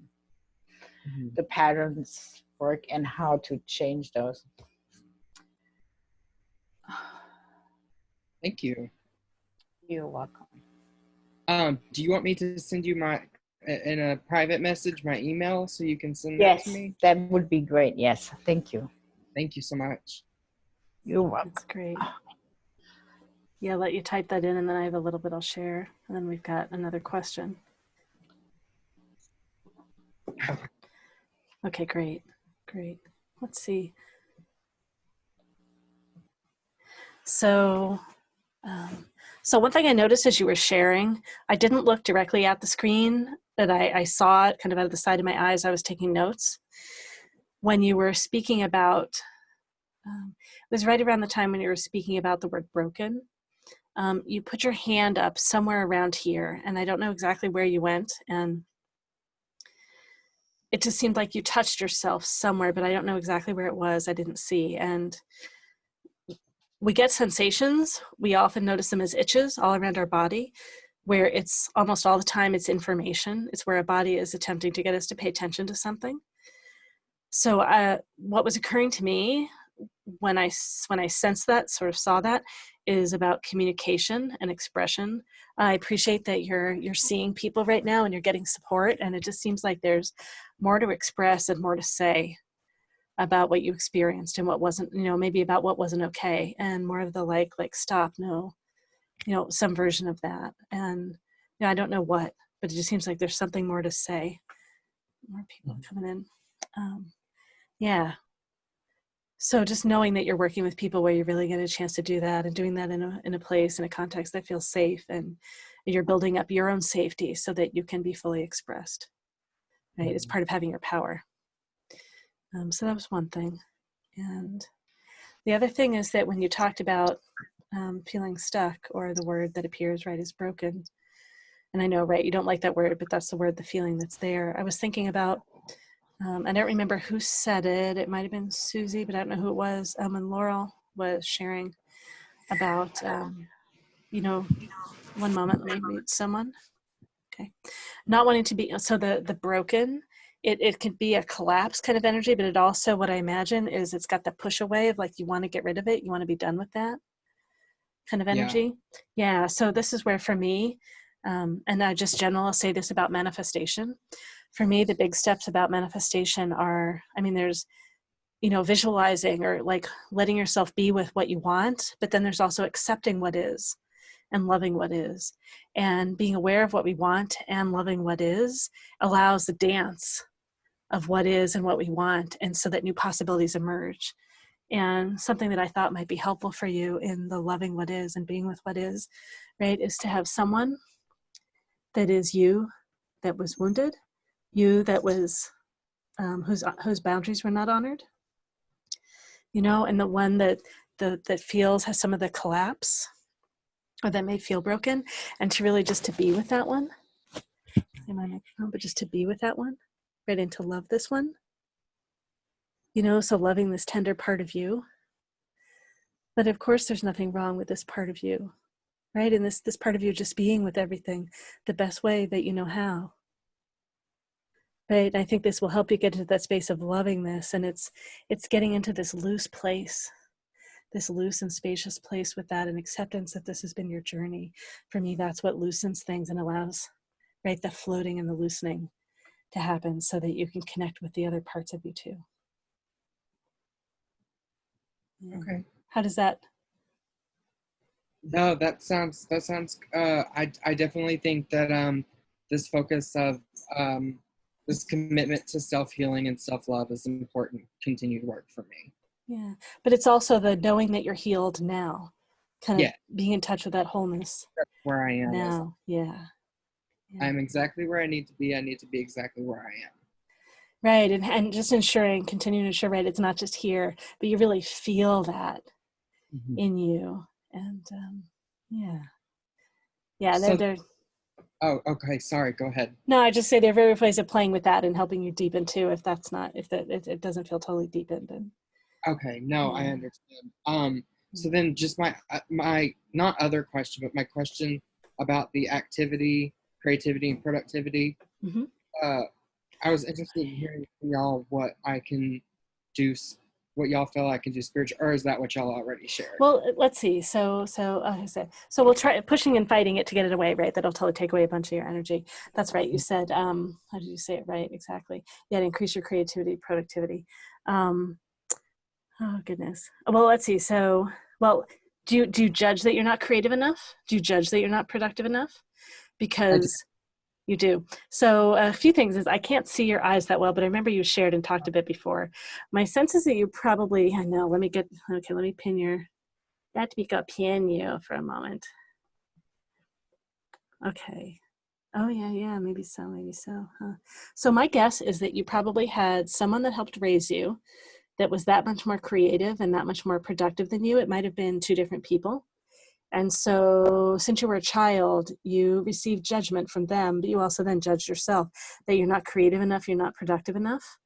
the patterns work and how to change those. Thank you. You're welcome. Do you want me to send you in a private message my email so you can send that to me? That would be great. Yes, thank you. Thank you so much. You're welcome. That's great. Yeah, I'll let you type that in, and then I have a little bit I'll share, and then we've got another question. Okay, great. Let's see. So one thing I noticed as you were sharing, I didn't look directly at the screen, but I saw it kind of out of the side of my eyes. I was taking notes. When you were speaking about, it was right around the time when you were speaking about the word broken. You put your hand up somewhere around here, and I don't know exactly where you went, and it just seemed like you touched yourself somewhere, but I don't know exactly where it was. I didn't see. And we get sensations. We often notice them as itches all around our body, where it's almost all the time it's information. It's where our body is attempting to get us to pay attention to something. So what was occurring to me when I sensed that, sort of saw that, is about communication and expression. I appreciate that you're seeing people right now and you're getting support, and it just seems like there's more to express and more to say about what you experienced and what wasn't, maybe about what wasn't okay, and more of the like stop, no, some version of that. And I don't know what, but it just seems like there's something more to say. More people coming in. Yeah. So just knowing that you're working with people where you really get a chance to do that, and doing that in a place, in a context that feels safe, and you're building up your own safety so that you can be fully expressed, right? It's part of having your power. So that was one thing. And the other thing is that when you talked about feeling stuck, or the word that appears, right, is broken. And I know, right, you don't like that word, but that's the word, the feeling that's there. I was thinking about, I don't remember who said it. It might have been Susie, but I don't know who it was. When Laurel was sharing about, one moment, let me mute someone. Okay. Not wanting to be, so the broken, it could be a collapse kind of energy, but it also, what I imagine is it's got the push away of like, you want to get rid of it. You want to be done with that kind of energy. Yeah. So this is where, for me, and I just I'll say this about manifestation. For me, the big steps about manifestation are, there's, visualizing, or like letting yourself be with what you want, but then there's also accepting what is and loving what is, and being aware of what we want and loving what is allows the dance of what is and what we want, and so that new possibilities emerge. And something that I thought might be helpful for you in the loving what is and being with what is, right, is to have someone that is you, that was wounded, you that was whose boundaries were not honored, and the one that has some of the collapse, or that may feel broken, and to really just to be with that one. But just to be with that one, right, and to love this one. So loving this tender part of you. But of course, there's nothing wrong with this part of you, right? And this part of you just being with everything the best way that you know how. Right? I think this will help you get into that space of loving this, and it's getting into this loose place, this loose and spacious place with that, and acceptance that this has been your journey. For me, that's what loosens things and allows, right, the floating and the loosening to happen, so that you can connect with the other parts of you too. Okay. How does that? No, I definitely think that this focus of this commitment to self-healing and self-love is important continued work for me. Yeah, but it's also the knowing that you're healed now, kind of Yeah, being in touch with that wholeness where I am is now. Yeah. Yeah. I'm exactly where I need to be. I need to be exactly where I am. Right. And just continuing to ensure, right, it's not just here, but you really feel that in you. And yeah. Yeah, So, they're oh, okay. Sorry. Go ahead. no, I just say they're very ways of playing with that and helping you deepen too, if it doesn't feel totally deepened. And Okay. No, I yeah. understand. So then just my not other question, but my question about the activity, creativity, and productivity. Mm-hmm. I was interested in hearing from y'all what I can do, what y'all feel I can do spiritual, or is that what y'all already shared? Well, let's see. So I said, so we'll try pushing and fighting it to get it away, right? That'll totally take away a bunch of your energy. That's right. You said, how did you say it right? Exactly. Yeah, to increase your creativity, productivity. Oh goodness. Well, let's see. So, well, do you judge that you're not creative enough? Do you judge that you're not productive enough? I do. Because you do. So a few things is I can't see your eyes that well, but I remember you shared and talked a bit before. My sense is that you probably, I know, let me pin your, that we go pin you for a moment. Okay. Oh yeah, maybe so. Huh. So my guess is that you probably had someone that helped raise you that was that much more creative and that much more productive than you. It might have been two different people. And so since you were a child, you received judgment from them, but you also then judged yourself that you're not creative enough, you're not productive enough.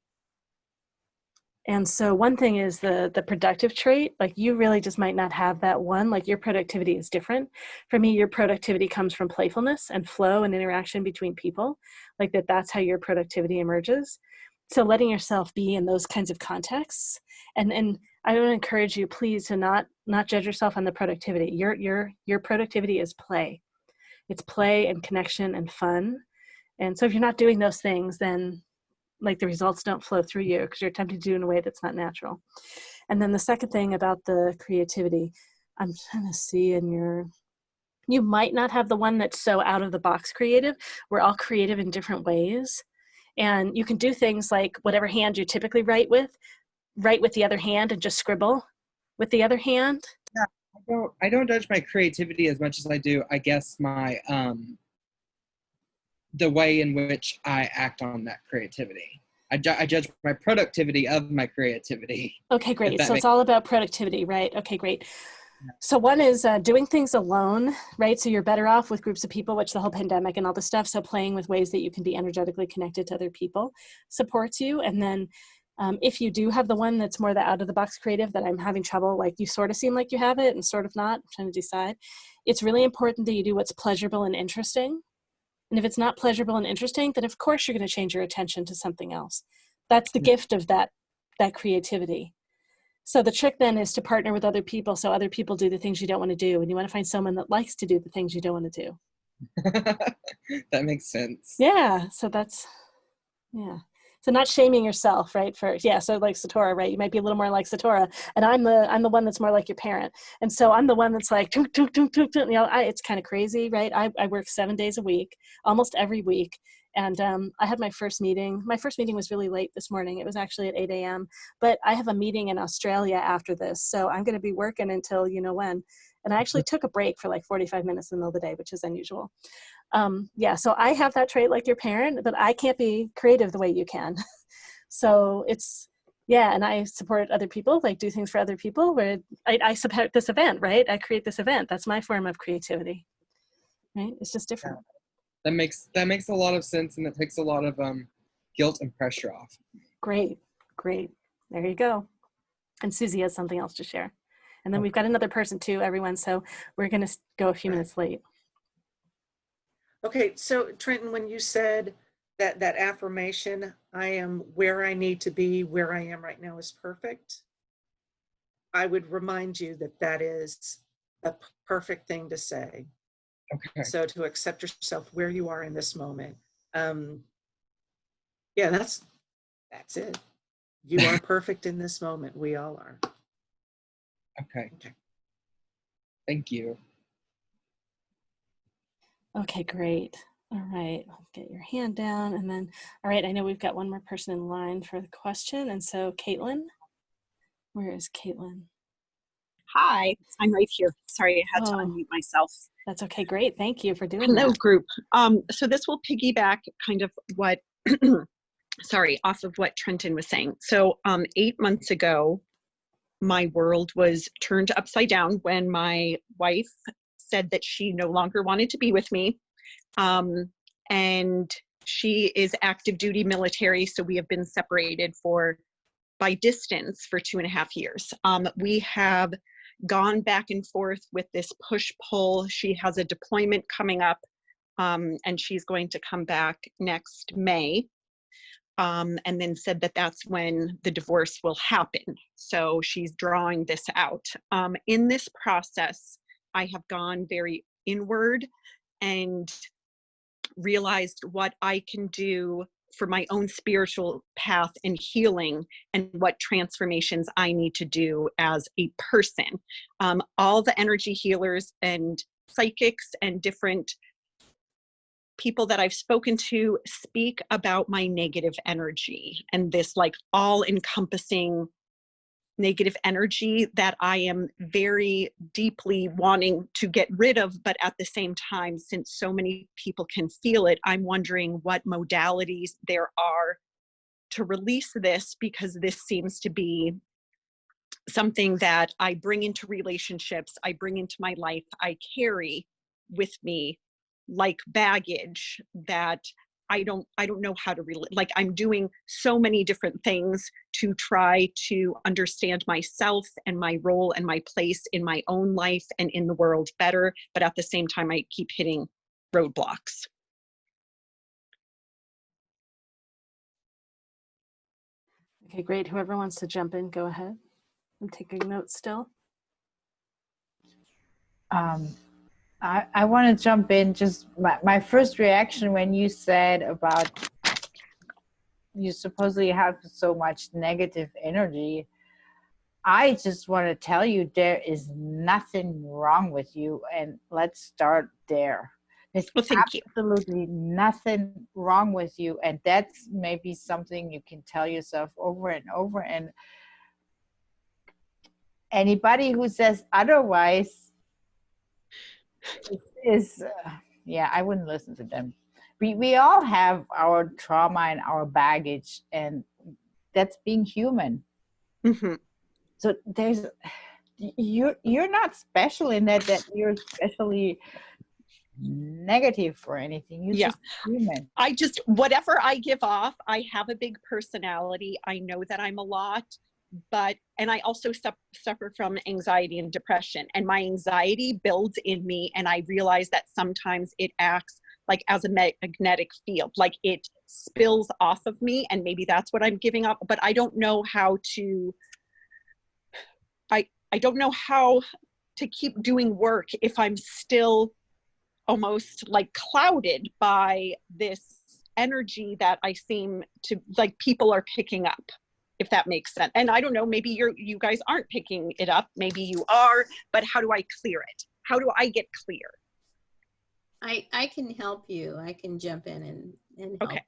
And so one thing is the productive trait, like you really just might not have that one, like your productivity is different. For me, your productivity comes from playfulness and flow and interaction between people, like that's how your productivity emerges. So letting yourself be in those kinds of contexts. And I would encourage you, please, to not judge yourself on the productivity. Your productivity is play. It's play and connection and fun. And so if you're not doing those things, then like the results don't flow through you because you're attempting to do it in a way that's not natural. And then the second thing about the creativity, I'm trying to see you might not have the one that's so out of the box creative. We're all creative in different ways. And you can do things like whatever hand you typically write with the other hand and just scribble with the other hand. Yeah, I don't judge my creativity as much as I do, I guess, my the way in which I act on that creativity. I judge my productivity of my creativity. Okay, great. So it's all about productivity, right? Okay, great. So one is doing things alone, right? So you're better off with groups of people, which the whole pandemic and all this stuff. So playing with ways that you can be energetically connected to other people supports you. And then if you do have the one that's more the out of the box creative that I'm having trouble, like you sort of seem like you have it and sort of not, I'm trying to decide. It's really important that you do what's pleasurable and interesting. And if it's not pleasurable and interesting, then of course you're going to change your attention to something else. That's the gift of that creativity. So the trick then is to partner with other people so other people do the things you don't want to do. And you want to find someone that likes to do the things you don't want to do. That makes sense. Yeah. So so not shaming yourself, right? So like Satora, right? You might be a little more like Satora, and I'm the one that's more like your parent. And so I'm the one that's like, it's kind of crazy, right? I work 7 days a week, almost every week. And I had my first meeting. My first meeting was really late this morning. It was actually at 8 a.m. But I have a meeting in Australia after this. So I'm going to be working until you know when. And I actually took a break for like 45 minutes in the middle of the day, which is unusual. So I have that trait like your parent, but I can't be creative the way you can. So and I support other people, like do things for other people where I support this event, right? I create this event. That's my form of creativity, right? It's just different. Yeah. That makes a lot of sense, and it takes a lot of guilt and pressure off. Great. There you go. And Susie has something else to share. And then we've got another person too, everyone. So we're going to go a few minutes late. Okay, so Trenton, when you said that affirmation, I am where I need to be, where I am right now is perfect, I would remind you that is a perfect thing to say. Okay. So to accept yourself where you are in this moment. That's it. You are perfect in this moment. We all are. Okay. Okay. Thank you. Okay, great. All right, I'll get your hand down and then, all right, I know we've got one more person in line for the question. And so Caitlin, where is Caitlin? Hi, I'm right here. Sorry, I had to Oh, unmute myself. that's okay, great. Thank you for doing Hello, that. group. So this will piggyback kind of what, sorry, off of what Trenton was saying. So 8 months ago, my world was turned upside down when my wife said that she no longer wanted to be with me. And she is active duty military, so we have been separated by distance for 2.5 years. We have gone back and forth with this push-pull. She has a deployment coming up, and she's going to come back next May, and then said that that's when the divorce will happen. So she's drawing this out. In this process, I have gone very inward and realized what I can do for my own spiritual path and healing, and what transformations I need to do as a person. All the energy healers and psychics and different people that I've spoken to speak about my negative energy and this like all encompassing negative energy that I am very deeply wanting to get rid of. But at the same time, since so many people can feel it, I'm wondering what modalities there are to release this, because this seems to be something that I bring into relationships, I bring into my life, I carry with me like baggage that I don't know how to like I'm doing so many different things to try to understand myself and my role and my place in my own life and in the world better, but at the same time I keep hitting roadblocks. Okay, great. Whoever wants to jump in, go ahead. I'm taking notes still. I want to jump in. Just my first reaction when you said about you supposedly have so much negative energy, I just want to tell you there is nothing wrong with you, and let's start there. There's Well, thank you. absolutely nothing wrong with you, and that's maybe something you can tell yourself over and over. And anybody who says otherwise is yeah, I wouldn't listen to them. We all have our trauma and our baggage, and that's being human. Mm-hmm. So there's you're not special in that you're especially negative or anything. You're just human. I just, whatever I give off, I have a big personality. I know that I'm a lot, and I also suffer from anxiety and depression, and my anxiety builds in me, and I realize that sometimes it acts like as a magnetic field, like it spills off of me, and maybe that's what I'm giving up, but I don't know how to, I don't know how to keep doing work if I'm still almost like clouded by this energy that I seem to like people are picking up, if that makes sense. And I don't know, maybe you guys aren't picking it up, maybe you are, but how do I clear it? How do I get clear? I can help you. I can jump in and help. Okay.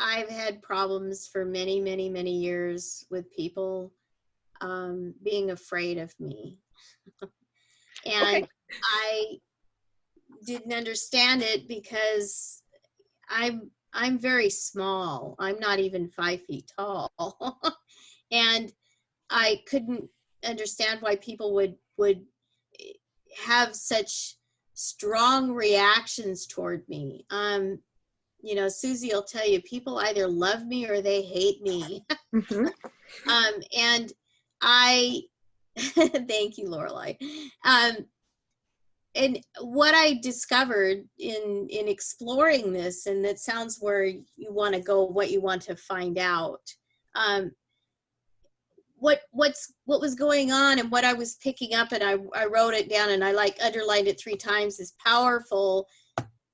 I've had problems for many, many, many years with people being afraid of me. And okay. I didn't understand it because I'm very small. I'm not even 5 feet tall. And I couldn't understand why people would have such strong reactions toward me. You know, Susie will tell you, people either love me or they hate me. Mm-hmm. And I, thank you, Lorelei. And what I discovered in exploring this, and it sounds where you want to go, what you want to find out, what was going on and what I was picking up, and I wrote it down and I like underlined it 3 times, is powerful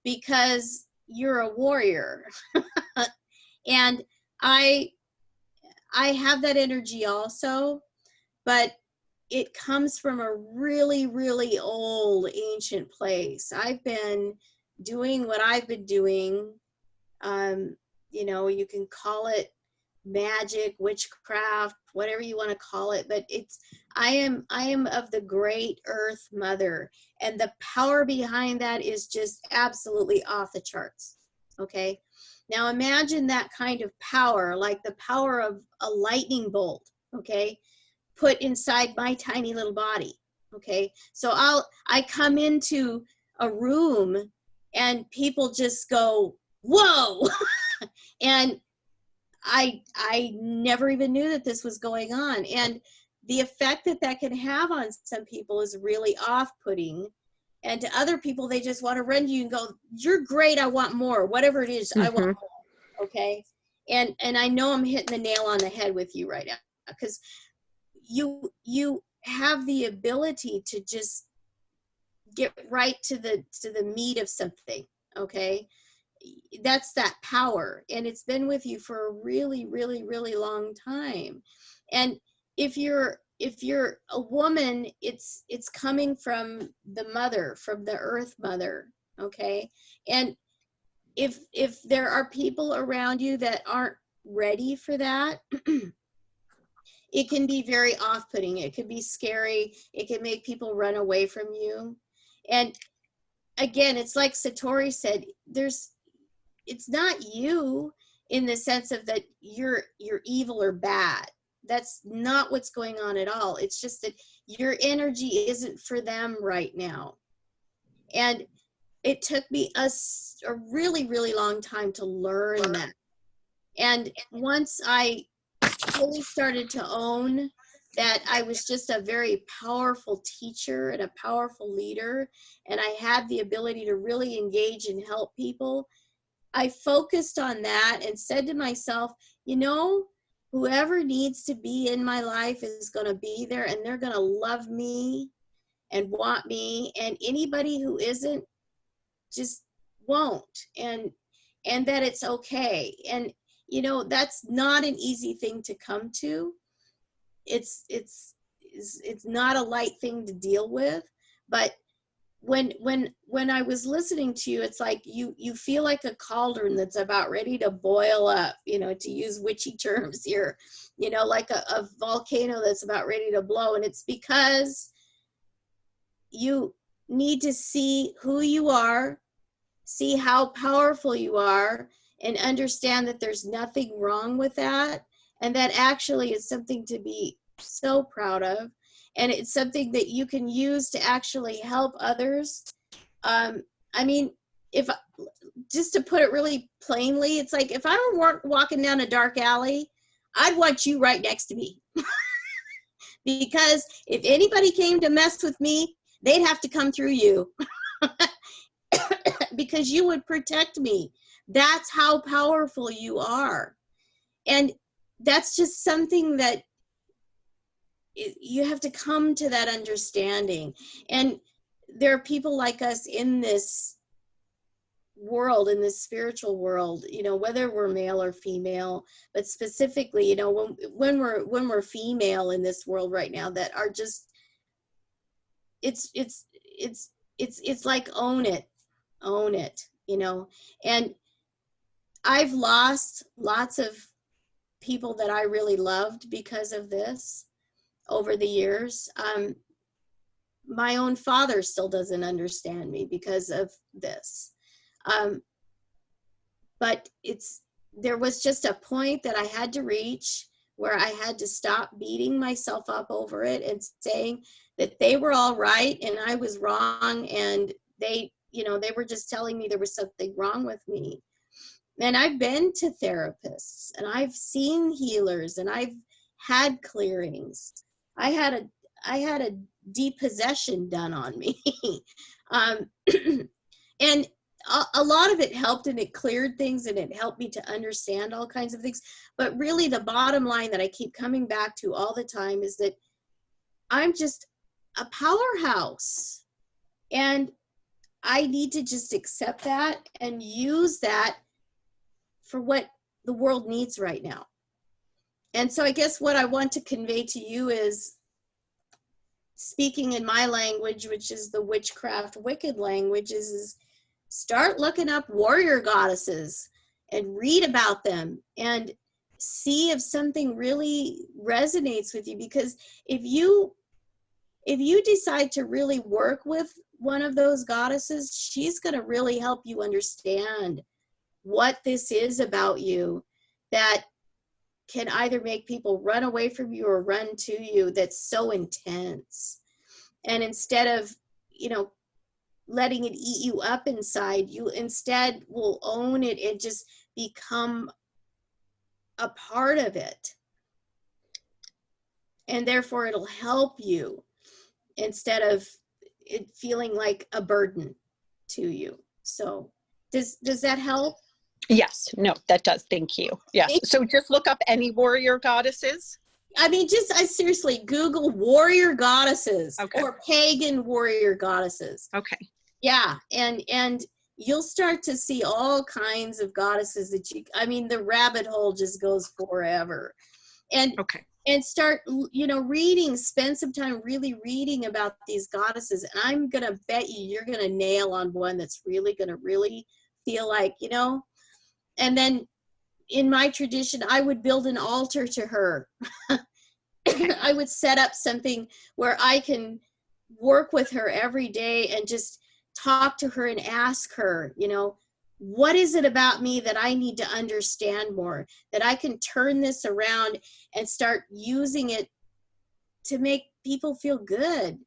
because you're a warrior. And I I have that energy also, but it comes from a really, really old, ancient place. I've been doing what I've been doing. You know, you can call it magic, witchcraft, whatever you want to call it, but I am of the great Earth Mother, and the power behind that is just absolutely off the charts. Okay, now imagine that kind of power, like the power of a lightning bolt, okay, put inside my tiny little body. Okay, so I come into a room and people just go, whoa. And I never even knew that this was going on. And the effect that that can have on some people is really off-putting. And to other people, they just want to run to you and go, you're great, I want more. Whatever it is, I want more. Okay. And I know I'm hitting the nail on the head with you right now, because you have the ability to just get right to the meat of something. Okay. That's that power, and it's been with you for a really, really, really long time. And if you're a woman, it's coming from the mother, from the Earth Mother. Okay. And if there are people around you that aren't ready for that, it can be very off-putting. It could be scary. It can make people run away from you. And again, it's like Satori said, it's not you in the sense of that you're evil or bad. That's not what's going on at all. It's just that your energy isn't for them right now. And it took me a really, really long time to learn that. And once I really started to own that I was just a very powerful teacher and a powerful leader, and I had the ability to really engage and help people, I focused on that and said to myself, you know, whoever needs to be in my life is going to be there, and they're going to love me and want me, and anybody who isn't just won't. And that it's okay. And you know, that's not an easy thing to come to. It's not a light thing to deal with, but when I was listening to you, it's like you feel like a cauldron that's about ready to boil up, you know, to use witchy terms here, you know, like a volcano that's about ready to blow. And it's because you need to see who you are, see how powerful you are, and understand that there's nothing wrong with that, and that actually is something to be so proud of. And it's something that you can use to actually help others. I mean, if just to put it really plainly, it's like if I were walking down a dark alley, I'd want you right next to me. Because if anybody came to mess with me, they'd have to come through you. Because you would protect me. That's how powerful you are. And that's just something that you have to come to that understanding. And there are people like us in this world, in this spiritual world, you know, whether we're male or female, but specifically, you know, when we're female in this world right now, that are just, it's like own it, you know. And I've lost lots of people that I really loved because of this over the years. My own father still doesn't understand me because of this. But there was just a point that I had to reach where I had to stop beating myself up over it and saying that they were all right and I was wrong, and they, you know, they were just telling me there was something wrong with me. And I've been to therapists, and I've seen healers, and I've had clearings. I had a depossession done on me. And a lot of it helped, and it cleared things, and it helped me to understand all kinds of things. But really the bottom line that I keep coming back to all the time is that I'm just a powerhouse, and I need to just accept that and use that for what the world needs right now. And so I guess what I want to convey to you is, speaking in my language, which is the witchcraft wicked language, is start looking up warrior goddesses and read about them and see if something really resonates with you. Because if you decide to really work with one of those goddesses, she's going to really help you understand what this is about you that can either make people run away from you or run to you, that's so intense. And instead of, letting it eat you up inside, you instead will own it and just become a part of it. And therefore it'll help you instead of it feeling like a burden to you. So does that help? Yes, no, that does. Thank you. Yes. So just look up any warrior goddesses. I mean, I seriously Google warrior goddesses, Okay. or pagan warrior goddesses. Okay. Yeah. And you'll start to see all kinds of goddesses that the rabbit hole just goes forever. And Okay. and start, reading, spend some time really reading about these goddesses. And I'm going to bet you're going to nail on one that's really going to really feel like, and then in my tradition, I would build an altar to her. I would set up something where I can work with her every day and just talk to her and ask her, what is it about me that I need to understand more, that I can turn this around and start using it to make people feel good,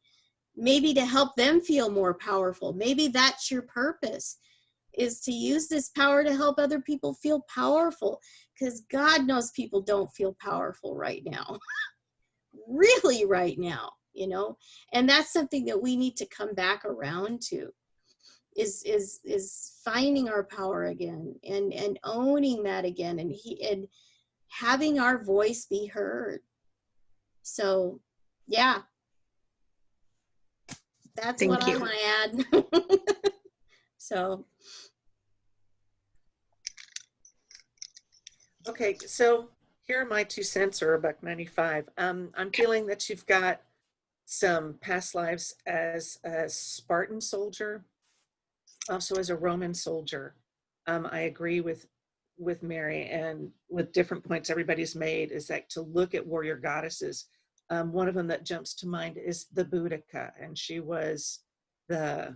maybe to help them feel more powerful. Maybe that's your purpose, is to use this power to help other people feel powerful, because God knows people don't feel powerful right now. Really right now, and that's something that we need to come back around to, is finding our power again and owning that again, and having our voice be heard. So yeah, that's Thank what you. I want to add. So Okay, so here are my 2 cents, or $1.95. I'm feeling that you've got some past lives as a Spartan soldier, also as a Roman soldier. I agree with Mary, and with different points everybody's made, is that to look at warrior goddesses. One of them that jumps to mind is the Boudica, and she was the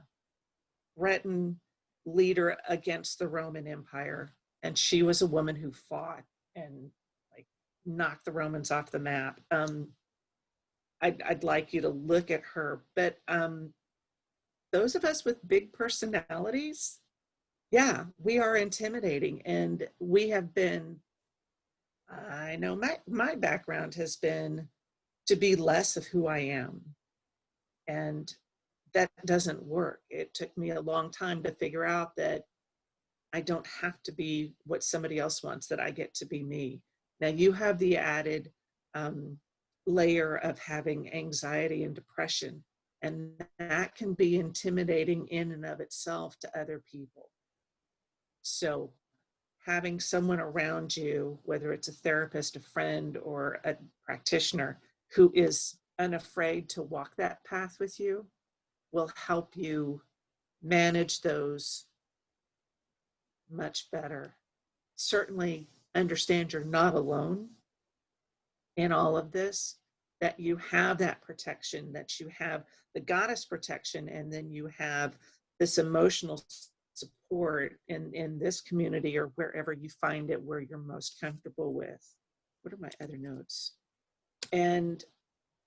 Breton leader against the Roman Empire. And she was a woman who fought and knocked the Romans off the map. I'd like you to look at her, but those of us with big personalities, yeah, we are intimidating, and we have been, I know my background has been to be less of who I am, and that doesn't work. It took me a long time to figure out that I don't have to be what somebody else wants, that I get to be me. Now you have the added layer of having anxiety and depression, and that can be intimidating in and of itself to other people. So having someone around you, whether it's a therapist, a friend, or a practitioner, who is unafraid to walk that path with you, will help you manage those much better. Certainly understand you're not alone in all of this, that you have that protection, that you have the goddess protection, and then you have this emotional support in this community, or wherever you find it, where you're most comfortable with. What are my other notes? And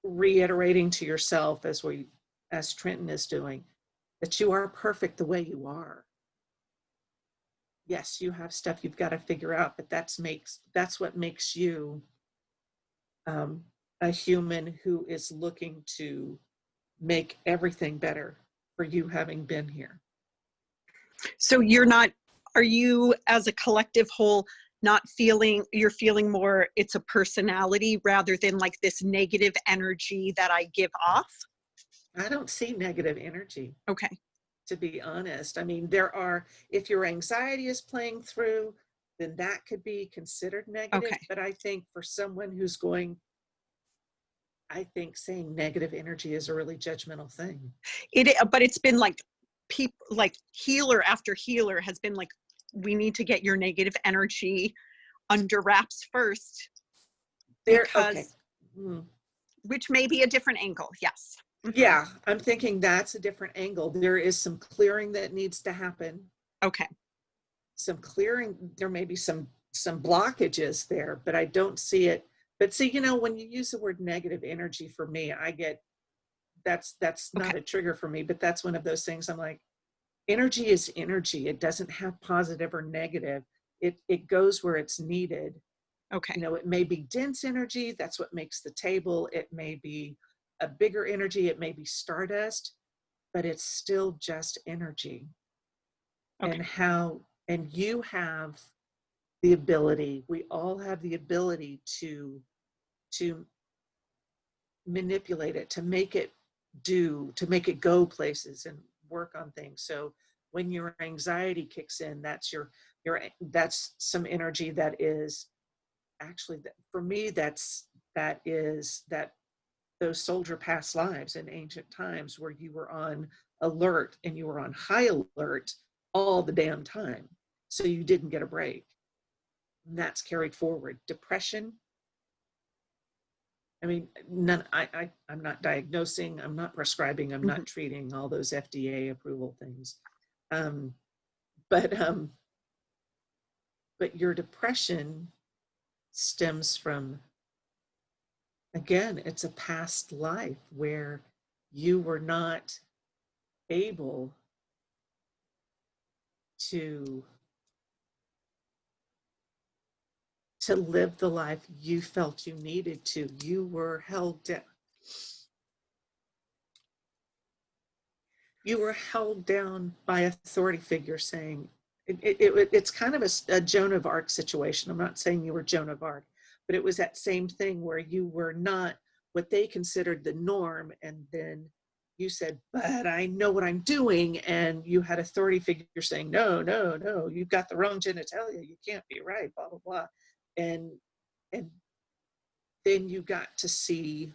reiterating to yourself, as Trenton is doing, that you are perfect the way you are. Yes, you have stuff you've got to figure out, but that's what makes you a human who is looking to make everything better for you, having been here. So are you as a collective whole you're feeling more it's a personality rather than like this negative energy that I give off? I don't see negative energy. Okay. To be honest. I mean, if your anxiety is playing through, then that could be considered negative. Okay. But I think for someone who's going, I think saying negative energy is a really judgmental thing. But it's been like people, like healer after healer has been like, we need to get your negative energy under wraps first, There, because okay. which may be a different angle. Yes. Yeah, I'm thinking that's a different angle. There is some clearing that needs to happen. Okay. Some clearing, there may be some blockages there, but I don't see it. But see, you know, when you use the word negative energy, for me, I get, that's not Okay. a trigger for me, but that's one of those things I'm like, energy is energy. It doesn't have positive or negative. It goes where it's needed. Okay. You know, it may be dense energy. That's what makes the table. It may be a bigger energy. It may be stardust, but it's still just energy. Okay. And you have the ability, we all have the ability to manipulate it, to make it go places and work on things. So when your anxiety kicks in, that's that's some energy that is actually, for me, that those soldier past lives in ancient times where you were on alert and you were on high alert all the damn time. So you didn't get a break. And that's carried forward. Depression, I mean, I'm not diagnosing, I'm not prescribing, I'm not treating, all those FDA approval things. But your depression stems from, again, it's a past life where you were not able to live the life you felt you needed to. You were held down. You were held down by authority figures saying, it's kind of a Joan of Arc situation. I'm not saying you were Joan of Arc, but it was that same thing where you were not what they considered the norm. And then you said, but I know what I'm doing. And you had authority figures saying, no, no, no, you've got the wrong genitalia. You can't be right, blah, blah, blah. And then you got to see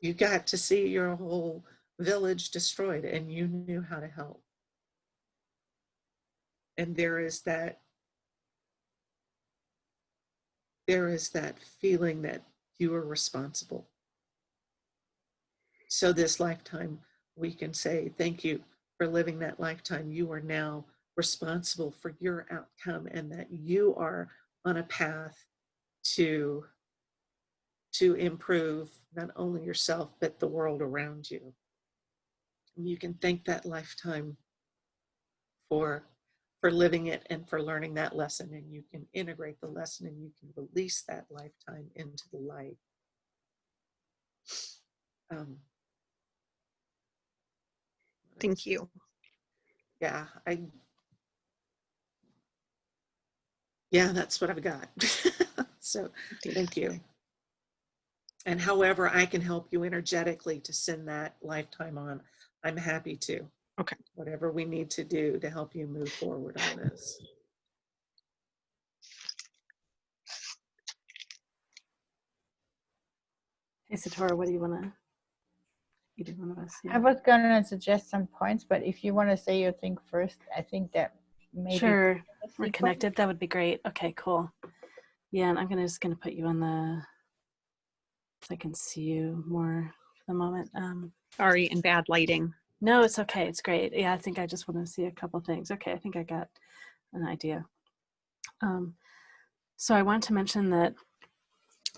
your whole village destroyed, and you knew how to help. And there is that feeling that you are responsible. So this lifetime, we can say, thank you for living that lifetime. You are now responsible for your outcome, and that you are on a path to improve not only yourself, but the world around you. And you can thank that lifetime for living it and for learning that lesson, and you can integrate the lesson and you can release that lifetime into the light. Thank you. Yeah, that's what I've got. So thank you. And however I can help you energetically to send that lifetime on, I'm happy to. Okay. Whatever we need to do to help you move forward on this. Hey, Satora, what do you want to? Either one of us. Yeah. I was going to suggest some points, but if you want to say your thing first, I think that maybe. Sure, we're connected. That would be great. Okay, cool. Yeah, and I'm just gonna put you on the, so I can see you more for the moment. Sorry, and bad lighting. No, it's okay. It's great. Yeah, I think I just want to see a couple things. Okay, I think I got an idea. So I want to mention that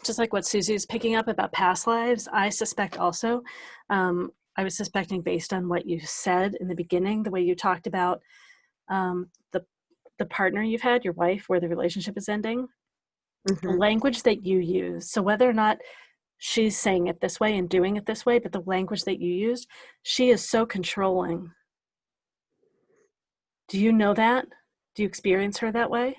just like what Susie's picking up about past lives, I suspect also, I was suspecting based on what you said in the beginning, the way you talked about the partner you've had, your wife, where the relationship is ending, the language that you use. So whether or not she's saying it this way and doing it this way, but the language that you used, she is so controlling. Do you know that? Do you experience her that way?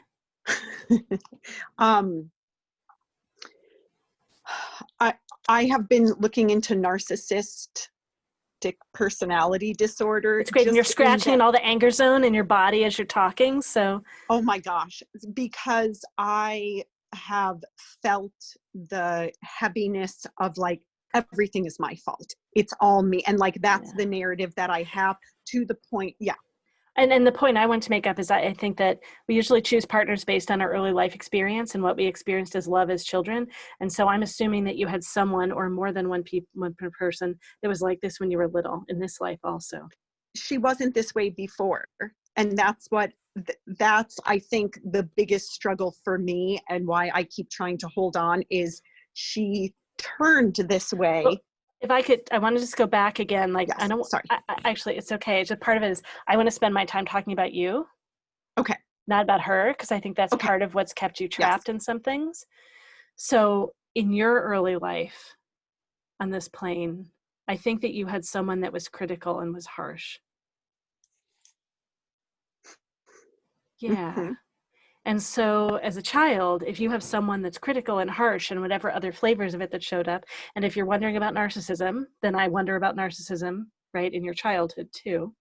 I have been looking into narcissist personality disorder. It's great. And you're Just in scratching in all the anger zone in your body as you're talking. So, oh my gosh, because I have felt the heaviness of like, everything is my fault. It's all me. And like, that's the narrative that I have, to the point. Yeah. And the point I want to make up is I think that we usually choose partners based on our early life experience and what we experienced as love as children. And so I'm assuming that you had someone or more than one person that was like this when you were little in this life also. She wasn't this way before. And that's what, that's, I think, the biggest struggle for me, and why I keep trying to hold on, is she turned this way. Well, if I could, I want to just go back again. Like, yes, I don't, sorry. Actually, it's okay. It's just part of it is I want to spend my time talking about you. Okay. Not about her, because I think that's okay. part of what's kept you trapped in some things. So in your early life on this plane, I think that you had someone that was critical and was harsh. Yeah. Mm-hmm. And so as a child, if you have someone that's critical and harsh and whatever other flavors of it that showed up, and if you're wondering about narcissism, then I wonder about narcissism, right, in your childhood too.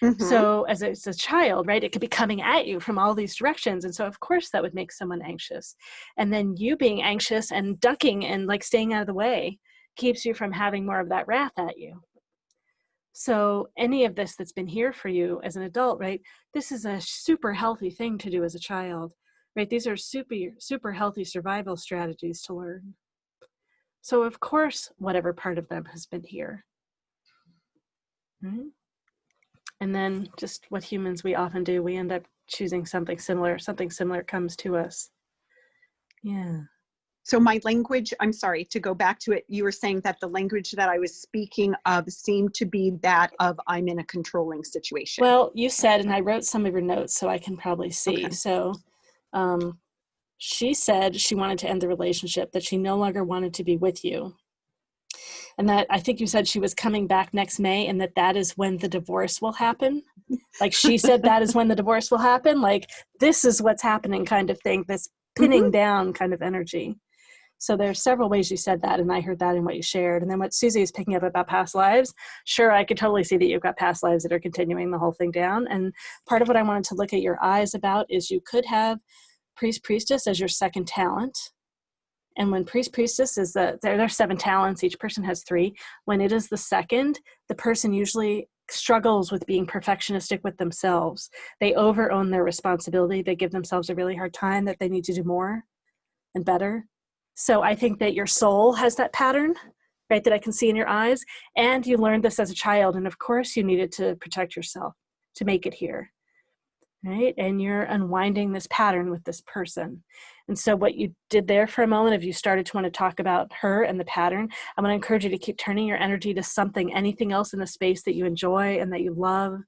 Mm-hmm. So as a child, right, it could be coming at you from all these directions. And so of course that would make someone anxious. And then you being anxious and ducking and like staying out of the way keeps you from having more of that wrath at you. So any of this that's been here for you as an adult, right, this is a super healthy thing to do as a child, right? These are super healthy survival strategies to learn. So of course, whatever part of them has been here. Right? And then just what humans we often do, we end up choosing something similar comes to us. Yeah. So my language, I'm sorry, to go back to it, you were saying that the language that I was speaking of seemed to be that of, I'm in a controlling situation. Well, you said, and I wrote some of your notes so I can probably see. Okay. So she said she wanted to end the relationship, that she no longer wanted to be with you. And that I think you said she was coming back next May, and that is when the divorce will happen. Like she said, that is when the divorce will happen. Like this is what's happening kind of thing, this pinning down kind of energy. So there's several ways you said that, and I heard that in what you shared. And then what Susie is picking up about past lives, sure, I could totally see that you've got past lives that are continuing the whole thing down. And part of what I wanted to look at your eyes about is you could have priestess as your second talent. And when priestess is there are 7 talents, each person has 3. When it is the second, the person usually struggles with being perfectionistic with themselves. They over-own their responsibility. They give themselves a really hard time that they need to do more and better. So I think that your soul has that pattern, right, that I can see in your eyes. And you learned this as a child. And of course you needed to protect yourself to make it here, right? And you're unwinding this pattern with this person. And so what you did there for a moment, if you started to want to talk about her and the pattern, I'm going to encourage you to keep turning your energy to something, anything else in the space that you enjoy and that you love,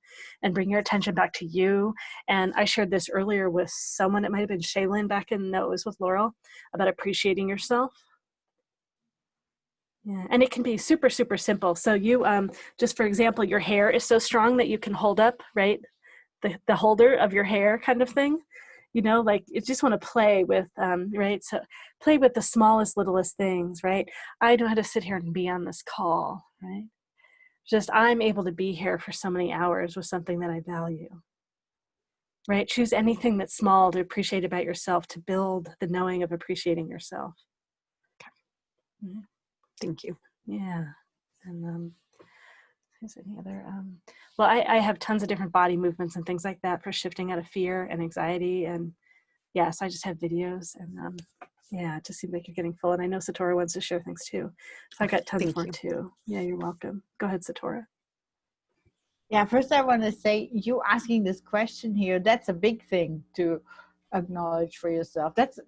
and bring your attention back to you. And I shared this earlier with someone, it might have been Shaylin back in, no, it was with Laurel, about appreciating yourself. Yeah, and it can be super, super simple. So you, just for example, your hair is so strong that you can hold up, right, the holder of your hair kind of thing. You know, like you just want to play with, right? So play with the smallest, littlest things, right? I know how to sit here and be on this call, right? Just I'm able to be here for so many hours with something that I value, right? Choose anything that's small to appreciate about yourself, to build the knowing of appreciating yourself. Okay. Thank you. Yeah. And is any other, well, I have tons of different body movements and things like that for shifting out of fear and anxiety. And yeah, so I just have videos, and yeah, it just seems like you're getting full. And I know Satora wants to share things too. So I got tons more too. Yeah, you're welcome. Go ahead, Satora. Yeah, first I want to say, you asking this question here, that's a big thing to acknowledge for yourself. That's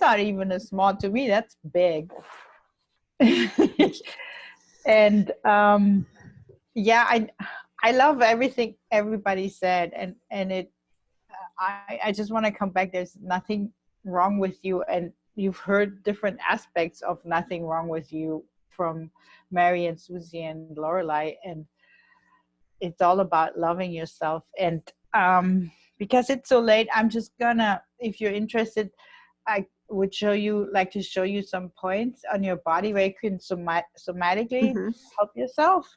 not even a small, to me, that's big. And yeah, I love everything everybody said, and it I just want to come back. There's nothing wrong with you, and you've heard different aspects of nothing wrong with you from Mary and Susie and Lorelei, and it's all about loving yourself. And because it's so late, I'm just gonna, if you're interested, I would like to show you some points on your body where you can somatically help yourself.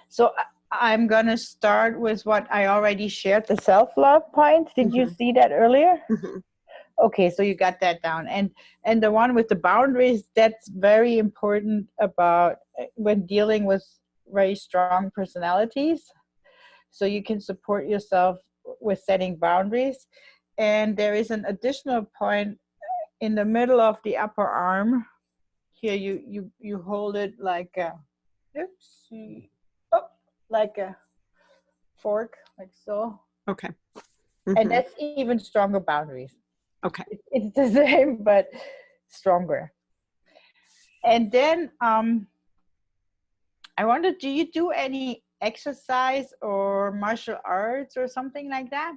So I'm going to start with what I already shared, the self-love points. Did you see that earlier? Okay, so you got that down. And the one with the boundaries, that's very important about when dealing with very strong personalities. So you can support yourself with setting boundaries. And there is an additional point in the middle of the upper arm. Here you hold it like a, like a fork, like so. Okay. And that's even stronger boundaries. Okay. It's the same, but stronger. And then I wonder, do you do any exercise or martial arts or something like that?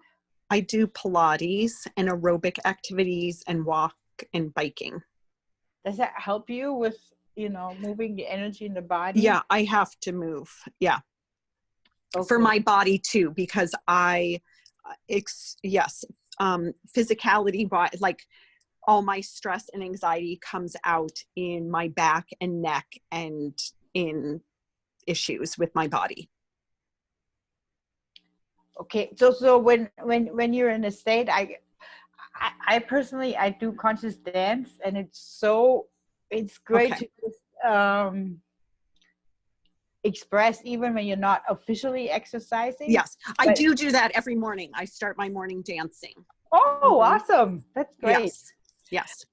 I do Pilates and aerobic activities and walk and biking. Does that help you with, moving the energy in the body? Yeah, I have to move. Yeah. Okay. For my body too, because physicality, like all my stress and anxiety comes out in my back and neck and in issues with my body. Okay, so when you're in a state, I personally, I do conscious dance, and it's great to just express even when you're not officially exercising. Yes, I do that every morning. I start my morning dancing. Oh, awesome. That's great. Yes.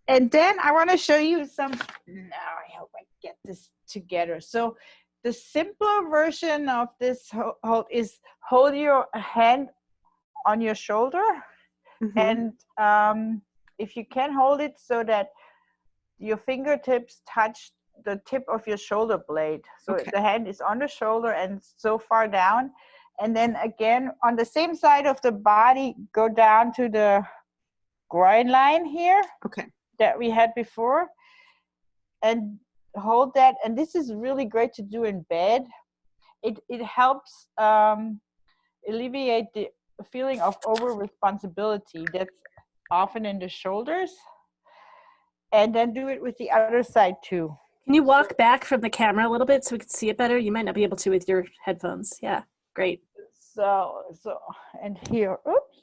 And then I want to show you some, now I hope I get this together. So the simpler version of this hold is hold your hand on your shoulder. And if you can hold it so that your fingertips touch the tip of your shoulder blade. So the hand is on the shoulder and so far down. And then again, on the same side of the body, go down to the groin line here that we had before. And hold that. And this is really great to do in bed. It helps alleviate the feeling of over responsibility that's often in the shoulders. And then do it with the other side too. Can you walk back from the camera a little bit so we can see it better? You might not be able to with your headphones. Yeah, great. So and here, oops.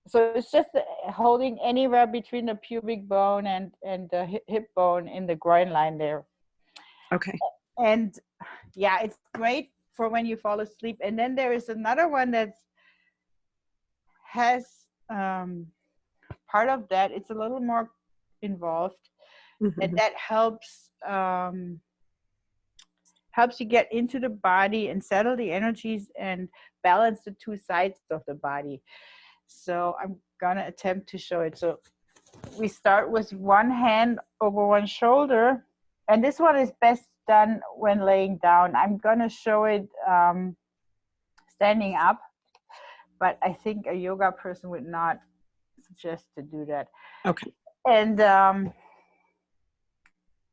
So it's just holding anywhere between the pubic bone and the hip bone in the groin line there. Okay. And yeah, it's great for when you fall asleep. And then there is another one that has part of that. It's a little more involved, and that helps you get into the body and settle the energies and balance the two sides of the body. So I'm gonna attempt to show it. So we start with one hand over one shoulder, and this one is best done when laying down. I'm gonna show it standing up, but I think a yoga person would not suggest to do that. Okay. And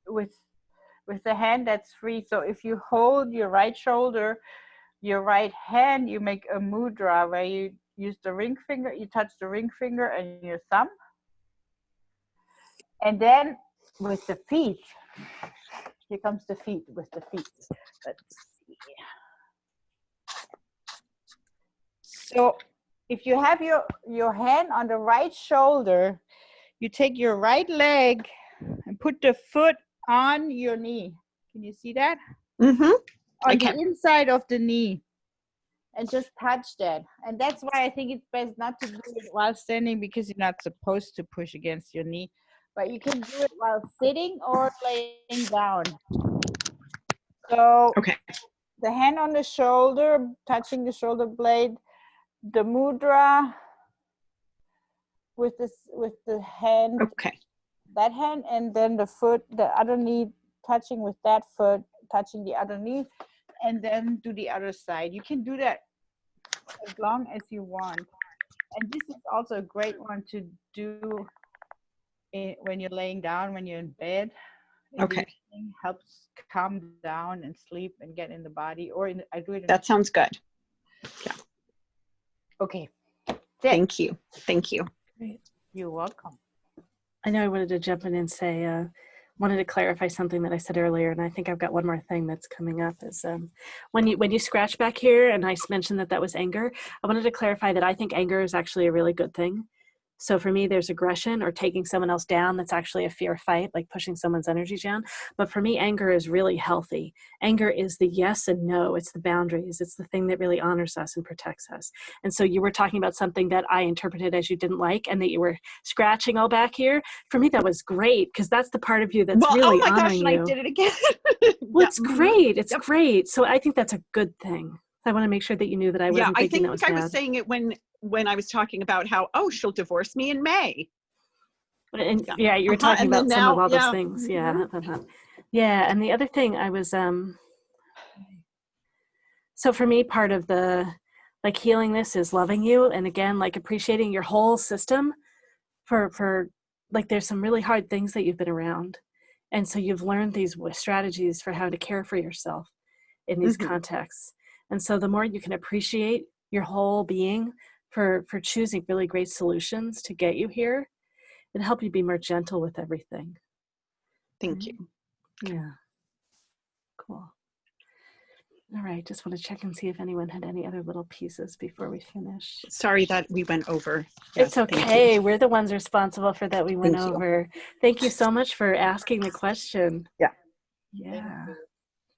with the hand that's free, so if you hold your right shoulder, your right hand, you make a mudra where you use the ring finger, you touch the ring finger and your thumb. And then with the feet, here comes the feet, with the feet. Let's see. So if you have your hand on the right shoulder, you take your right leg and put the foot on your knee. Can you see that? On the inside of the knee. And just touch that. And that's why I think it's best not to do it while standing, because you're not supposed to push against your knee. But you can do it while sitting or laying down. So the hand on the shoulder, touching the shoulder blade, the mudra with the hand, that hand, and then the foot, the other knee, touching with that foot, touching the other knee, and then do the other side. You can do that as long as you want. And this is also a great one to do when you're laying down, when you're in bed. It helps calm down and sleep and get in the body. Or I do it. That sounds good. Yeah. Okay. Thank you. Thank you. Great. You're welcome. I know I wanted to jump in and say, wanted to clarify something that I said earlier, and I think I've got one more thing that's coming up. Is when you scratch back here, and I mentioned that was anger. I wanted to clarify that I think anger is actually a really good thing. So for me, there's aggression or taking someone else down. That's actually a fear fight, like pushing someone's energy down. But for me, anger is really healthy. Anger is the yes and no. It's the boundaries. It's the thing that really honors us and protects us. And so you were talking about something that I interpreted as you didn't like and that you were scratching all back here. For me, that was great because that's the part of you that's Well, oh really my gosh, honoring and I you. did it again. Well, Yeah, it's mhm. great. It's Yep. great. So I think that's a good thing. I want to make sure that you knew that I Yeah, wasn't I thinking think that was I was bad. saying it when I was talking about how, oh, she'll divorce me in May. And Yeah. yeah, you were talking And then about some of now, all those yeah. things. Mhm. Yeah. Yeah. And the other thing I was, so for me, part of the like healing this is loving you. And again, like appreciating your whole system for like, there's some really hard things that you've been around. And so you've learned these strategies for how to care for yourself in these Mhm. contexts. And so the more you can appreciate your whole being for choosing really great solutions to get you here, it'll help you be more gentle with everything. Thank you. Yeah. Cool. All right. Just want to check and see if anyone had any other little pieces before we finish. Sorry that we went over. Yes, It's okay. We're the ones responsible for that we went Thank you. over. Thank you so much for asking the question. Yeah. Yeah.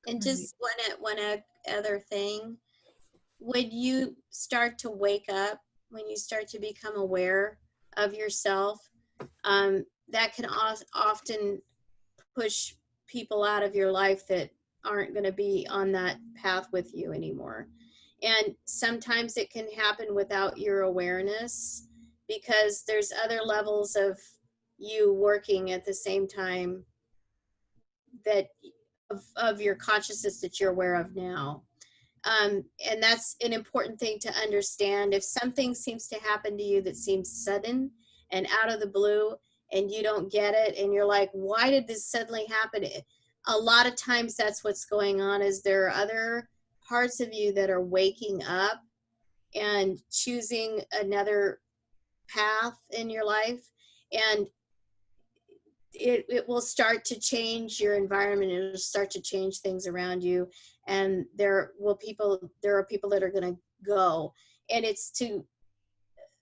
And Great. just one other thing, when you start to wake up, when you start to become aware of yourself, that can often push people out of your life that aren't going to be on that path with you anymore. And sometimes it can happen without your awareness because there's other levels of you working at the same time that of your consciousness that you're aware of now. And that's an important thing to understand. If something seems to happen to you that seems sudden and out of the blue and you don't get it and you're like, why did this suddenly happen? A lot of times that's what's going on, is there are other parts of you that are waking up and choosing another path in your life. And it will start to change your environment. It will start to change things around you. And there are people that are going to go. And it's to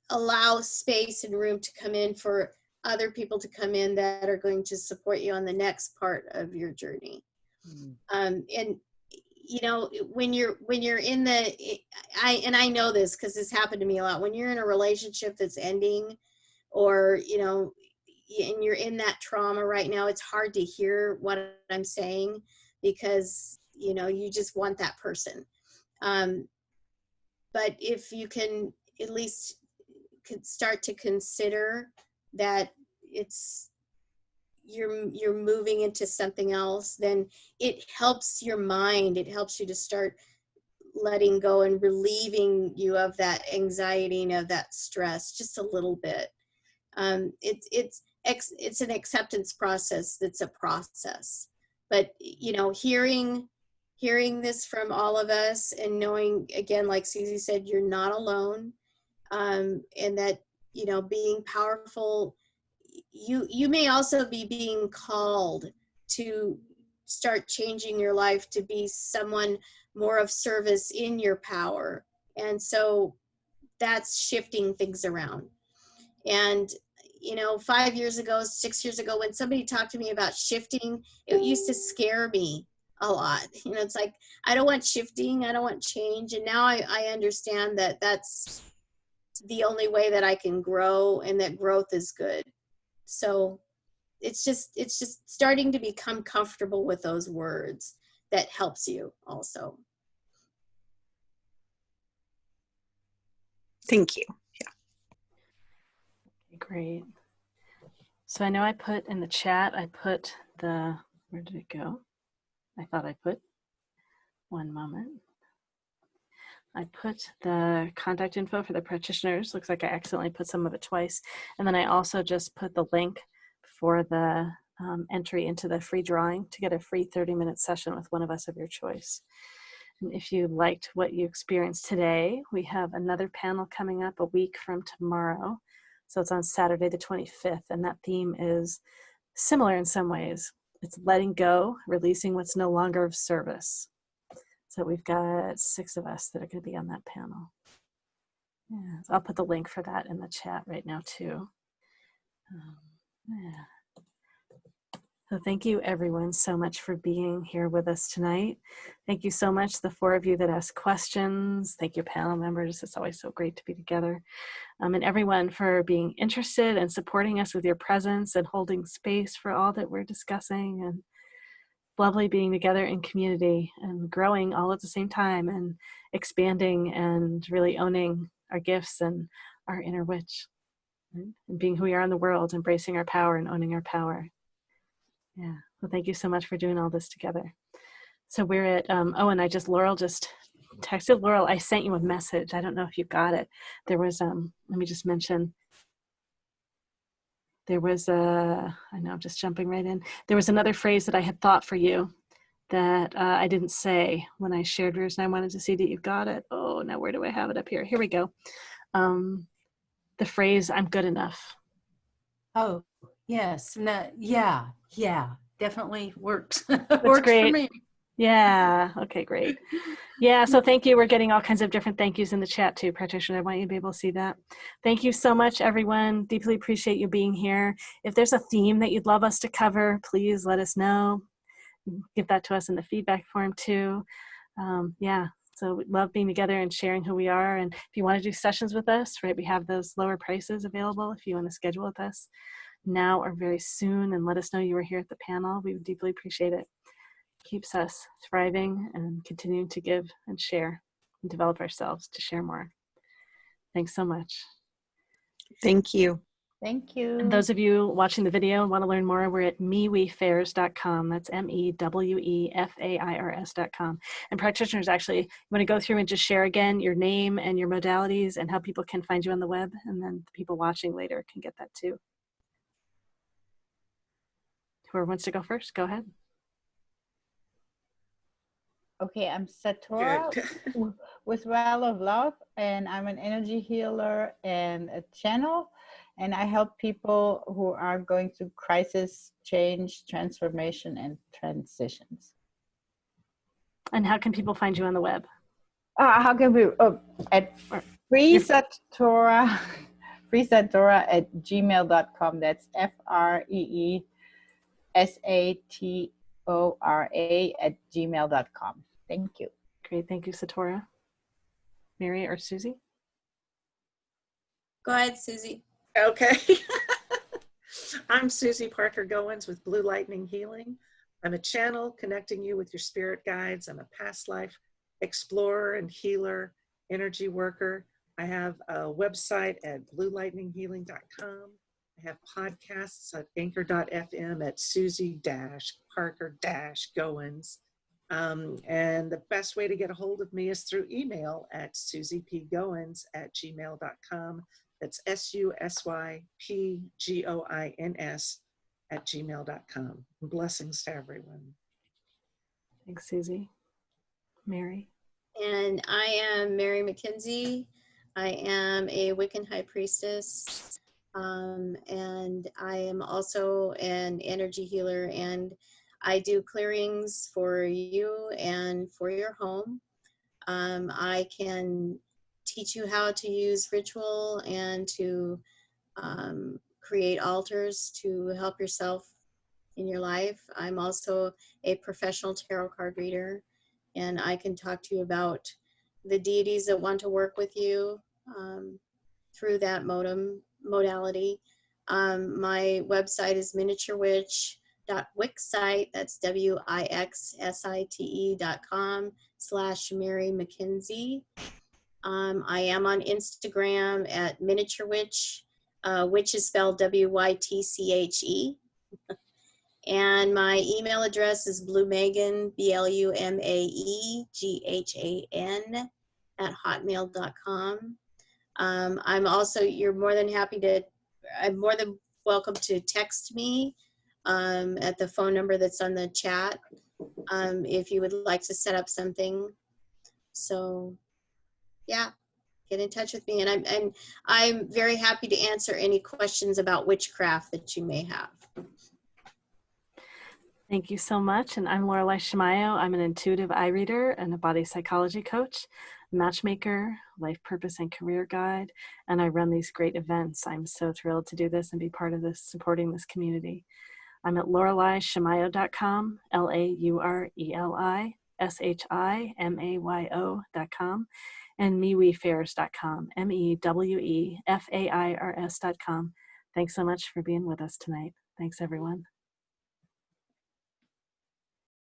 allow space and room to come in for other people to come in that are going to support you on the next part of your journey. And you know, when you're in the, I know this because this happened to me a lot. When you're in a relationship that's ending, or you know, and you're in that trauma right now, it's hard to hear what I'm saying because you know, you just want that person. But if you can at least start to consider that it's you're moving into something else, then it helps your mind. It helps you to start letting go and relieving you of that anxiety and of that stress just a little bit. It's an acceptance process. That's a process. But you know, hearing this from all of us and knowing, again, like Susie said, you're not alone, and that, you know, being powerful, you may also be being called to start changing your life to be someone more of service in your power. And so that's shifting things around. And you know, 5 years ago, 6 years ago, when somebody talked to me about shifting, it used to scare me a lot. You know, it's like, I don't want shifting, I don't want change. And now I understand that that's the only way that I can grow, and that growth is good. So it's just starting to become comfortable with those words that helps you also. Thank you. Great. So I know I put in the chat, I put the, where did it go? I thought I put, one moment. I put the contact info for the practitioners. Looks like I accidentally put some of it twice. And then I also just put the link for the entry into the free drawing to get a free 30-minute session with one of us of your choice. And if you liked what you experienced today, we have another panel coming up a week from tomorrow. So it's on Saturday the 25th, and that theme is similar in some ways. It's letting go, releasing what's no longer of service. So we've got 6 of us that are going to be on that panel. Yeah, so I'll put the link for that in the chat right now too. Yeah. So thank you everyone so much for being here with us tonight. Thank you so much, the 4 of you that asked questions. Thank you, panel members. It's always so great to be together. And everyone for being interested and supporting us with your presence and holding space for all that we're discussing. And lovely being together in community and growing all at the same time and expanding and really owning our gifts and our inner witch, right? And being who we are in the world, embracing our power and owning our power. Yeah, well, thank you so much for doing all this together. So we're at, and Laurel just texted. Laurel, I sent you a message. I don't know if you got it. There was, let me just mention, there was I know I'm just jumping right in. There was another phrase that I had thought for you that I didn't say when I shared yours, and I wanted to see that you got it. Oh, now where do I have it up here? Here we go. The phrase, I'm good enough. Oh, yes. No, yeah, definitely works. That's Works great. for me. Yeah, okay, great. Yeah, so thank you. We're getting all kinds of different thank yous in the chat too, practitioner. I want you to be able to see that. Thank you so much, everyone. Deeply appreciate you being here. If there's a theme that you'd love us to cover, please let us know. Give that to us in the feedback form too. Yeah, so we love being together and sharing who we are. And if you want to do sessions with us, right, we have those lower prices available if you want to schedule with us now or very soon, and let us know you were here at the panel. We would deeply appreciate it. Keeps us thriving and continuing to give and share and develop ourselves to share more. Thanks so much. Thank you. Thank you. And those of you watching the video and want to learn more, we're at mewefairs.com. That's MEWEFAIRS.com. And practitioners, actually, you want to go through and just share again your name and your modalities and how people can find you on the web, and then the people watching later can get that too. Whoever wants to go first, go ahead. Okay, I'm Satora with Well of Love, and I'm an energy healer and a channel, and I help people who are going through crisis, change, transformation, and transitions. And how can people find you on the web? How can we, at freesatora@gmail.com. That's FREESATORA@gmail.com. Thank you. Great, thank you, Satora. Mary or Susie? Go ahead, Susie. Okay. I'm Susie Parker Goins with Blue Lightning Healing. I'm a channel connecting you with your spirit guides. I'm a past life explorer and healer, energy worker. I have a website at bluelightninghealing.com. I have podcasts at anchor.fm at Susie-Parker-Goins. And the best way to get a hold of me is through email at susypgoins@gmail.com. That's SUSYPGOINS@gmail.com. Blessings to everyone. Thanks, Susie. Mary? And I am Mary McKenzie. I am a Wiccan High Priestess. And I am also an energy healer, and I do clearings for you and for your home. I can teach you how to use ritual and to create altars to help yourself in your life. I'm also a professional tarot card reader, and I can talk to you about the deities that want to work with you through that modality. My website is miniaturewitch.wixsite. That's WIXSITE.com/Mary McKenzie. I am on Instagram at miniaturewitch. Witch is spelled WYTCHE. And my email address is bluemegan, BLUMAEGHAN @hotmail.com. I'm also, I'm more than welcome to text me at the phone number that's on the chat if you would like to set up something. So yeah, if get in touch with me. And I'm very happy to answer any questions about witchcraft that you may have. Thank you so much. And I'm Lorelei Shimayo. I'm an intuitive eye reader and a body psychology coach, matchmaker, life purpose and career guide, and I run these great events. I'm so thrilled to do this and be part of this, supporting this community. I'm at LorelaiShimayo.com, LaurelaiShimayo.com, and MeWeFairs.com, MEWEFAIRS.com. Thanks so much for being with us tonight. Thanks, everyone.